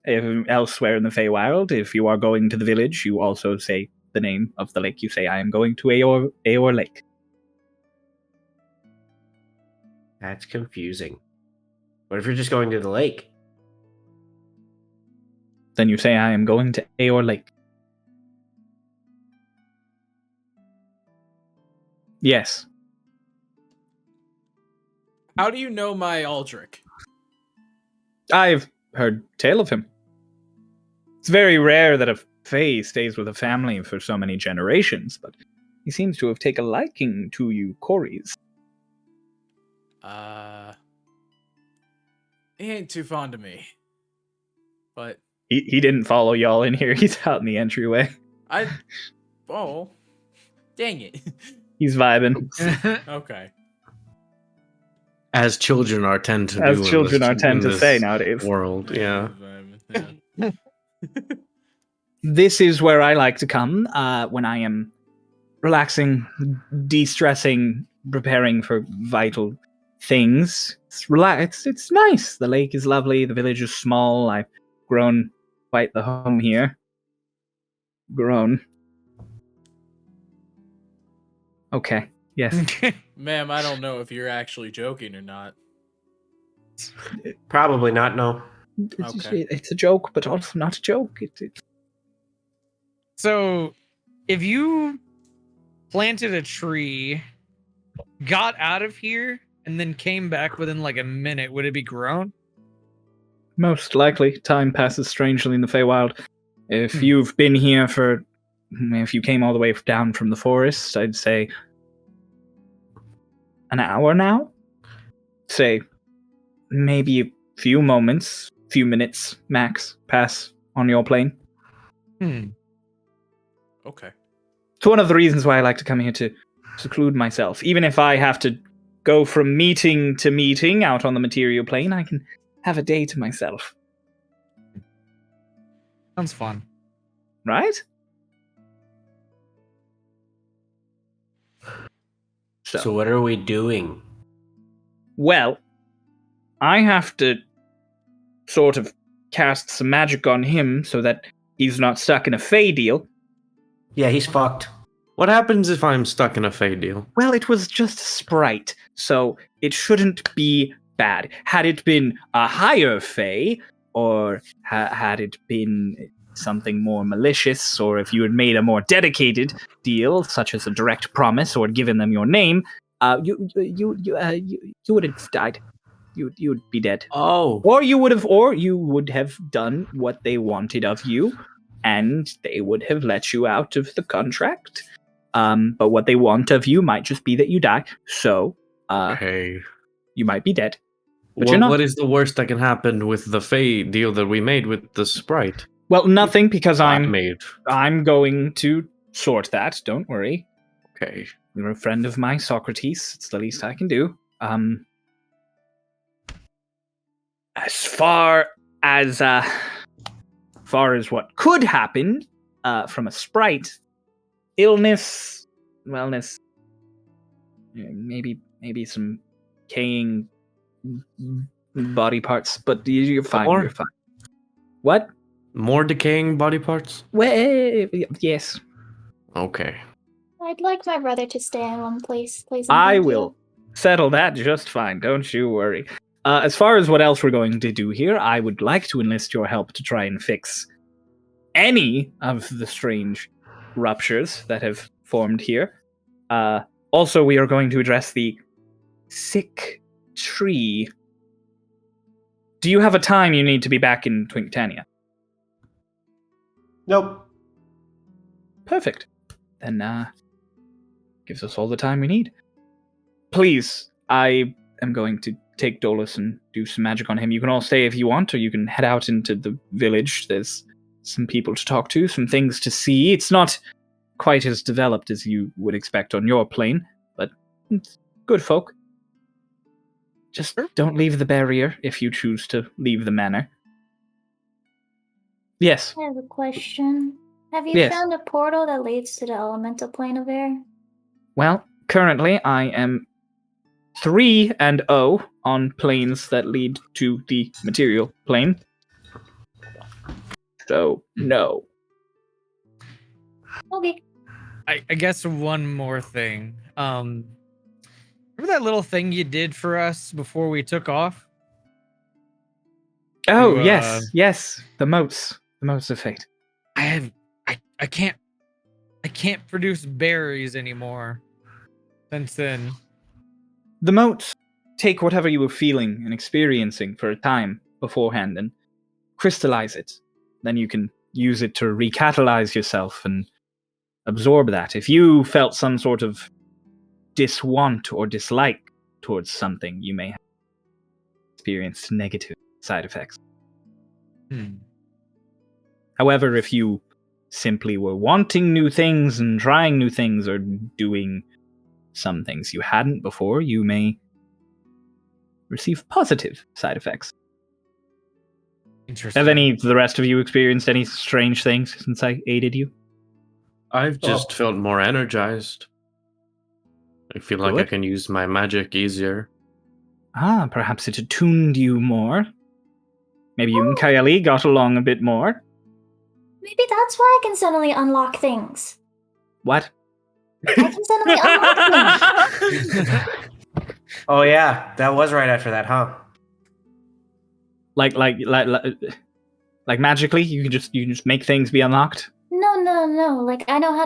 elsewhere in the Feywild. If you are going to the village, you also say the name of the lake. You say, I am going to Aor Lake. That's confusing. What if you're just going to the lake? Then you say, I am going to Aor Lake. Yes. How do you know my Aldrich? I've heard tale of him. It's very rare that a Fey stays with a family for so many generations, but he seems to have taken a liking to you, Corys. He ain't too fond of me. But He didn't follow y'all in here. He's out in the entryway. oh, dang it. He's vibing. Okay. As children are tend to As do. children are in tend to this say nowadays. World, yeah. This is where I like to come when I am relaxing, de-stressing, preparing for vital things. It's nice. The lake is lovely. The village is small. I've grown quite the home here. Grown. Okay. Yes. Ma'am, I don't know if you're actually joking or not. Probably not, no. Okay. It's a joke, but also not a joke. So, if you planted a tree, got out of here, and then came back within like a minute, would it be grown? Most likely. Time passes strangely in the Feywild. If you've been here if you came all the way down from the forest, I'd say an hour now? Say, maybe a few minutes max pass on your plane. Okay. It's one of the reasons why I like to come here to seclude myself. Even if I have to go from meeting to meeting out on the material plane, I can have a day to myself. Sounds fun. Right? So what are we doing? Well, I have to sort of cast some magic on him so that he's not stuck in a Fey deal. Yeah, he's fucked. What happens if I'm stuck in a Fey deal? Well, it was just a sprite, so it shouldn't be bad. Had it been a higher Fey, or had it been something more malicious, or if you had made a more dedicated deal, such as a direct promise, or given them your name, you would have died. You would be dead. Oh. Or you would have done what they wanted of you, and they would have let you out of the contract. But what they want of you might just be that you die. So, Okay. you might be dead. But you're not. What is the worst that can happen with the Fey deal that we made with the sprite? Well, nothing, because Not made. I'm going to sort that. Don't worry. Okay. You're a friend of mine, Socrates. It's the least I can do. As far as what could happen from a sprite, illness, wellness, maybe some decaying body parts, but you're fine. More? You're fine. What? More decaying body parts? Well, yes. Okay. I'd like my brother to stay in one place, please. I will settle that just fine. Don't you worry. As far as what else we're going to do here, I would like to enlist your help to try and fix any of the strange ruptures that have formed here. Also, we are going to address the sick tree. Do you have a time you need to be back in Twinktania? Nope. Perfect. Then, gives us all the time we need. Please, I am going to take Dolus and do some magic on him. You can all stay if you want, or you can head out into the village. There's some people to talk to, some things to see. It's not quite as developed as you would expect on your plane, but it's good folk. Just don't leave the barrier if you choose to leave the manor. Yes. I have a question. Have you Yes. found a portal that leads to the elemental plane of air? Well, currently I am 3-0 on planes that lead to the material plane. So, no. Okay. I guess one more thing. Remember that little thing you did for us before we took off? Oh, To, yes. The motes of fate. I can't produce berries anymore since then. The motes take whatever you were feeling and experiencing for a time beforehand and crystallize it. Then you can use it to recatalyze yourself and absorb that. If you felt some sort of diswant or dislike towards something, you may have experienced negative side effects. However, if you simply were wanting new things and trying new things or doing some things you hadn't before, you may receive positive side effects. Interesting. Have any of the rest of you experienced any strange things since I aided you? I've just felt more energized. I feel like I Good. can use my magic easier. Ah, perhaps it attuned you more. Maybe you and Kylie got along a bit more. Maybe that's why I can suddenly unlock things. What? I can suddenly unlock things. Oh yeah, that was right after that, huh? Like magically, you can just make things be unlocked. No. Like I know how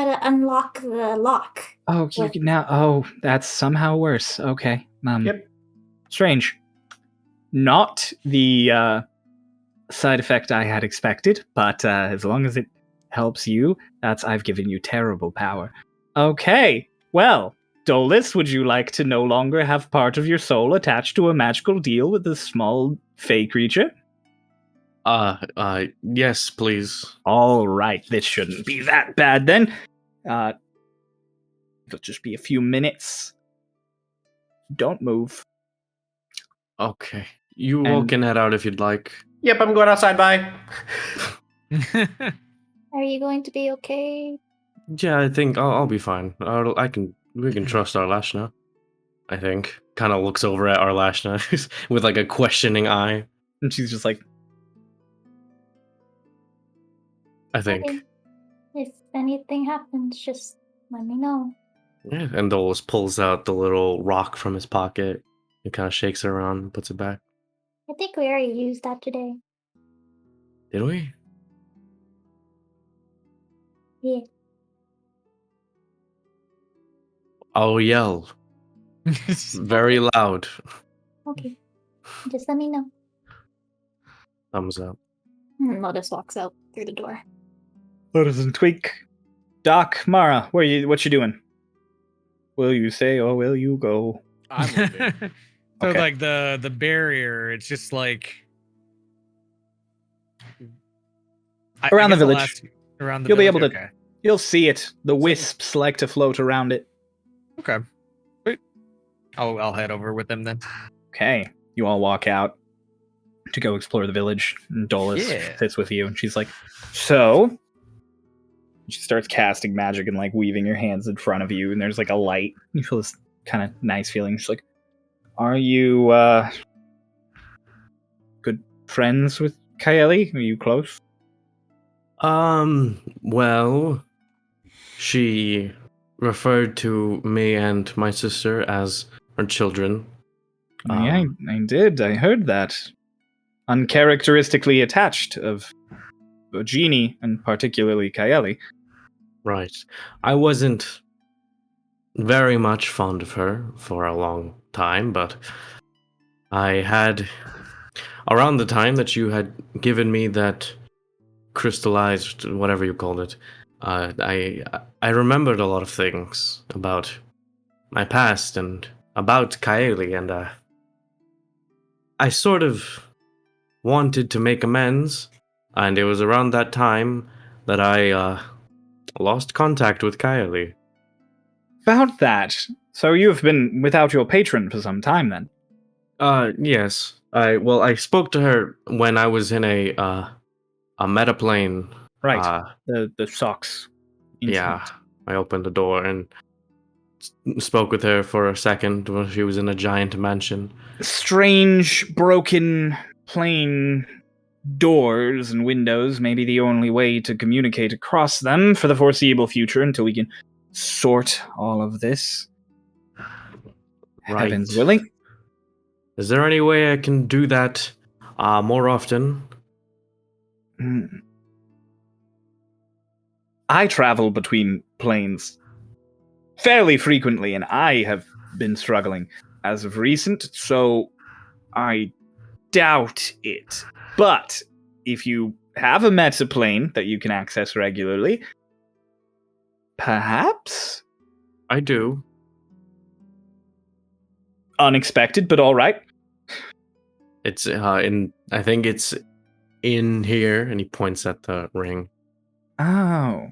to unlock the lock. Oh, you With- can now. Oh, that's somehow worse. Okay. Yep. Strange. Not the side effect I had expected, but as long as it helps you, I've given you terrible power. Okay. Well, Dolus, would you like to no longer have part of your soul attached to a magical deal with a small fey creature? Yes, please. All right, this shouldn't be that bad then. It'll just be a few minutes. Don't move. Okay. You all can head out if you'd like. Yep, I'm going outside. Bye. Are you going to be okay? Yeah, I think I'll be fine. We can trust Arlashna. I think. Kind of looks over at Arlashna with like a questioning eye. And she's just like, I think. Okay. If anything happens, just let me know. Yeah. And Dolus pulls out the little rock from his pocket. He kind of shakes it around and puts it back. I think we already used that today. Did we? Yeah. I'll yell very loud. Okay. Just let me know. Thumbs up. Lotus walks out through the door. Lotus and Tweak. Doc, Mara, what you doing? Will you stay or will you go? I'm leaving. So Okay. like the barrier, it's just like Around the guess I'll village. ask you- around the You'll be village? able to- Okay. You'll see it. The wisps like to float around it. Okay. Wait. I'll head over with them then. Okay. You all walk out to go explore the village. And Dolus Yeah. sits with you and she's like, so? She starts casting magic and like weaving her hands in front of you, and there's like a light. You feel this kind of nice feeling. She's like, are you good friends with Kylie? Are you close? Well, she referred to me and my sister as her children. Yeah, I did. I heard that. Uncharacteristically attached of a genie, and particularly Kylie. Right. I wasn't very much fond of her for a long time, but I had, around the time that you had given me that crystallized, whatever you called it, I remembered a lot of things about my past and about Kylie, and I sort of wanted to make amends, and it was around that time that I lost contact with Kylie. About that. So you've been without your patron for some time then? Yes. I spoke to her when I was in a metaplane. Right. The socks. Yeah. I opened the door and spoke with her for a second when she was in a giant mansion. Strange, broken, plain doors and windows may be the only way to communicate across them for the foreseeable future until we can sort all of this. Right. Heavens willing. Is there any way I can do that more often? I travel between planes fairly frequently, and I have been struggling as of recent, so I doubt it. But if you have a metaplane that you can access regularly, perhaps? I do. Unexpected, but all right. It's I think it's in here, and he points at the ring. Oh.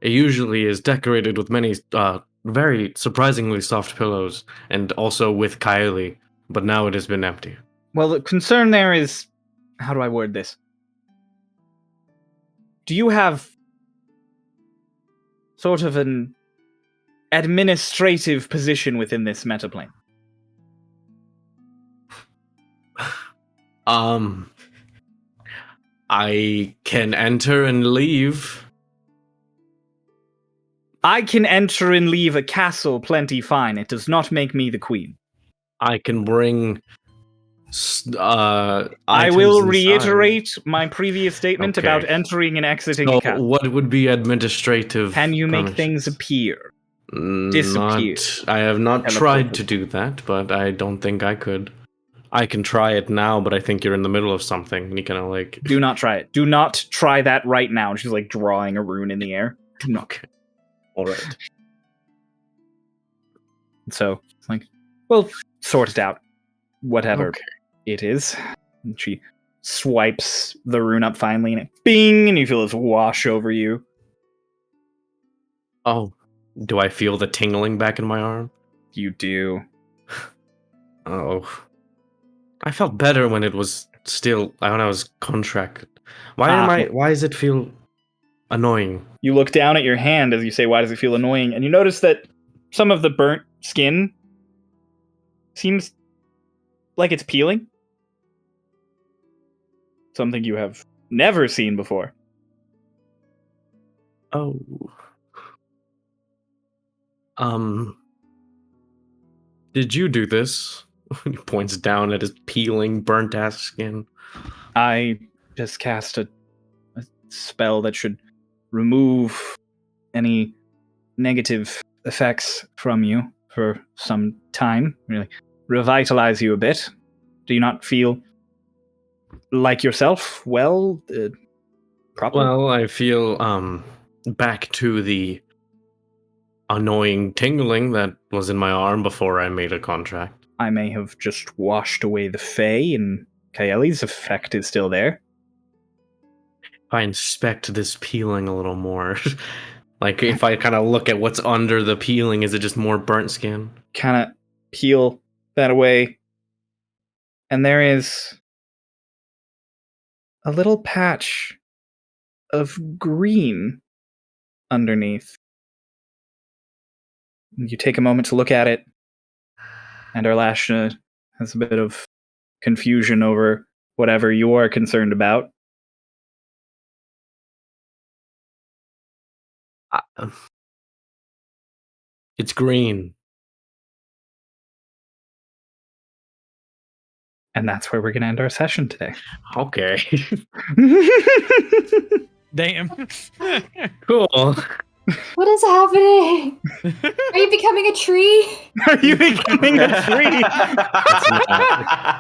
It usually is decorated with many very surprisingly soft pillows, and also with Kylie, but now it has been empty. Well, the concern there is... How do I word this? Do you have sort of an administrative position within this metaplane? I can enter and leave. I can enter and leave a castle plenty fine. It does not make me the queen. I can bring I items will inside. reiterate my previous statement Okay. about entering and exiting So a castle. what would be administrative? Can you make permissions? things appear? disappear? I have not Teleport tried them. to do that, but I don't think I could. I can try it now, but I think you're in the middle of something, and you kind of like. Do not try it. Do not try that right now. And she's like drawing a rune in the air. Do not. Okay. All right. So it's like, we'll sort it out. Whatever Okay. it is. And she swipes the rune up finally, and it bing, and you feel this wash over you. Oh, do I feel the tingling back in my arm? You do. Oh, I felt better when it was still when I was contracted. Why does it feel annoying? You look down at your hand as you say, why does it feel annoying? And you notice that some of the burnt skin seems like it's peeling. Something you have never seen before. Oh. Did you do this? He points down at his peeling, burnt ass skin. I just cast a spell that should remove any negative effects from you for some time. Really revitalize you a bit. Do you not feel like yourself? Well, properly? Well, I feel back to the annoying tingling that was in my arm before I made a contract. I may have just washed away the Fae, and Kaeli's effect is still there. If I inspect this peeling a little more, like if I kind of look at what's under the peeling, is it just more burnt skin? Kind of peel that away, and there is a little patch of green underneath. You take a moment to look at it, and Arlashna has a bit of confusion over whatever you're concerned about. It's green. And that's where we're going to end our session today. Okay. Damn. Cool. What is happening? Are you becoming a tree? Are you becoming a tree?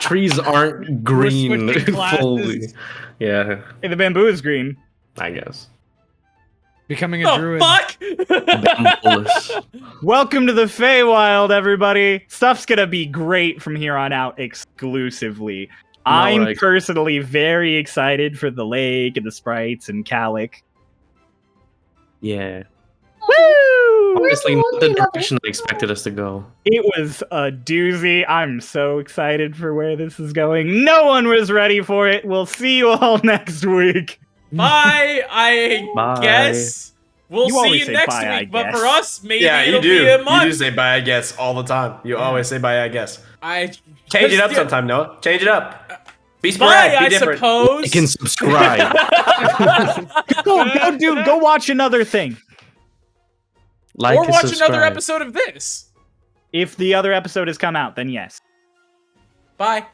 Trees aren't green switching fully. classes. Yeah, Hey, the bamboo is green. I guess. Becoming a Oh druid. fuck! Bambulous. Welcome to the Feywild, everybody. Stuff's gonna be great from here on out exclusively. I'm like- personally very excited for the lake and the sprites and Calic. Yeah. Woo! Honestly, not the Where's the direction I expected us to go. It was a doozy. I'm so excited for where this is going. No one was ready for it. We'll see you all next week. Bye. I Bye. guess. We'll You see always you say next bye, I week. But for guess. us, maybe Yeah, you it'll do. be a You month. do say bye, I guess, all the time. You always say bye, I guess. I Change it up yeah. sometime, Noah. Change it up. Be Bye, sporadic. Be I different. suppose. You can subscribe. Go watch another thing. Like or and watch another subscribe. episode of this. If the other episode has come out, then yes. Bye.